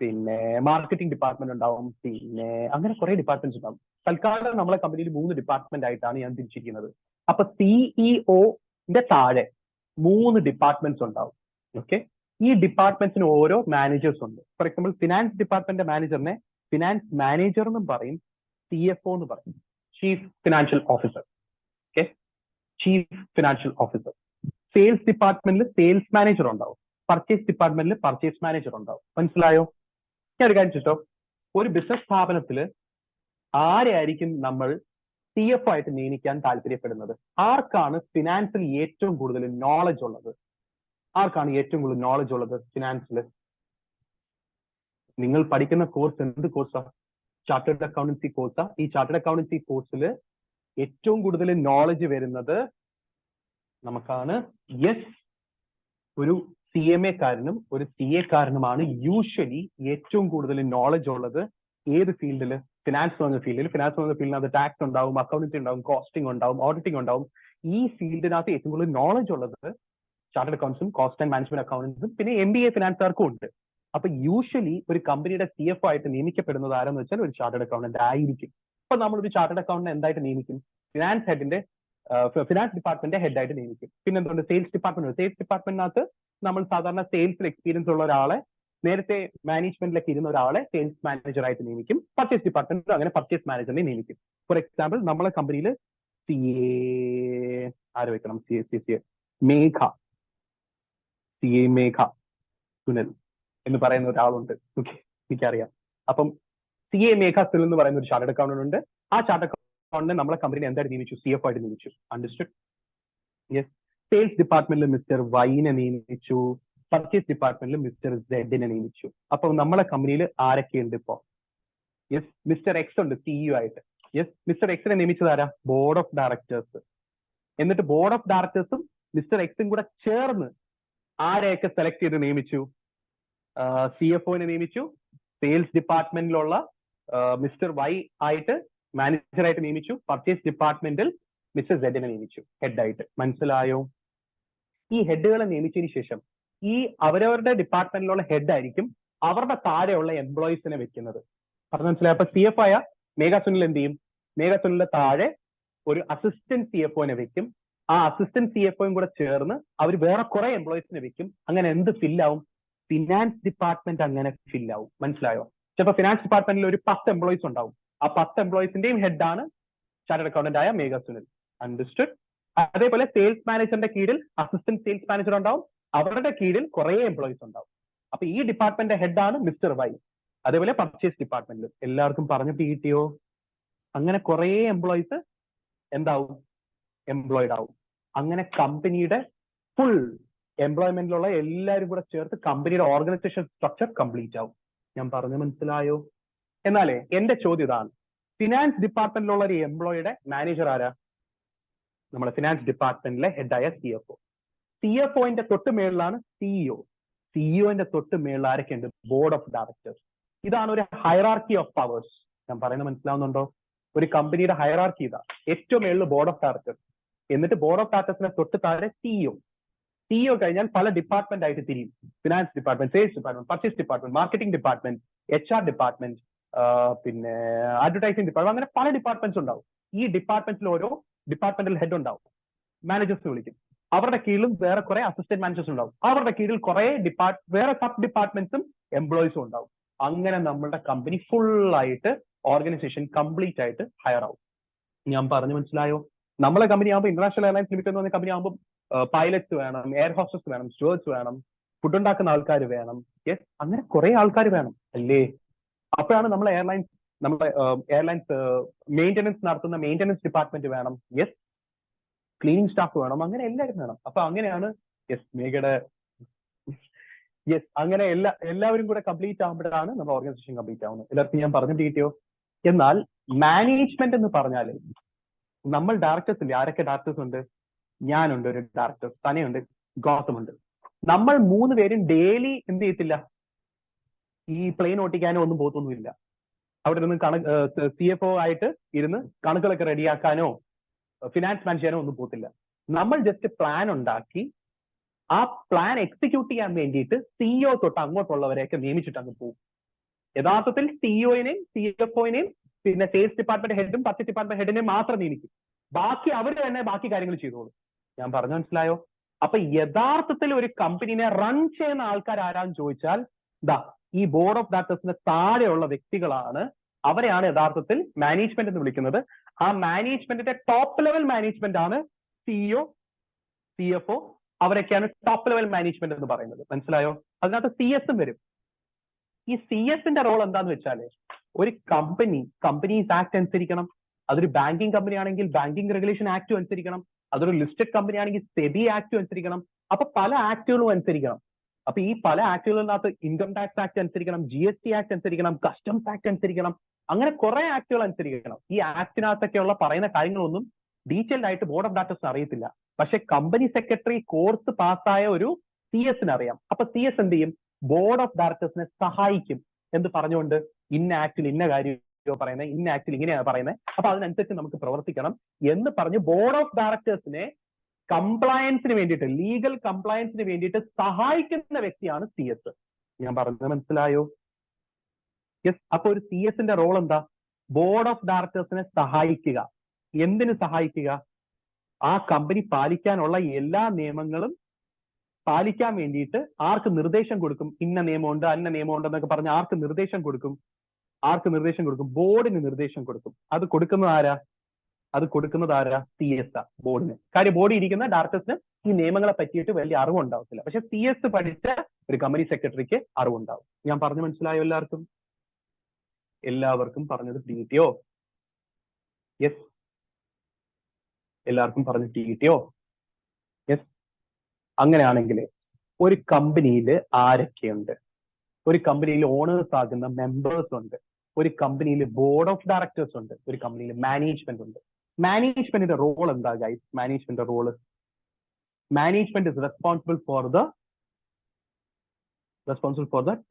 പിന്നെ മാർക്കറ്റിംഗ് ഡിപ്പാർട്ട്മെന്റ് ഉണ്ടാവും, പിന്നെ അങ്ങനെ കുറെ ഡിപ്പാർട്ട്മെന്റ്സ് ഉണ്ടാവും. തൽക്കാലം നമ്മളെ കമ്പനിയിൽ 3 ഡിപ്പാർട്ട്മെന്റ് ആയിട്ടാണ് ഞാൻ തിരിച്ചിരിക്കുന്നത്. അപ്പൊ സിഇഒന്റെ താഴെ 3 ഡിപ്പാർട്ട്മെന്റ്സ് ഉണ്ടാവും. ഓക്കെ, ഈ ഡിപ്പാർട്ട്മെന്റ്സിന് ഓരോ മാനേജേഴ്സ് ഉണ്ട്. ഫോർ എക്സാമ്പിൾ ഫിനാൻസ് ഡിപ്പാർട്ട്മെന്റ് മാനേജറിനെ ഫിനാൻസ് മാനേജർ എന്നും പറയും, CFO എന്ന് പറയും, chief financial officer. Okay, chief financial officer. Sales ഡിപ്പാർട്ട്മെന്റിൽ സെയിൽസ് മാനേജർ ഉണ്ടാവും, പർച്ചേസ് ഡിപ്പാർട്ട്മെന്റിൽ പർച്ചേസ് മാനേജർ ഉണ്ടാവും. മനസ്സിലായോ? ഞാൻ ഒരു കാര്യം ചോദിച്ചോ, ഒരു ബിസിനസ് സ്ഥാപനത്തിൽ ആരെയായിരിക്കും നമ്മൾ CFO ആയിട്ട് നിയമിക്കാൻ താല്പര്യപ്പെടുന്നത്? ആർക്കാണ് ഫിനാൻസിൽ ഏറ്റവും കൂടുതൽ നോളജ് ഉള്ളത്? ആർക്കാണ് ഏറ്റവും കൂടുതൽ നോളജ് ഉള്ളത് ഫിനാൻസിൽ? നിങ്ങൾ പഠിക്കുന്ന കോഴ്സ് എന്ത് കോഴ്സാ? Chartered accountancy കോഴ്സാ? ഈ ചാർട്ടേഡ് അക്കൗണ്ടൻസി കോഴ്സിൽ ഏറ്റവും കൂടുതൽ നോളജ് വരുന്നത് നമുക്കാണ്. യെസ്, ഒരു CMA കാരനും ഒരു CA കാരനുമാണ് യൂഷ്വലി ഏറ്റവും കൂടുതൽ നോളജ് ഉള്ളത്. ഏത് ഫീൽഡിൽ? ഫിനാൻസ് എന്ന ഫീൽഡിൽ. ഫിനാൻസ് എന്ന ഫീൽഡിനകത്ത് ടാക്സ് ഉണ്ടാവും, അക്കൗണ്ടൻസി ഉണ്ടാവും, കോസ്റ്റിംഗ് ഉണ്ടാവും, ഓഡിറ്റിംഗ് ഉണ്ടാവും. ഈ ഫീൽഡിനകത്ത് ഏറ്റവും കൂടുതൽ നോളജ് ഉള്ളത് ചാർട്ടേഡ് അക്കൗണ്ട്സും കോസ്റ്റ് ആൻഡ് മാനേജ്മെന്റ് അക്കൗണ്ടൻസും പിന്നെ MBA ഫിനാൻസുകാർക്കും ഉണ്ട്. അപ്പൊ യൂഷ്വലി ഒരു കമ്പനിയുടെ CFO ആയിട്ട് നിയമിക്കപ്പെടുന്നത് ആരെന്ന് വെച്ചാൽ ഒരു ചാർട്ടേഡ് അക്കൗണ്ടന്റ് ആയിരിക്കും. അപ്പൊ നമ്മളൊരു ചാർട്ടേഡ് അക്കൗണ്ടന്റ് എന്തായിട്ട് നിയമിക്കും? ഫിനാൻസ് ഹെഡിന്റെ ഫിനാൻസ് ഡിപ്പാർട്ട്മെന്റ് ഹെഡായിട്ട് നിയമിക്കും. പിന്നെ എന്തുകൊണ്ട്? Sales department. സെയിൽസ് ഡിപ്പാർട്ട്മെന്റിനകത്ത് നമ്മൾ സാധാരണ സെയിൽസിൽ എക്സ്പീരിയൻസ് ഉള്ള ഒരാളെ, നേരത്തെ മാനേജ്മെന്റിലൊക്കെ ഇരുന്ന ഒരാളെ സെയിൽസ് മാനേജർ ആയിട്ട് നിയമിക്കും. പർച്ചേസ് ഡിപ്പാർട്ട്മെന്റ് അങ്ങനെ പർച്ചേസ് മാനേജറിനെ നിയമിക്കും. ഫോർ എക്സാമ്പിൾ നമ്മളെ കമ്പനിയിൽ ആര് വെക്കണം? മേഘ, CA മേഘ സുനിൽ എന്ന് പറയുന്ന ഒരാളുണ്ട്. ഓക്കെ, എനിക്കറിയാം. അപ്പം CA മേഘ സുനിൽ എന്ന് പറയുന്ന ഒരു ചാർട്ടേഡ് അക്കൗണ്ടന്റ് ഉണ്ട്. ആ ചാർട്ടേഡ് അക്കൗണ്ടന്റ് നമ്മളെ കമ്പനിയിൽ എന്തായിട്ട് നിയമിച്ചു? CFO ആയിട്ട് നിയമിച്ചു. അണ്ടർസ്റ്റുഡ്? യെസ്. സെയിൽസ് ഡിപ്പാർട്ട്മെന്റിൽ മിസ്റ്റർ വൈനെ നിയമിച്ചു, പർച്ചേസ് ഡിപ്പാർട്ട്മെന്റിൽ മിസ്റ്റർ സെഡിനെ നിയമിച്ചു. അപ്പൊ നമ്മളെ കമ്പനിയിൽ ആരൊക്കെയുണ്ട് ഇപ്പോ? യെസ്, മിസ്റ്റർ എക്സ് ഉണ്ട് CEO ആയിട്ട്. യെസ്, മിസ്റ്റർ എക്സിനെ നിയമിച്ചത് ആരാ? Board of directors. എന്നിട്ട് ബോർഡ് ഓഫ് ഡയറക്ടേഴ്സും മിസ്റ്റർ എക്സും കൂടെ ചേർന്ന് ആരെയൊക്കെ സെലക്ട് ചെയ്ത് നിയമിച്ചു? CFOനെ നിയമിച്ചു, സെയിൽസ് ഡിപ്പാർട്ട്മെന്റിലുള്ള മിസ്റ്റർ വൈ ആയിട്ട് മാനേജറായിട്ട് നിയമിച്ചു, പർച്ചേസ് ഡിപ്പാർട്ട്മെന്റിൽ മിസ്റ്റർ സെഡിനെ നിയമിച്ചു ഹെഡായിട്ട്. മനസ്സിലായോ? ഈ ഹെഡുകളെ നിയമിച്ചതിന് ശേഷം ഈ അവരവരുടെ ഡിപ്പാർട്ട്മെന്റിലുള്ള ഹെഡ് ആയിരിക്കും അവരുടെ താഴെയുള്ള എംപ്ലോയീസിനെ വെക്കുന്നത്. പറഞ്ഞ മനസ്സിലായോ? അപ്പൊ CFO ആയ മേഘ സുനിൽ എന്ത് ചെയ്യും? മേഘ സുനിലിന്റെ താഴെ ഒരു അസിസ്റ്റന്റ് CFOനെ വെക്കും. ആ അസിസ്റ്റന്റ് CFOയും കൂടെ ചേർന്ന് അവർ വേറെ കുറെ എംപ്ലോയീസിനെ വെക്കും. അങ്ങനെ എന്ത് ഫില്ലാവും? ഫിനാൻസ് ഡിപ്പാർട്ട്മെന്റ് അങ്ങനെ ഫില്ലാവും. മനസ്സിലായോ? ചിലപ്പോൾ ഫിനാൻസ് ഡിപ്പാർട്ട്മെന്റിൽ ഒരു 10 എംപ്ലോയീസ് ഉണ്ടാവും. ആ 10 എംപ്ലോയീസിന്റെയും ഹെഡാണ് ചാർട്ടേഡ് അക്കൗണ്ടന്റ് ആയ മേഘ സുനിൽ. അണ്ടർസ്റ്റുഡ്? അതേപോലെ സെയിൽസ് മാനേജറിന്റെ കീഴിൽ അസിസ്റ്റന്റ് സെയിൽസ് മാനേജർ ഉണ്ടാവും, അവരുടെ കീഴിൽ കുറെ എംപ്ലോയീസ് ഉണ്ടാവും. അപ്പൊ ഈ ഡിപ്പാർട്ട്മെന്റ് ഹെഡാണ് മിസ്റ്റർ വൈ. അതേപോലെ പർച്ചേസ് ഡിപ്പാർട്ട്മെന്റിൽ എല്ലാവർക്കും പറഞ്ഞു കിട്ടിയോ? അങ്ങനെ കുറെ എംപ്ലോയീസ് എന്താവും? എംപ്ലോയിഡ് ആവും. അങ്ങനെ കമ്പനിയുടെ ഫുൾ എംപ്ലോയ്മെന്റിലുള്ള എല്ലാവരും കൂടെ ചേർത്ത് കമ്പനിയുടെ ഓർഗനൈസേഷൻ സ്ട്രക്ചർ കംപ്ലീറ്റ് ആവും. ഞാൻ പറഞ്ഞു മനസ്സിലായോ? എന്നാലേ എന്റെ ചോദ്യം ഇതാണ്, ഫിനാൻസ് ഡിപ്പാർട്ട്മെന്റിലുള്ള ഒരു എംപ്ലോയിയുടെ മാനേജർ ആരാ? നമ്മുടെ ഫിനാൻസ് ഡിപ്പാർട്ട്മെന്റിലെ ഹെഡായ CFO. CFOന്റെ തൊട്ട് മേളിലാണ് CEO. CEOന്റെ തൊട്ട് മേളിൽ ആരൊക്കെയുണ്ട്? Board of directors. ഇതാണ് ഒരു ഹൈറാർക്കി ഓഫ് പവേഴ്സ്. ഞാൻ പറയുന്നത് മനസ്സിലാവുന്നുണ്ടോ? ഒരു കമ്പനിയുടെ ഹൈറാർക്കി ഇതാ. ഏറ്റവും മേളിൽ ബോർഡ് ഓഫ് ഡയറക്ടേഴ്സ്, എന്നിട്ട് ബോർഡ് ഓഫ് ഡയറക്ടേഴ്സിനെ തൊട്ട് താഴെ CEO. CEO കഴിഞ്ഞാൽ പല ഡിപ്പാർട്ട്മെന്റ് ആയിട്ട് തിരിയും. Finance department, sales department, purchase department, marketing department, HR department, പിന്നെ അഡ്വർടൈസിംഗ് ഡിപ്പാർട്ട്മെന്റ്, അങ്ങനെ പല ഡിപ്പാർട്ട്മെന്റ്സ് ഉണ്ടാവും. ഈ ഡിപ്പാർട്ട്മെന്റിൽ ഓരോ ഡിപ്പാർട്ട്മെന്റൽ ഹെഡ് ഉണ്ടാവും, മാനേജേഴ്സ് വിളിക്കും. അവരുടെ കീഴിലും വേറെ കുറെ അസിസ്റ്റന്റ് മാനേജേഴ്സ് ഉണ്ടാവും. അവരുടെ കീഴിൽ കുറെ വേറെ സബ് ഡിപ്പാർട്ട്മെന്റ്സും എംപ്ലോയീസും ഉണ്ടാവും. അങ്ങനെ നമ്മുടെ കമ്പനി ഫുൾ ആയിട്ട് ഓർഗനൈസേഷൻ കംപ്ലീറ്റ് ആയിട്ട് ഹയർ ആവും. ഞാൻ പറഞ്ഞു മനസ്സിലായോ? നമ്മളെ കമ്പനി ആകുമ്പോൾ ഇന്റർനാഷണൽ എയർലൈൻസ് ലിമിറ്റഡ് എന്ന് പറഞ്ഞ കമ്പനി ആകുമ്പോൾ പൈലറ്റ്സ് വേണം, എയർ ഹോസ്റ്റസ് വേണം, സ്റ്റുവർഡ്സ് വേണം, ഫുഡ് ഉണ്ടാക്കുന്ന ആൾക്കാർ വേണം. യെസ്, അങ്ങനെ കുറെ ആൾക്കാർ വേണം അല്ലേ? അപ്പോഴാണ് നമ്മളെ എയർലൈൻസ് മെയിൻ്റനൻസ് നടത്തുന്ന മെയിൻ്റനൻസ് ഡിപ്പാർട്ട്മെന്റ് വേണം. യെസ്, ക്ലീനിങ് സ്റ്റാഫ് വേണം, അങ്ങനെ എല്ലാവരും വേണം. അപ്പൊ അങ്ങനെയാണ് യെസ് മേഘയുടെ യെസ് അങ്ങനെ എല്ലാവരും കൂടെ കംപ്ലീറ്റ് ആകുമ്പോഴാണ് നമ്മുടെ ഓർഗനൈസേഷൻ കംപ്ലീറ്റ് ആവുന്നത്. എല്ലാവർക്കും ഞാൻ പറഞ്ഞിട്ട് കിട്ടിയോ? എന്നാൽ മാനേജ്മെന്റ് എന്ന് പറഞ്ഞാൽ നമ്മൾ ഡയറക്ടേഴ്സ് ഇല്ലേ? ആരൊക്കെ ഡയറക്ടേഴ്സ് ഉണ്ട്? ഞാനുണ്ട് ഒരു ഡയറക്ടർ, തനയുണ്ട്, ഗൗതമുണ്ട്. നമ്മൾ 3 പേരും ഡെയിലി എന്ത് ചെയ്യത്തില്ല? ഈ പ്ലെയിൻ ഓട്ടിക്കാനോ ഒന്നും പോത്തൊന്നുമില്ല. അവിടെ നിന്ന് CFO ആയിട്ട് ഇരുന്ന് കണക്കുകളൊക്കെ റെഡിയാക്കാനോ ഫിനാൻസ് മാനേജ് ചെയ്യാനോ ഒന്നും പോത്തില്ല. നമ്മൾ ജസ്റ്റ് പ്ലാൻ ഉണ്ടാക്കി ആ പ്ലാൻ എക്സിക്യൂട്ട് ചെയ്യാൻ വേണ്ടിയിട്ട് CEO തൊട്ട് അങ്ങോട്ടുള്ളവരെയൊക്കെ നിയമിച്ചിട്ട് അങ്ങ് പോകും. യഥാർത്ഥത്തിൽ സിഇഒനെയും CFOനെയും പിന്നെ സെയിൽസ് ഡിപ്പാർട്ട്മെന്റ് ഹെഡും പർച്ചേസ് ഡിപ്പാർട്ട്മെന്റ് ഹെഡിനെയും മാത്രം നിയമിക്കും. ബാക്കി അവർ തന്നെ ബാക്കി കാര്യങ്ങൾ ചെയ്തോളൂ. ഞാൻ പറഞ്ഞു മനസ്സിലായോ? അപ്പൊ യഥാർത്ഥത്തിൽ ഒരു കമ്പനിനെ റൺ ചെയ്യുന്ന ആൾക്കാർ ആരാന്ന് ചോദിച്ചാൽ ഈ ബോർഡ് ഓഫ് ഡയറക്ടേഴ്സിന് താഴെയുള്ള വ്യക്തികളാണ്. അവരെയാണ് യഥാർത്ഥത്തിൽ മാനേജ്മെന്റ് എന്ന് വിളിക്കുന്നത്. ആ മാനേജ്മെന്റിന്റെ ടോപ്പ് ലെവൽ മാനേജ്മെന്റ് ആണ് സിഇഒ, CFO. അവരൊക്കെയാണ് ടോപ്പ് ലെവൽ മാനേജ്മെന്റ് എന്ന് പറയുന്നത്. മനസ്സിലായോ? അതിനകത്ത് CS വരും. ഈ CS-ന്റെ റോൾ എന്താന്ന് വെച്ചാല് ഒരു കമ്പനീസ് ആക്ട് അനുസരിക്കണം. അതൊരു ബാങ്കിങ് കമ്പനി ആണെങ്കിൽ ബാങ്കിങ് റെഗുലേഷൻ ആക്ട് അനുസരിക്കണം. അതൊരു ലിസ്റ്റഡ് കമ്പനി ആണെങ്കിൽ സെബി ആക്ട് അനുസരിക്കണം. അപ്പൊ പല ആക്ടുകളും അനുസരിക്കണം. അപ്പൊ ഈ പല ആക്ടുകളിനകത്ത് ഇൻകം ടാക്സ് ആക്ട് അനുസരിക്കണം, GST ആക്ട് അനുസരിക്കണം, കസ്റ്റംസ് ആക്ട് അനുസരിക്കണം. അങ്ങനെ കുറെ ആക്ടുകൾ അനുസരിക്കണം. ഈ ആക്ടിനകത്തൊക്കെയുള്ള പറയുന്ന കാര്യങ്ങളൊന്നും ഡീറ്റെയിൽഡ് ആയിട്ട് ബോർഡ് ഓഫ് ഡയറക്ടേഴ്സിന് അറിയത്തില്ല. പക്ഷെ കമ്പനി സെക്രട്ടറി കോഴ്സ് പാസ്സായ ഒരു CS-ന് അറിയാം. അപ്പൊ CS എന്ത് ചെയ്യും? ബോർഡ് ഓഫ് ഡയറക്ടേഴ്സിനെ സഹായിക്കും എന്ന് പറഞ്ഞുകൊണ്ട് ഇന്ന ആക്ടിൽ ഇന്ന കാര്യം പറയുന്നത്, ഇന്ന ആക്ടിൽ ഇങ്ങനെയാണ് പറയുന്നത്, അപ്പൊ അതിനനുസരിച്ച് നമുക്ക് പ്രവർത്തിക്കണം എന്ന് പറഞ്ഞ് ബോർഡ് ഓഫ് ഡയറക്ടേഴ്സിനെ കംപ്ലയൻസിന് വേണ്ടിയിട്ട്, ലീഗൽ കംപ്ലയൻസിന് വേണ്ടിയിട്ട് സഹായിക്കുന്ന വ്യക്തിയാണ് CS. ഞാൻ പറഞ്ഞത് മനസ്സിലായോ? യെസ്. അപ്പൊ ഒരു CS-ന്റെ റോൾ എന്താ? ബോർഡ് ഓഫ് ഡയറക്ടേഴ്സിനെ സഹായിക്കുക. എന്തിനു സഹായിക്കുക? ആ കമ്പനി പാലിക്കാനുള്ള എല്ലാ നിയമങ്ങളും പാലിക്കാൻ വേണ്ടിയിട്ട് ആർക്ക് നിർദ്ദേശം കൊടുക്കും? ഇന്ന നിയമമുണ്ട്, അന്ന നിയമമുണ്ട് എന്നൊക്കെ പറഞ്ഞ് ആർക്ക് നിർദ്ദേശം കൊടുക്കും? ബോർഡിന് നിർദ്ദേശം കൊടുക്കും. അത് കൊടുക്കുന്നത് ആരാ? CS ബോർഡിന്. കാര്യം ബോർഡിൽ ഇരിക്കുന്ന ഡയറക്ടേഴ്സിന് ഈ നിയമങ്ങളെ പറ്റിയിട്ട് വലിയ അറിവുണ്ടാവത്തില്ല. പക്ഷെ CS പഠിച്ച ഒരു കമ്പനി സെക്രട്ടറിക്ക് അറിവുണ്ടാവും. ഞാൻ പറഞ്ഞു മനസ്സിലായോ എല്ലാവർക്കും പറഞ്ഞത് കിട്ടിയോ? യെസ്. എല്ലാവർക്കും പറഞ്ഞിട്ട് കിട്ടിയോ? യെസ്. അങ്ങനെയാണെങ്കിൽ ഒരു കമ്പനിയിൽ ആരൊക്കെയുണ്ട്? ഒരു കമ്പനിയിൽ ഓണേഴ്സ് ആകുന്ന മെമ്പേഴ്സ് ഉണ്ട്. ഒരു കമ്പനിയിൽ ബോർഡ് ഓഫ് ഡയറക്ടേഴ്സ് ഉണ്ട്. ഒരു കമ്പനിയിൽ മാനേജ്മെന്റ് ഉണ്ട്. മാനേജ്മെന്റിന്റെ റോൾ എന്താ guys? Management is responsible for the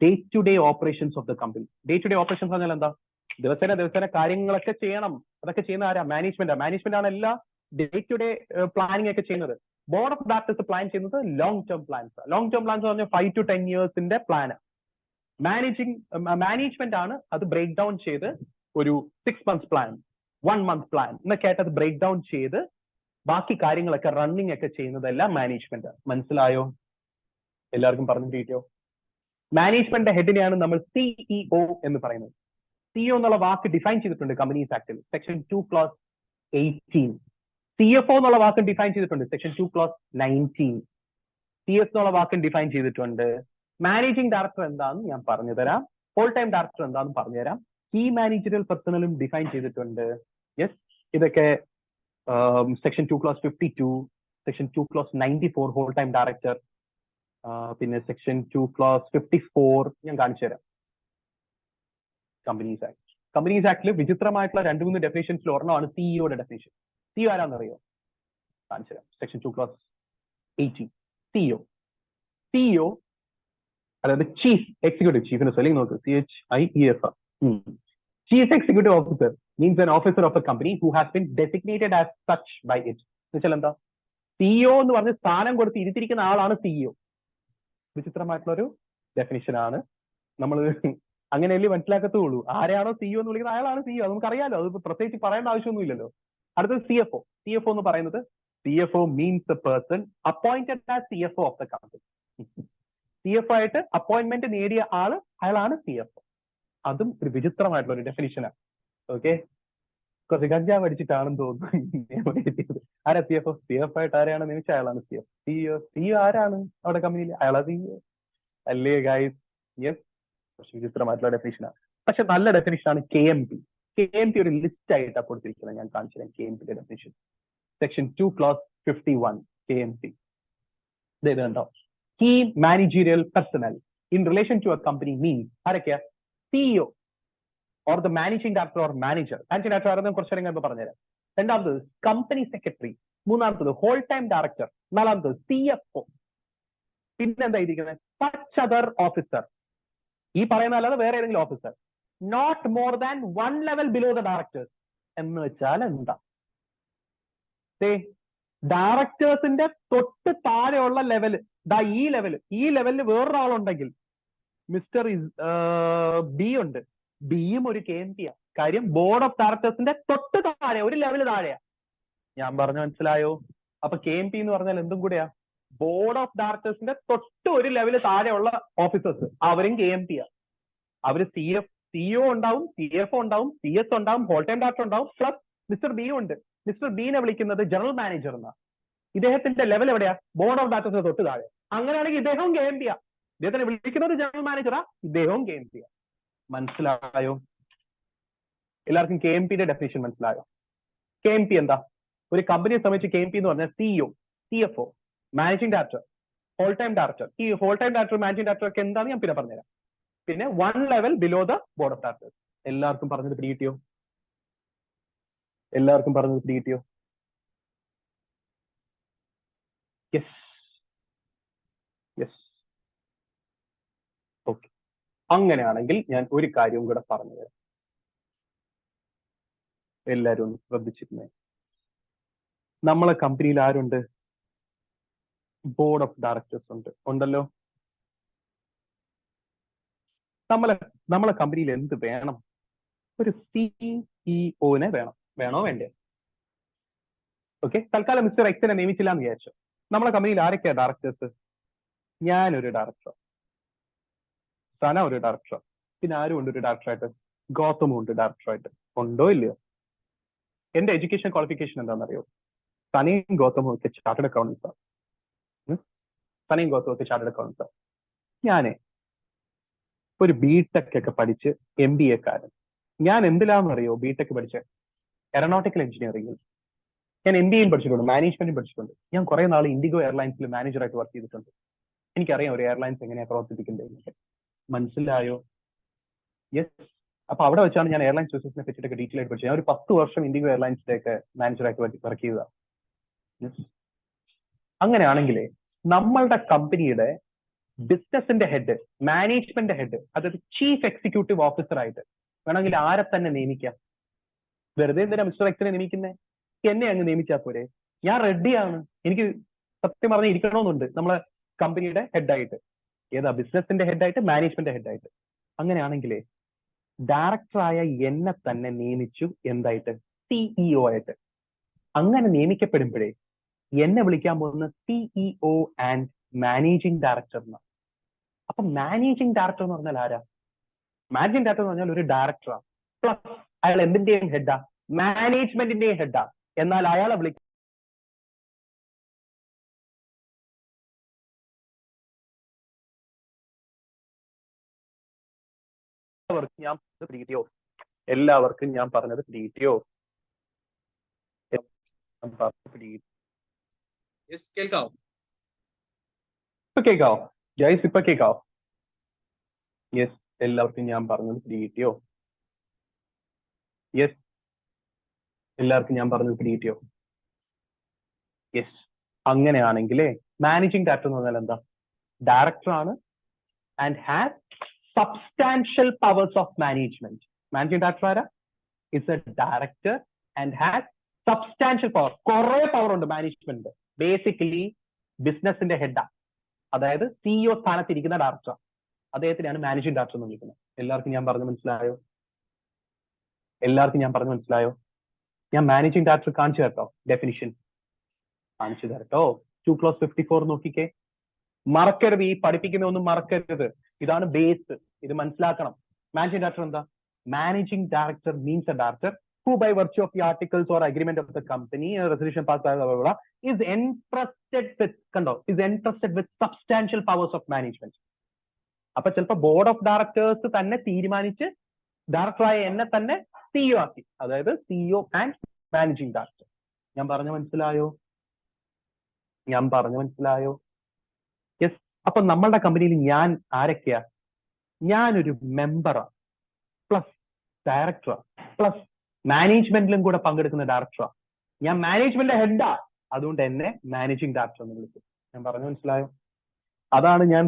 day to day operations of the company. Day to day operations പറഞ്ഞാൽ എന്താ? ദിവസേന കാര്യങ്ങളൊക്കെ ചെയ്യണം. അതൊക്കെ ചെയ്യുന്ന ആരാ? മാനേജ്മെന്റ് ആണ് എല്ലാ ഡേ ടു ഡേ പ്ലാനിങ് ഒക്കെ ചെയ്യുന്നത്. ബോർഡ് ഓഫ് ഡയറക്ടേഴ്സ് പ്ലാൻ ചെയ്യുന്നത് ലോങ് ടേം പ്ലാൻസ് പറഞ്ഞാൽ 5 to 10 years പ്ലാന്. മാനേജ്മെന്റ് ആണ് അത് ബ്രേക്ക് ഡൗൺ ചെയ്ത് ഒരു 6 months പ്ലാൻ, 1 month പ്ലാൻ എന്നൊക്കെ ആയിട്ട് അത് ബ്രേക്ക് ഡൗൺ ചെയ്ത് ബാക്കി കാര്യങ്ങളൊക്കെ റണ്ണിങ് ഒക്കെ ചെയ്യുന്നതെല്ലാം മാനേജ്മെന്റ്. മനസ്സിലായോ? എല്ലാവർക്കും പറഞ്ഞു കിട്ടിയോ? മാനേജ്മെന്റിന്റെ ഹെഡിനെയാണ് നമ്മൾ CEO എന്ന് പറയുന്നത്. CEO എന്നുള്ള വാക്ക് ഡിഫൈൻ ചെയ്തിട്ടുണ്ട് കമ്പനീസ് ആക്ടിൽ, സെക്ഷൻ 2(18). CFO എന്നുള്ള വാക്ക് ഡിഫൈൻ ചെയ്തിട്ടുണ്ട്, സെക്ഷൻ 2(19). CS എന്നുള്ള വാക്ക് ഡിഫൈൻ ചെയ്തിട്ടുണ്ട്. മാനേജിംഗ് ഡയറക്ടർ എന്താണെന്ന് ഞാൻ പറഞ്ഞു തരാം. ഹോൾ ടൈം ഡയറക്ടർ എന്താണെന്ന് പറഞ്ഞുതരാം. കീ മാനേജറിയൽ പേഴ്സണലും ഡിഫൈൻ ചെയ്തിട്ടുണ്ട്. യെസ്. ഇതൊക്കെ section 2(52), section 2(94) whole time director, പിന്നെ സെക്ഷൻ 2(54) ഞാൻ കാണിച്ചു തരാം. കമ്പനീസ് ആക്ടിൽ വിചിത്രമായിട്ടുള്ള 2-3 ഡെഫിനേഷൻസിൽ ഒരെണ്ണമാണ് സിഇഒയുടെ ഡെഫിനേഷൻ. CEO ആരാന്നറിയോ? കാണിച്ചു തരാം. സെക്ഷൻ 2(18). CEO അതായത് ചീഫ് എക്സിക്യൂട്ടീവ്, ചീഫിന്റെ സ്പെല്ലിംഗ് നോക്ക്, CHIEF. Chief executive officer means an officer of a company who has been designated as such by it. എന്നുവെച്ചാൽ എന്താ? CEO എന്ന് പറഞ്ഞ് സ്ഥാനം കൊടുത്ത് ഇരുത്തിരിക്കുന്ന ആളാണ് CEO. വിചിത്രമായിട്ടുള്ള ഒരു ഡെഫിനിഷൻ ആണ്. നമ്മൾ അങ്ങനെയല്ലേ മനസ്സിലാക്കത്തുള്ളൂ. ആരെയാണോ CEO എന്ന് വിളിക്കുന്നത് അയാളാണ് CEO. അത് നമുക്കറിയാലോ. അത് പ്രത്യേകിച്ച് പറയേണ്ട ആവശ്യമൊന്നുമില്ലല്ലോ. അടുത്തത് CFO. CFO എന്ന് പറയുന്നത് CFO means the person appointed as CFO of the company. CFO ആയിട്ട് അപ്പോയിന്റ്മെന്റ് നേടിയ അയാളാണ് CFO. അതും ഒരു വിചിത്രമായിട്ടുള്ള ഒരു ഡെഫിനിഷനാണ്. ഓക്കെ, കുറച്ച് ഗഞ്ചാവ് അടിച്ചിട്ടാണെന്ന് തോന്നുന്നു. ആരാ CFO? CFO ആയിട്ട് ആരെയാണ് നിയമിച്ച അയാളാണ് CFO. CEO ആരാണ് അവിടെ കമ്പനിയിൽ? അയാളാ CEO അല്ലേ ഗൈസ്? യെസ്. പക്ഷെ വിചിത്രമായിട്ടുള്ള ഡെഫിനിഷനാണ്. പക്ഷെ നല്ല ഡെഫിനിഷനാണ് KMP. KMP ഒരു ലിസ്റ്റ് ആയിട്ടാണ് കൊടുത്തിരിക്കുന്നത്. ഞാൻ കാണിച്ചു തരാം KMPയുടെ ഡെഫിനിഷൻ. Section 2(51) KMP. ഇത് കണ്ടോ? Key managerial personnel in relation to a company means ആരൊക്കെയാ? CEO or the managing director or manager. Managing director ആരെന്ന് കുറച്ചു നേരം കഴിയുമ്പോൾ പറഞ്ഞുതരാം. രണ്ടാമത്തത് കമ്പനി സെക്രട്ടറി. മൂന്നാമത്തത് ഹോൾ ടൈം ഡയറക്ടർ. നാലാമത്തത് CFO. പിന്നെന്താ ഇരിക്കുന്നത്? Such other officer. ഈ പറയുന്ന അല്ലാതെ വേറെ ഏതെങ്കിലും officer. Not more than 1 level below the directors. എന്ന് വെച്ചാൽ എന്താ? ഡയറക്ടേഴ്സിന്റെ തൊട്ട് താഴെയുള്ള ലെവല്, ഈ ലെവലിൽ വേറൊരാളുണ്ടെങ്കിൽ മിസ്റ്റർ ബി ഉണ്ട്. ബിയും ഒരു KMP ആ. കാര്യം ബോർഡ് ഓഫ് ഡയറക്ടേഴ്സിന്റെ തൊട്ട് താഴെ, ഒരു ലെവൽ താഴെയാ. ഞാൻ പറഞ്ഞു മനസ്സിലായോ? അപ്പൊ KMP എന്ന് പറഞ്ഞാൽ എന്തും കൂടെയാ? ബോർഡ് ഓഫ് ഡയറക്ടേഴ്സിന്റെ തൊട്ട് ഒരു ലെവൽ താഴെയുള്ള ഓഫീസേഴ്സ്, അവരും KMP ആ. അവര് CEO ഉണ്ടാവും, CFO ഉണ്ടാവും, CS ഉണ്ടാവും, ഹോൾ ടൈം ഡയറക്ടർ ഉണ്ടാവും, പ്ലസ് മിസ്റ്റർ ബി ഉണ്ട്. മിസ്റ്റർ ബീനെ വിളിക്കുന്നത് ജനറൽ മാനേജർ എന്നാ. ഇദ്ദേഹത്തിന്റെ ലെവൽ എവിടെയാ? ബോർഡ് ഓഫ് ഡയറക്ടേഴ്സിന്റെ തൊട്ട് താഴെ. അങ്ങനെയാണെങ്കിൽ ഇദ്ദേഹവും KMP ആ. ഇദ്ദേഹത്തിനെ വിളിക്കുന്നത് ജനറൽ മാനേജറാ, ഇദ്ദേഹവും KMP ആ. മനസ്സിലായോ? എല്ലാവർക്കും KMPയുടെ ഡെഫിനിഷൻ മനസ്സിലായോ? KMP എന്താ? ഒരു കമ്പനിയെ സംബന്ധിച്ച് KMP എന്ന് പറഞ്ഞാൽ CEO, CFO, managing director, whole time director. ഈ whole time director, managing director ഒക്കെ എന്താണെന്ന് ഞാൻ പിന്നെ പറഞ്ഞുതരാം. പിന്നെ 1 level below the board of directors. എല്ലാവർക്കും പറഞ്ഞത് പിടികിട്ടിയോ? എല്ലാവർക്കും പറഞ്ഞത് പിടികിട്ടിയോ? Yes, yes. ഓക്കെ. അങ്ങനെയാണെങ്കിൽ ഞാൻ ഒരു കാര്യവും കൂടെ പറഞ്ഞുതരാം. എല്ലാവരും ഒന്ന് ശ്രദ്ധിച്ചിരുന്നേ. നമ്മളെ കമ്പനിയിൽ ആരുണ്ട്? ബോർഡ് ഓഫ് ഡയറക്ടേഴ്സ് ഉണ്ട്, ഉണ്ടല്ലോ. നമ്മളെ കമ്പനിയിൽ എന്ത് വേണം? ഒരു CEO-നെ വേണം. വേണോ വേണ്ടേ? ഓക്കെ. തൽക്കാലം മിസ്റ്റർ എക്സിനെ നിയമിച്ചില്ല എന്ന് വിചാരിച്ചു. നമ്മളെ കമ്പനിയിൽ ആരൊക്കെയാ ഡയറക്ടേഴ്സ്? ഞാനൊരു ഡയറക്ടർ, സന ഒരു ഡയറക്ടർ, പിന്നെ ആരും ഉണ്ട് ഒരു ഡയറക്ടറായിട്ട്? ഗൗതമും ഉണ്ട് ഡയറക്ടറായിട്ട്. ഉണ്ടോ ഇല്ലയോ? എന്റെ എഡ്യൂക്കേഷൻ ക്വാളിഫിക്കേഷൻ എന്താണെന്നറിയോ? സനയും ഗൗതമും ഒക്കെ ചാർട്ടേഡ് അക്കൗണ്ടൻസാണ്. സനയും ഗൗതമും ഒക്കെ ചാർട്ടേഡ് അക്കൗണ്ടൻസാണ്. ഞാനേ ഒരു BTech ഒക്കെ പഠിച്ച് MBA-കാരൻ. ഞാൻ എന്തിലാണെന്നറിയോ BTech പഠിച്ച? എയറോനോട്ടിക്കൽ എഞ്ചിനീയറിംഗിൽ. ഞാൻ MBA പഠിച്ചിട്ടുണ്ട്, മാനേജ്മെന്റും പഠിച്ചിട്ടുണ്ട്. ഞാൻ കുറെ നാൾ ഇൻഡിഗോ എയർലൈൻസിൽ മാനേജറായിട്ട് വർക്ക് ചെയ്തിട്ടുണ്ട്. എനിക്കറിയാം ഒരു എയർലൈൻസ് എങ്ങനെയാണ് പ്രവർത്തിപ്പിക്കുന്നത്. മനസ്സിലായോ? യെസ്. അപ്പൊ അവിടെ വെച്ചാണ് ഞാൻ എയർലൈൻസ് ബിസിനസിനെ പറ്റിയിട്ടൊക്കെ ഡീറ്റെയിൽ ആയിട്ട് പഠിച്ചത്. ഞാൻ ഒരു 10 വർഷം ഇൻഡിഗോ എയർലൈൻസിലേക്ക് മാനേജറായിട്ട് വർക്ക് ചെയ്തതാണ്. അങ്ങനെയാണെങ്കിലേ നമ്മളുടെ കമ്പനിയുടെ ബിസിനസിന്റെ ഹെഡ്, മാനേജ്മെന്റ് ഹെഡ്, അതായത് ചീഫ് എക്സിക്യൂട്ടീവ് ഓഫീസർ ആയിട്ട് വേണമെങ്കിൽ ആരെ തന്നെ നിയമിക്കാം. വെറുതെ എന്തിനാ മിസ്റ്റർ എക്സിനെ നിയമിക്കുന്നത്? എന്നെ അങ്ങ് നിയമിച്ചാൽ പോരെ? ഞാൻ റെഡിയാണ്. എനിക്ക് സത്യം പറഞ്ഞാൽ ഇരിക്കണമെന്നുണ്ട് നമ്മളെ കമ്പനിയുടെ ഹെഡായിട്ട്. ഏതാ? ബിസിനസിന്റെ ഹെഡായിട്ട്, മാനേജ്മെന്റ് ഹെഡായിട്ട്. അങ്ങനെയാണെങ്കിലേ ഡയറക്ടറായ എന്നെ തന്നെ നിയമിച്ചു എന്തായിട്ട്? CEO ആയിട്ട്. അങ്ങനെ നിയമിക്കപ്പെടുമ്പോഴേ എന്നെ വിളിക്കാൻ പോകുന്ന CEO ആൻഡ് മാനേജിംഗ് ഡയറക്ടർ എന്നാണ്. അപ്പൊ മാനേജിംഗ് ഡയറക്ടർ എന്ന് പറഞ്ഞാൽ ആരാ? മാനേജിംഗ് ഡയറക്ടർ എന്ന് പറഞ്ഞാൽ ഒരു ഡയറക്ടറാണ്. പ്ലസ് അയാൾ എന്തിന്റെയും ഹെഡാ? മാനേജ്മെന്റിന്റെയും ഹെഡാ. എന്നാൽ അയാളെ വിളിക്കാൻ ഞാൻ പിടികിട്ടിയോ? എല്ലാവർക്കും ഞാൻ പറഞ്ഞത് പിടികിട്ടിയോ? ഇപ്പൊ കേൾക്കാവോ ഗൈസ്? ഇപ്പൊ കേൾക്കാവോ? യെസ്. എല്ലാവർക്കും ഞാൻ പറഞ്ഞത് പിടികിട്ടിയോ? യെസ്. എല്ലാവർക്കും ഞാൻ പറഞ്ഞത് പിടികിട്ടിയോ? യെസ്. അങ്ങനെയാണെങ്കിലേ മാനേജിംഗ് ഡയറക്ടർ എന്ന് പറഞ്ഞാൽ എന്താ? ഡയറക്ടർ ആണ് and has substantial powers of management. Managing director ആരാ? Is a director and has substantial power. കുറെ പവർ ഉണ്ട് മാനേജ്മെന്റ്. ബേസിക്കലി ബിസിനസിന്റെ ഹെഡാ, അതായത് CEO സ്ഥാനത്തിരിക്കുന്ന ഡയറക്ടർ. അദ്ദേഹത്തിനാണ് മാനേജിംഗ് ഡയറക്ടർ എന്ന് വിളിക്കുന്നത്. എല്ലാവർക്കും ഞാൻ പറഞ്ഞു മനസ്സിലായോ? എല്ലാവർക്കും ഞാൻ പറഞ്ഞു മനസ്സിലായോ? ഞാൻ മാനേജിംഗ് ഡയറക്ടർ കാണിച്ചു തരട്ടോ ഡെഫിനിഷൻ? കാണിച്ചു തരട്ടോ. 2:54 നോക്കിക്കേ. മറക്കരുത്, ഈ പഠിപ്പിക്കുന്ന ഒന്നും മറക്കരുത്. ഇതാണ് ബേസ്. ഇത് മനസ്സിലാക്കണം. മാനേജിംഗ് ഡയറക്ടർ എന്താ? Managing director means a director who by virtue of the articles or agreement of the company or resolution passed by is entrusted with, കണ്ടോ, is entrusted with substantial powers of management. അപ്പൊ ചിലപ്പോ ബോർഡ് ഓഫ് ഡയറക്ടേഴ്സ് തന്നെ തീരുമാനിച്ച് ഡയറക്ടറായ എന്നെ തന്നെ CEO ആക്കി. അതായത് CEO ആൻഡ് മാനേജിംഗ് ഡയറക്ടർ. ഞാൻ പറഞ്ഞു മനസ്സിലായോ? ഞാൻ പറഞ്ഞു മനസ്സിലായോ? യെസ്. അപ്പൊ നമ്മളുടെ കമ്പനിയിൽ ഞാൻ ആരൊക്കെയാ? ഞാനൊരു മെമ്പറാ, പ്ലസ് ഡയറക്ടറാ, പ്ലസ് മാനേജ്മെന്റിലും കൂടെ പങ്കെടുക്കുന്ന ഡയറക്ടറാ. ഞാൻ മാനേജ്മെന്റ് ഹെഡാ, അതുകൊണ്ട് എന്നെ മാനേജിംഗ് ഡയറക്ടർ എന്ന് വിളിക്കും. ഞാൻ പറഞ്ഞു മനസ്സിലായോ? അതാണ് ഞാൻ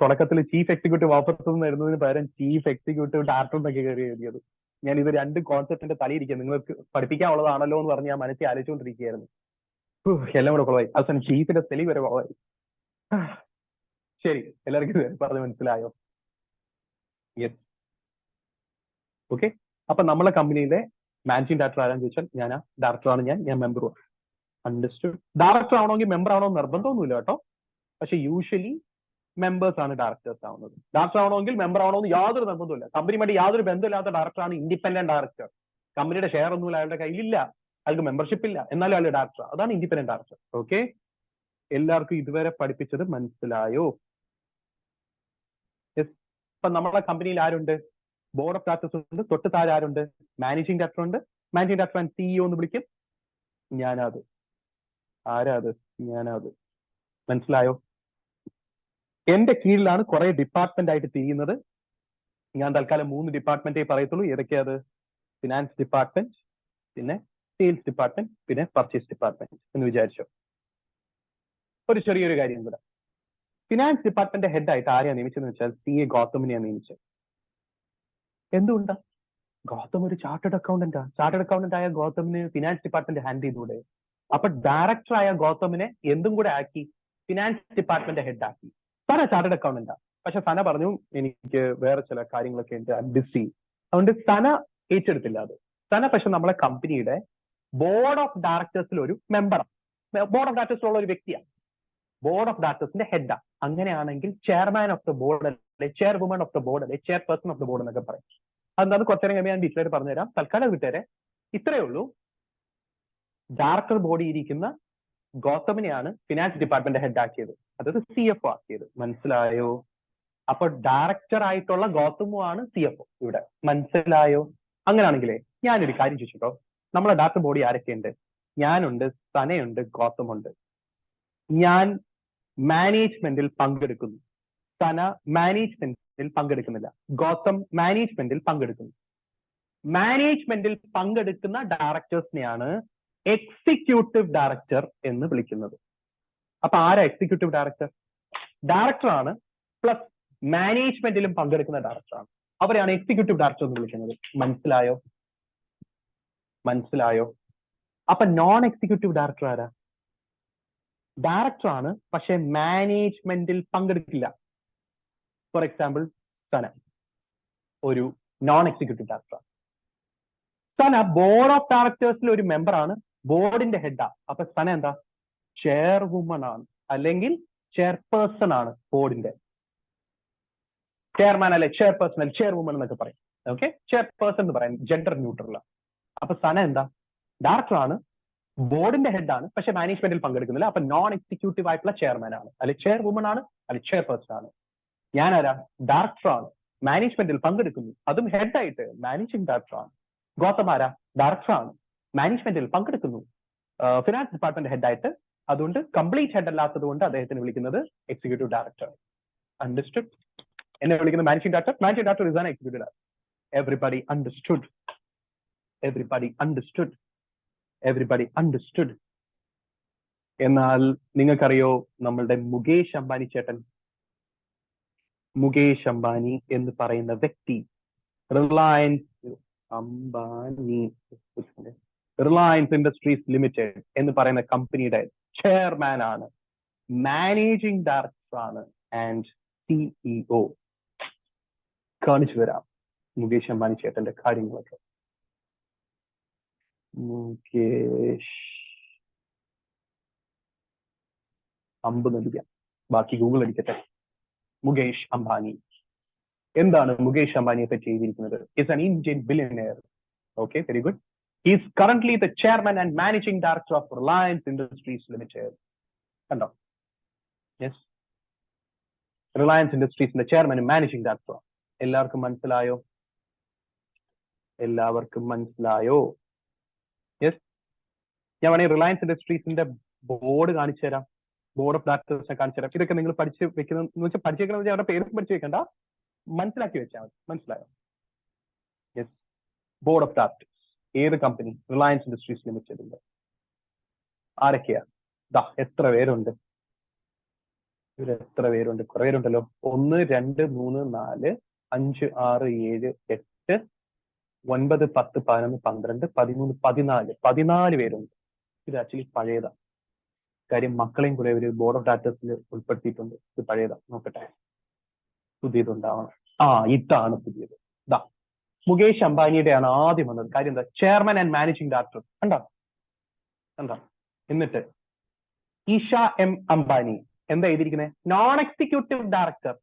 തുടക്കത്തിൽ ചീഫ് എക്സിക്യൂട്ടീവ് ഓഫീസർ എന്ന് എഴുതുന്നതിന് പകരം ചീഫ് എക്സിക്യൂട്ടീവ് ഡയറക്ടർ എന്നൊക്കെ കയറി എഴുതിയത്. ഞാൻ ഇത് 2 കോൺസെപ്റ്റിന്റെ തലയിരിക്കുക നിങ്ങൾക്ക് പഠിപ്പിക്കാനുള്ളതാണല്ലോ എന്ന് പറഞ്ഞ് ഞാൻ മനസ്സിൽ ആലോചിച്ചുകൊണ്ടിരിക്കുകയായിരുന്നു. എല്ലാം കൂടെ കുളമായി. അവസാനം ചീഫിന്റെ തെളിവ് വരെ കുളമായി. ശരി, എല്ലാവർക്കും പറഞ്ഞു മനസ്സിലായോ? യെസ്. ഓക്കെ, അപ്പൊ നമ്മളെ കമ്പനിയിലെ മാനേജിംഗ് ഡയറക്ടർ ആരാന്ന് ചോദിച്ചാൽ ഞാനാ, ഡയറക്ടറാണ് ഞാൻ മെമ്പറും. അണ്ടർസ്റ്റുഡ്. ഡയറക്ടർ ആവണമെങ്കിൽ മെമ്പർ ആവണമെന്ന് നിർബന്ധമൊന്നുമില്ല കേട്ടോ. പക്ഷെ യൂഷ്വലി മെമ്പേഴ്സ് ആണ് ഡയറക്ടേഴ്സ് ആവുന്നത്. ഡയറക്ടർ ആവണമെങ്കിൽ മെമ്പർ ആവണമെന്ന് യാതൊരു നിർബന്ധമില്ല. കമ്പനിയുമായിട്ട് യാതൊരു ബന്ധമില്ലാത്ത ഡയറക്ടറാണ് ഇൻഡിപെൻഡന്റ് ഡയറക്ടർ. കമ്പനിയുടെ ഷെയർ ഒന്നുമില്ല അയാളുടെ കയ്യിലില്ല, അയാൾക്ക് മെമ്പർഷിപ്പ് ഇല്ല, എന്നാലും അയാൾ ഡയറക്ടർ. അതാണ് ഇൻഡിപെൻഡന്റ് ഡയറക്ടർ. ഓക്കെ, എല്ലാവർക്കും ഇതുവരെ പഠിപ്പിച്ചത് മനസ്സിലായോ? ഇപ്പൊ നമ്മളെ കമ്പനിയിൽ ആരുണ്ട്? ബോർഡ് ഓഫ് ഡയറക്ടേഴ്സ് ഉണ്ട്. തൊട്ട് താഴെ ആരുണ്ട്? മാനേജിംഗ് ഡയറക്ടർ ഉണ്ട്. മാനേജിംഗ് ഡയറക്ടർ ആൻഡ് സിഇഒ എന്ന് വിളിക്കും. ഞാനത്. ആരാ അത്? ഞാനത്. മനസ്സിലായോ? എന്റെ കീഴിലാണ് കുറെ ഡിപ്പാർട്ട്മെന്റ് ആയിട്ട് തിരിയുന്നത്. ഞാൻ തൽക്കാലം 3 ഡിപ്പാർട്ട്മെന്റേ പറയത്തുള്ളൂ. ഏതൊക്കെയാത്? ഫിനാൻസ് ഡിപ്പാർട്ട്മെന്റ്, പിന്നെ സെയിൽസ് ഡിപ്പാർട്ട്മെന്റ്, പിന്നെ പർച്ചേസ് ഡിപ്പാർട്ട്മെന്റ് എന്ന് വിചാരിച്ചോ. ഒരു ചെറിയൊരു കാര്യം കൂടെ. ഫിനാൻസ് ഡിപ്പാർട്ട്മെന്റ് ഹെഡ് ആയിട്ട് ആരെയാണ് നിയമിച്ചതെന്ന് വെച്ചാൽ CA ഗൗതമിനെയാണ് നിയമിച്ചത്. എന്തുകൊണ്ടാ? ഗൗതം ഒരു ചാർട്ടേഡ് അക്കൗണ്ടന്റാ. ചാർട്ടേഡ് അക്കൗണ്ടന്റ് ആയ ഗൗതമിന് ഫിനാൻസ് ഡിപ്പാർട്ട്മെന്റ് ഹാൻഡിൽ ചെയ്തൂടെ? അപ്പൊ ഡയറക്ടർ ആയ ഗൗതമിനെ എന്തും കൂടെ ആക്കി ഫിനാൻസ് ഡിപ്പാർട്ട്മെന്റ് ഹെഡ് ആക്കി. സന ചാർട്ടേഡ് അക്കൗണ്ടന്റാ. പക്ഷെ സന പറഞ്ഞു എനിക്ക് വേറെ ചില കാര്യങ്ങളൊക്കെ ഉണ്ട്, ബിസി. അതുകൊണ്ട് സന ഏറ്റെടുത്തില്ല അത്. സന പക്ഷെ നമ്മളെ കമ്പനിയുടെ ബോർഡ് ഓഫ് ഡയറക്ടേഴ്സിൽ ഒരു മെമ്പറാണ്. ബോർഡ് ഓഫ് ഡയറക്ടേഴ്സിലുള്ള ഒരു വ്യക്തിയാണ്. ബോർഡ് ഓഫ് ഡയറക്ടേഴ്സിന്റെ ഹെഡാ. അങ്ങനെയാണെങ്കിൽ ചെയർമാൻ ഓഫ് ദ ബോർഡ് അല്ലെ, ചെയർവുമൺ ഓഫ് ദ ബോർഡ് അല്ലെ, ചെയർപേഴ്സൺ ഓഫ് ദ ബോർഡ് എന്നൊക്കെ പറയും. അതെന്താണ് കുറച്ചേരം കഴിയുമ്പോൾ ഞാൻ ഡീറ്റെയിൽ പറഞ്ഞുതരാം. തൽക്കാലം വിട്ടേരെ. ഇത്രയേ ഉള്ളൂ. ഡയറക്ടർ ബോഡി ഇരിക്കുന്ന ഗൗതമിനെയാണ് ഫിനാൻസ് ഡിപ്പാർട്ട്മെന്റ് ഹെഡ് ആക്കിയത്, അതായത് CFO ആക്കിയത്. മനസ്സിലായോ? അപ്പൊ ഡയറക്ടർ ആയിട്ടുള്ള ഗൗതമുമാണ് CFO ഇവിടെ. മനസ്സിലായോ? അങ്ങനെയാണെങ്കിലേ ഞാനൊരു കാര്യം ചോദിച്ചോ. നമ്മളെ ഡയറക്ടർ ബോഡി ആരൊക്കെയുണ്ട്? ഞാനുണ്ട്, സനയുണ്ട്, ഗൗതമുണ്ട്. ഞാൻ മാനേജ്മെന്റിൽ പങ്കെടുക്കുന്നു. സന മാനേജ്മെന്റിൽ പങ്കെടുക്കുന്നില്ല. ഗൗതം മാനേജ്മെന്റിൽ പങ്കെടുക്കുന്നു. മാനേജ്മെന്റിൽ പങ്കെടുക്കുന്ന ഡയറക്ടേഴ്സിനെയാണ് എക്സിക്യൂട്ടീവ് ഡയറക്ടർ എന്ന് വിളിക്കുന്നത്. അപ്പൊ ആരാ എക്സിക്യൂട്ടീവ് ഡയറക്ടർ? ഡയറക്ടറാണ് പ്ലസ് മാനേജ്മെന്റിലും പങ്കെടുക്കുന്ന ഡയറക്ടറാണ്. അവരെയാണ് എക്സിക്യൂട്ടീവ് ഡയറക്ടർ എന്ന് വിളിക്കുന്നത്. മനസ്സിലായോ? മനസ്സിലായോ? അപ്പൊ നോൺ എക്സിക്യൂട്ടീവ് ഡയറക്ടർ ആരാ? ഡയറക്ടറാണ് പക്ഷെ മാനേജ്മെന്റിൽ പങ്കെടുക്കില്ല. ഫോർ എക്സാമ്പിൾ സന ഒരു നോൺ എക്സിക്യൂട്ടീവ് ഡയറക്ടറാണ്. സന ബോർഡ് ഓഫ് ഡയറക്ടേഴ്സിൽ ഒരു മെമ്പറാണ്, ബോർഡിന്റെ ഹെഡാ. അപ്പൊ സന എന്താ? ചെയർവുമൺ ആണ്, അല്ലെങ്കിൽ ചെയർപേഴ്സൺ ആണ് ബോർഡിന്റെ. ചെയർമാൻ അല്ലെ, ചെയർപേഴ്സൺ അല്ലെ, ചെയർവുമൺ എന്നൊക്കെ പറയും. ഓക്കെ, ചെയർപേഴ്സൺ എന്ന് പറയാം, ജെൻഡർ ന്യൂട്രൽ. അപ്പൊ സന എന്താ? ഡയറക്ടറാണ്, ബോർഡിന്റെ ഹെഡാണ്, പക്ഷെ മാനേജ്മെന്റിൽ പങ്കെടുക്കുന്നില്ല. അപ്പൊ നോൺ എക്സിക്യൂട്ടീവ് ആയിട്ടുള്ള ചെയർമാൻ ആണ്, അല്ലെ ചെയർവുമൺ ആണ്, അല്ലെ ചെയർപേഴ്സൺ ആണ്. ഞാനാരാ? ഡയറക്ടറാണ്, മാനേജ്മെന്റിൽ പങ്കെടുക്കുന്നു, അതും ഹെഡായിട്ട് മാനേജിംഗ് ഡയറക്ടറാണ്. ഗൗതമാരാ? ഡയറക്ടറാണ്, മാനേജ്മെന്റിൽ പങ്കെടുക്കുന്നു, ഫിനാൻസ് ഡിപ്പാർട്ട്മെന്റ് ഹെഡായിട്ട്. അതുകൊണ്ട് കംപ്ലീറ്റ് ഹെഡ് അല്ലാത്തത് കൊണ്ട് അദ്ദേഹത്തിന് വിളിക്കുന്നത് എക്സിക്യൂട്ടീവ് ഡയറക്ടർ. അണ്ടർസ്റ്റുഡ്? എന്നെ വിളിക്കുന്നത് managing director. Managing director is an executive director. Everybody understood? Everybody understood? Everybody understood? എന്നാൽ നിങ്ങൾക്കറിയോ നമ്മളുടെ മുകേഷ് അംബാനി ചേട്ടൻ? മുകേഷ് അംബാനി എന്ന് പറയുന്ന വ്യക്തി റിലയൻസ് ഇൻഡസ്ട്രീസ് ലിമിറ്റഡ് എന്ന് പറയുന്ന കമ്പനിയുടെ ചെയർമാൻ ആണ്, മാനേജിംഗ് ഡയറക്ടർ ആണ്, ആൻഡ് CEO. കാണിച്ചു തരാം മുകേഷ് അംബാനി ചേട്ടന്റെ കാര്യങ്ങളൊക്കെ. മുകേഷ് അമ്പ് നൽകാം, ബാക്കി ഗൂഗിൾ അടിക്കട്ടെ. മുകേഷ് അംബാനി. എന്താണ് മുകേഷ് അംബാനിയെ പറ്റി ചെയ്തിരിക്കുന്നത്? Is an Indian billionaire. Okay, very good. He is currently the chairman and managing director of Reliance Industries Limited. Kando? Yes. Reliance Industries the chairman and managing director. എല്ലാവർക്കും മനസ്സിലായോ? എല്ലാവർക്കും മനസ്സിലായോ? യെസ്. ഞാൻ വേണമെങ്കിൽ റിലയൻസ് ഇൻഡസ്ട്രീസിന്റെ ബോർഡ് കാണിച്ചു തരാം, ബോർഡ് ഓഫ് ഡയറക്ടേഴ്സിനെ കാണിച്ചു തരാം. ഇതൊക്കെ നിങ്ങൾ പഠിച്ച് വെക്കുന്ന വെച്ചാൽ പഠിച്ചു വെക്കുന്നത് അവരുടെ പേര് പഠിച്ചു വെക്കണ്ട, മനസ്സിലാക്കി വെച്ചാൽ മതി. മനസ്സിലായോ? യെസ്. ബോർഡ് ഓഫ് ഡയറക്ടേഴ്സ് ഏത് കമ്പനി? റിലയൻസ് ഇൻഡസ്ട്രീസ് ലിമിറ്റഡിന്റെ. ആരൊക്കെയാ? എത്ര പേരുണ്ട്? ഇവർ എത്ര പേരുണ്ട്? കുറെ പേരുണ്ടല്ലോ. 1 2 3 4 5 6 7 8 9 10 11 12 13 14 പേരുണ്ട്. ഇത് ആക്ച്വലി പഴയതാ. കാര്യം മക്കളെയും കൂടെ ഒരു ബോർഡ് ഓഫ് ഡയറക്ടേഴ്സിൽ ഉൾപ്പെടുത്തിയിട്ടുണ്ട്. ഇത് പഴയതാ. നോക്കട്ടെ, പുതിയതുണ്ടാവണം. ഇതാണ് പുതിയത്. ഇതാ മുകേഷ് അംബാനിയുടെയാണ് ആദ്യം വന്നത്. കാര്യം എന്താ? Chairman and managing director. കണ്ടോ? എന്നിട്ട് ഈഷ എം അംബാനി എന്താ എഴുതിയിരിക്കുന്നത്? Non executive director.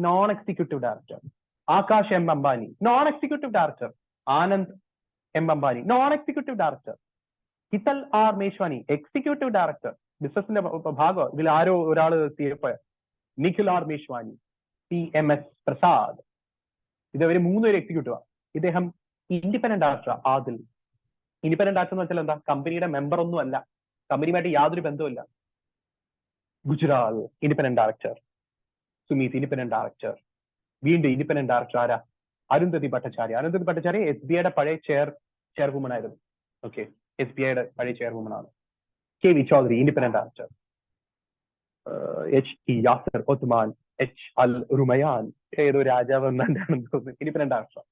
Non executive director. Akash M Ambani non executive director. Anand M Ambani non executive director. Hital R Meswani executive director. ബിസിനസിന്റെ ഭാഗം. ഇതിൽ ആരോ ഒരാള് CFO. Nikhil R Meswani, PMS Prasad. ഇതവര് 3 പേര് എക്സിക്യൂട്ടീവാ. ഇദ്ദേഹം independent director. Adil independent director എന്ന് വെച്ചാൽ എന്താ? കമ്പനിയുടെ മെമ്പർ ഒന്നും അല്ല, കമ്പനിയുമായിട്ട് യാതൊരു ബന്ധവുമില്ല. Gujral independent director. Sumeet independent director. വീണ്ടും ഇൻഡിപെൻഡന്റ് ഡയറക്ടർ ആരാ? അരുന്ധതി ഭട്ടാചാര്യ. അരുന്ധതി ഭട്ടാചാര്യ SBIയുടെ പഴയ ചെയർവുമൺ ആയിരുന്നു. ഓക്കെ, SBIയുടെ പഴയ ചെയർവുമൺ ആണ്. KV Chaudhary independent director. HT Yasir Othman, H Al Rumayyan, ഏതോ രാജാവ് എന്നാണെന്ന് തോന്നുന്നു, independent director.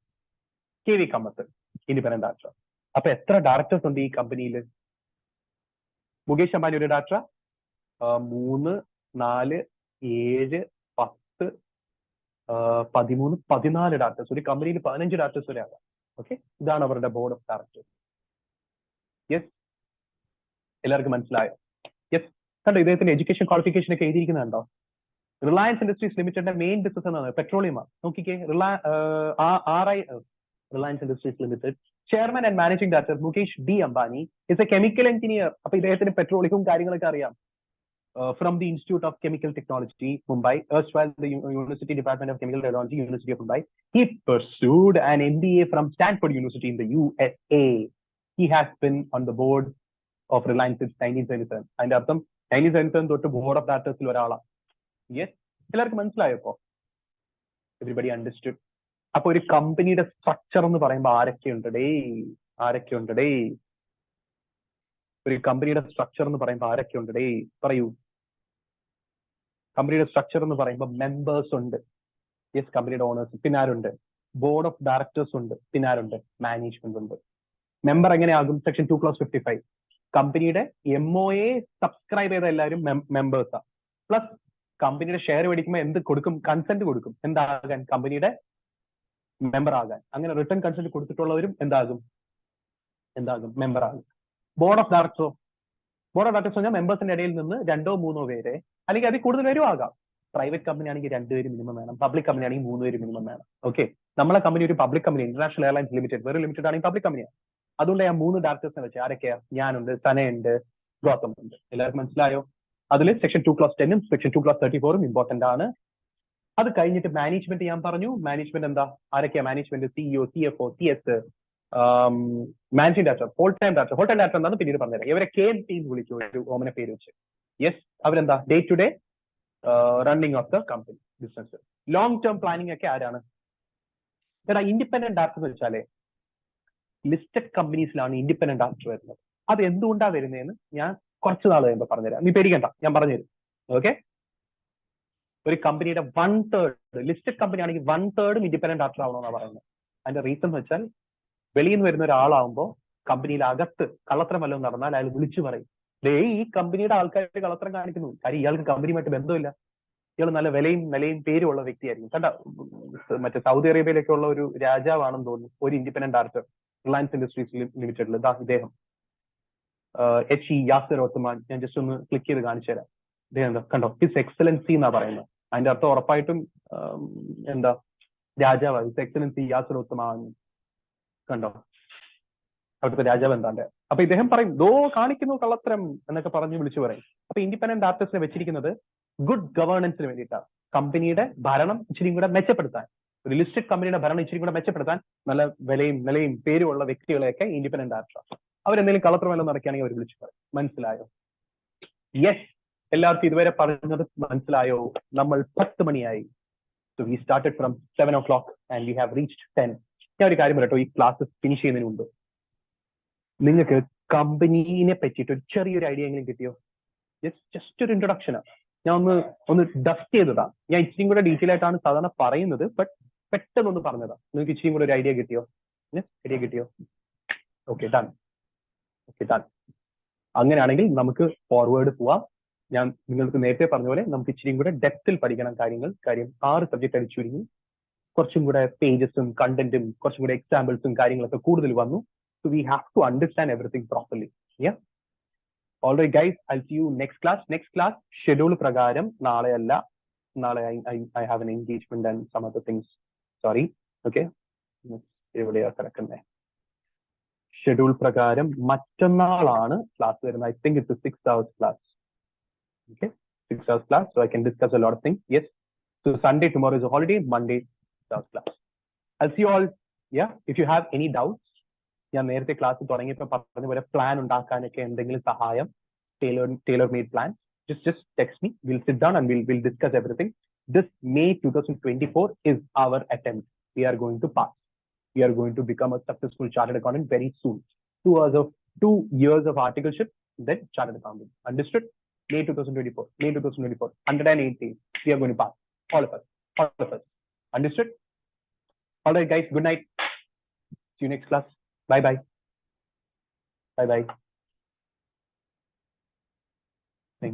KV Kamath independent director. അപ്പൊ എത്ര ഡയറക്ടേഴ്സ് ഉണ്ട് ഈ കമ്പനിയിൽ? മുകേഷ് അംബാനി ഒരു ഡയറക്ടർ, 3, 4, 7, 10, 13, 14 ഡയറക്ടേഴ്സ്. ഒരു കമ്പനിയിൽ 15 ഡയറക്ടേഴ്സ് വരെ ആകാം. ഓക്കെ, ഇതാണ് അവരുടെ ബോർഡ് ഓഫ് ഡയറക്ടേഴ്സ്. യെസ്, എല്ലാവർക്കും മനസ്സിലായോ? യെസ്, കണ്ടോ ഇദ്ദേഹത്തിന്റെ എഡ്യൂക്കേഷൻ ക്വാളിഫിക്കേഷൻ ഒക്കെ എഴുതിയിരിക്കുന്നുണ്ടോ? റിലയൻസ് ഇൻഡസ്ട്രീസ് ലിമിറ്റഡിന്റെ മെയിൻ ബിസിനസ് എന്നാണ് പെട്രോളിയമാണ്. നോക്കിക്കേ, Reliance industries limited. Chairman and managing director Mukesh D Ambani is A chemical engineer. അപ്പൊ ഇദ്ദേഹത്തിന് പെട്രോളിയവും കാര്യങ്ങളൊക്കെ അറിയാം. From the Institute of Chemical Technology, Mumbai, erstwhile the University Department of Chemical Technology, University of Mumbai. He pursued an MBA from Stanford University in the USA. He has been on the board of Reliance since 1977. അതിന്റെ അർത്ഥം 1977 തൊട്ട് ബോർഡ് ഓഫ് ഡയറക്ടേഴ്സിൽ ഒരാളാണ്. യെസ്, എല്ലാവർക്കും മനസ്സിലായോ? ഇപ്പോ എവരിബഡി അണ്ടർസ്റ്റുഡ്. അപ്പൊ ഒരു കമ്പനിയുടെ സ്ട്രക്ചർ എന്ന് പറയുമ്പോൾ ആരൊക്കെയുണ്ടേ? ഒരു കമ്പനിയുടെ സ്ട്രക്ചർ എന്ന് പറയുമ്പോൾ ആരൊക്കെയുണ്ടേ? പറയൂ. കമ്പനിയുടെ സ്ട്രക്ചർ എന്ന് പറയുമ്പോൾ മെമ്പേഴ്സ് ഉണ്ട്. യെസ്, കമ്പനിയുടെ ഓണേഴ്സ്. പിന്നെ ആരുണ്ട്? ബോർഡ് ഓഫ് ഡയറക്ടേഴ്സ് ഉണ്ട്. പിന്നെ ആരുണ്ട്? മാനേജ്മെന്റ് ഉണ്ട്. മെമ്പർ എങ്ങനെയാകും? സെക്ഷൻ 2/55. കമ്പനിയുടെ MOA സബ്സ്ക്രൈബ് ചെയ്ത എല്ലാവരും മെമ്പേഴ്സാ. പ്ലസ് കമ്പനിയുടെ ഷെയർ മേടിക്കുമ്പോൾ എന്ത് കൊടുക്കും? കൺസെന്റ് കൊടുക്കും. എന്താകാൻ? കമ്പനിയുടെ മെമ്പർ ആകാൻ. അങ്ങനെ റിട്ടേൺ കൺസെന്റ് കൊടുത്തിട്ടുള്ളവരും എന്താകും? മെമ്പർ ആകും. ബോർഡ് ഓഫ് ഡയറക്ടേഴ്സ് പറഞ്ഞാൽ മെമ്പേഴ്സിന്റെ ഇടയിൽ നിന്ന് 2 or 3 പേരെ, അല്ലെങ്കിൽ അതിൽ കൂടുതൽ പേരും ആകാം. പ്രൈവറ്റ് കമ്പനി ആണെങ്കിൽ 2 പേര് മിനിമം വേണം. പബ്ലിക് കമ്പനി ആണെങ്കിൽ 3 പേര് മിനിമം വേണം. ഓക്കെ, നമ്മളെ കമ്പനി ഒരു public company, international airlines limited. വെറും ലിമിറ്റഡ് ആണെങ്കിൽ പബ്ലിക് കമ്പനിയാണ്. അതുകൊണ്ട് ഞാൻ 3 ഡയറക്ടേഴ്സിനെ വെച്ച്. ആരൊക്കെയാ? ഞാനുണ്ട്, സനയുണ്ട്, ഗൗതം ഉണ്ട്. എല്ലാവർക്കും മനസ്സിലായോ? അതിൽ സെക്ഷൻ 2/10 സെക്ഷൻ 2/34 ഇമ്പോർട്ടന്റ് ആണ്. അത് കഴിഞ്ഞിട്ട് മാനേജ്മെന്റ് ഞാൻ പറഞ്ഞു. മാനേജ്മെന്റ് എന്താ? ആരൊക്കെയാ management? CEO, CFO, CS, managing director, whole time director എന്നാണ് പിന്നീട് പറഞ്ഞുതരാം. ഇവരെ KMT എന്ന് വിളിച്ചു, ഒരു ഓമന പേര് വെച്ച്. യെസ്, അവരെന്താ? Day to day running of the company business. Long term planning ഒക്കെ ആരാണ്? ഇൻഡിപെൻഡന്റ് ഡയറക്ടർ എന്ന് വെച്ചാലേ ലിസ്റ്റഡ് കമ്പനീസിലാണ് ഇൻഡിപെൻഡന്റ് ഡയറക്ടർ വരുന്നത്. അത് എന്തുകൊണ്ടാണ് വരുന്നതെന്ന് ഞാൻ കുറച്ച് നാൾ കഴിയുമ്പോൾ പറഞ്ഞുതരാം. നീ പേടിക്കണ്ട, ഞാൻ പറഞ്ഞുതരും. ഓക്കെ, ഒരു കമ്പനിയുടെ 1/3, ലിസ്റ്റഡ് കമ്പനി ആണെങ്കിൽ 1/3 ഇൻഡിപെൻഡന്റ് ഡയറക്ടർ ആവണമെന്നാണ് പറയുന്നത്. അതിന്റെ റീസൺ എന്ന് വെച്ചാൽ വെളിയിൽ നിന്ന് വരുന്ന ഒരാളാവുമ്പോൾ കമ്പനിയിൽ അകത്ത് കള്ളത്തരം വല്ലതും നടന്നാൽ അയാൾ വിളിച്ചു പറയും, ഈ കമ്പനിയുടെ ആൾക്കാർ കള്ളത്തരം കാണിക്കുന്നു. കാര്യം ഇയാൾക്ക് കമ്പനിയുമായിട്ട് ബന്ധമില്ല. ഇയാൾ നല്ല നിലയും പേരും ഉള്ള വ്യക്തിയായിരിക്കും. കണ്ട, മറ്റേ സൗദി അറേബ്യയിലൊക്കെ ഉള്ള ഒരു രാജാവാണെന്ന് തോന്നുന്നു ഒരു ഇൻഡിപെൻഡന്റ് ഡയറക്ടർ റിലയൻസ് ഇൻഡസ്ട്രീസ് ലിമിറ്റഡിൽ. ഇദ്ദേഹം HE യാസർ ഒത്മാൻ. ഞാൻ ജസ്റ്റ് ഒന്ന് ക്ലിക്ക് ചെയ്ത് കാണിച്ചു തരാം. ഇദ്ദേഹം എന്താ കണ്ടോ? ഹിസ് എക്സലൻസി എന്നാ പറയുന്നത്. അതിന്റെ അർത്ഥം ഉറപ്പായിട്ടും എന്താ? രാജാവ്. His excellency Yasir Othman. കണ്ടോ അവിടുത്തെ രാജാവ് എന്താണ്ട്. അപ്പൊ ഇദ്ദേഹം പറയും, കാണിക്കുന്നു കള്ളത്തരം എന്നൊക്കെ പറഞ്ഞ് വിളിച്ചു പറയും. അപ്പൊ ഇൻഡിപെൻഡന്റ് ഡയറക്ടേഴ്സിനെ വെച്ചിരിക്കുന്നത് ഗുഡ് ഗവേണൻസിന് വേണ്ടിയിട്ടാണ്. കമ്പനിയുടെ ഭരണം ഇച്ചിരി കൂടെ മെച്ചപ്പെടുത്താൻ, ഒരു ലിസ്റ്റഡ് കമ്പനിയുടെ ഭരണം ഇച്ചിരി കൂടെ മെച്ചപ്പെടുത്താൻ നല്ല നിലയും പേരുമുള്ള വ്യക്തികളെയൊക്കെ ഇൻഡിപെൻഡന്റ് ഡയറക്ടർ. അവരെന്തെങ്കിലും കള്ളത്തരം എല്ലാം നടക്കുകയാണെങ്കിൽ അവർ വിളിച്ചു പറയും. മനസ്സിലായോ? യെസ്, എല്ലാവർക്കും ഇതുവരെ പറഞ്ഞത് മനസ്സിലായോ? നമ്മൾ 10 മണിയായി. So we started from 7 o'clock and we have reached 10. ഞാൻ ഒരു കാര്യം പറയട്ടോ, ഈ ക്ലാസ് ഫിനിഷ് ചെയ്യുന്നതിന് മുമ്പ് നിങ്ങൾക്ക് കമ്പനീനെ പറ്റിയിട്ട് ഒരു ചെറിയൊരു ഐഡിയ എങ്കിലും കിട്ടിയോ? ജസ്റ്റ് ഒരു ഇൻട്രൊഡക്ഷനാണ്. ഞാൻ ഒന്ന് ഡസ്റ്റ് ചെയ്തതാ. ഞാൻ ഇച്ചിരിയും കൂടെ ഡീറ്റെയിൽ ആയിട്ടാണ് സാധാരണ പറയുന്നത്, ബട്ട് പെട്ടെന്നൊന്ന് പറഞ്ഞതാ. നിങ്ങൾക്ക് ഇച്ചിരിയും കൂടെ ഒരു ഐഡിയ കിട്ടിയോ? Okay, done. അങ്ങനെയാണെങ്കിൽ നമുക്ക് ഫോർവേഡ് പോവാം. ഞാൻ നിങ്ങൾക്ക് നേരത്തെ പറഞ്ഞ പോലെ നമുക്ക് ഇച്ചിരിയും കൂടെ ഡെപ്തിൽ പഠിക്കണം കാര്യം 6 സബ്ജക്ട് അടിച്ചുരുങ്ങി. കുറച്ചും കൂടെ പേജസും കണ്ടന്റും കുറച്ചും കൂടെ എക്സാമ്പിൾസും കാര്യങ്ങളൊക്കെ കൂടുതൽ വന്നു. So we have to understand everything properly. Yeah. All right, guys. I'll see you next class. Next class schedule പ്രകാരം നാളെയല്ല. നാളെ I have an engagement and some other things. Sorry. Okay. എവിടെയാ കിടക്കുന്നത്? ഷെഡ്യൂൾ പ്രകാരം മറ്റന്നാളാണ് ക്ലാസ് വരുന്നത്. I think it's a 6 hours class. Okay, 6 hours class. So I can discuss a lot of things. Yes. So Sunday, tomorrow is a holiday. Monday, 6 hours class. I'll see you all. Yeah. If you have any doubts, ഞാൻ നേരത്തെ ക്ലാസ് തുടങ്ങിയപ്പോൾ പറഞ്ഞ പോലെ പ്ലാൻ ഉണ്ടാക്കാനൊക്കെ എന്തെങ്കിലും സഹായം, tailor made plan, just text me. We'll sit down and we'll discuss everything. This May 2024 is our attempt. We are going to pass. We are going to become a successful chartered accountant very soon. 2 years of articleship, then chartered accountant. Understood? May 2024. May 2024. 108 days. We are going to pass. All of us. All of us. Understood? All right, guys. Good night. See you next class. Bye bye. Bye bye.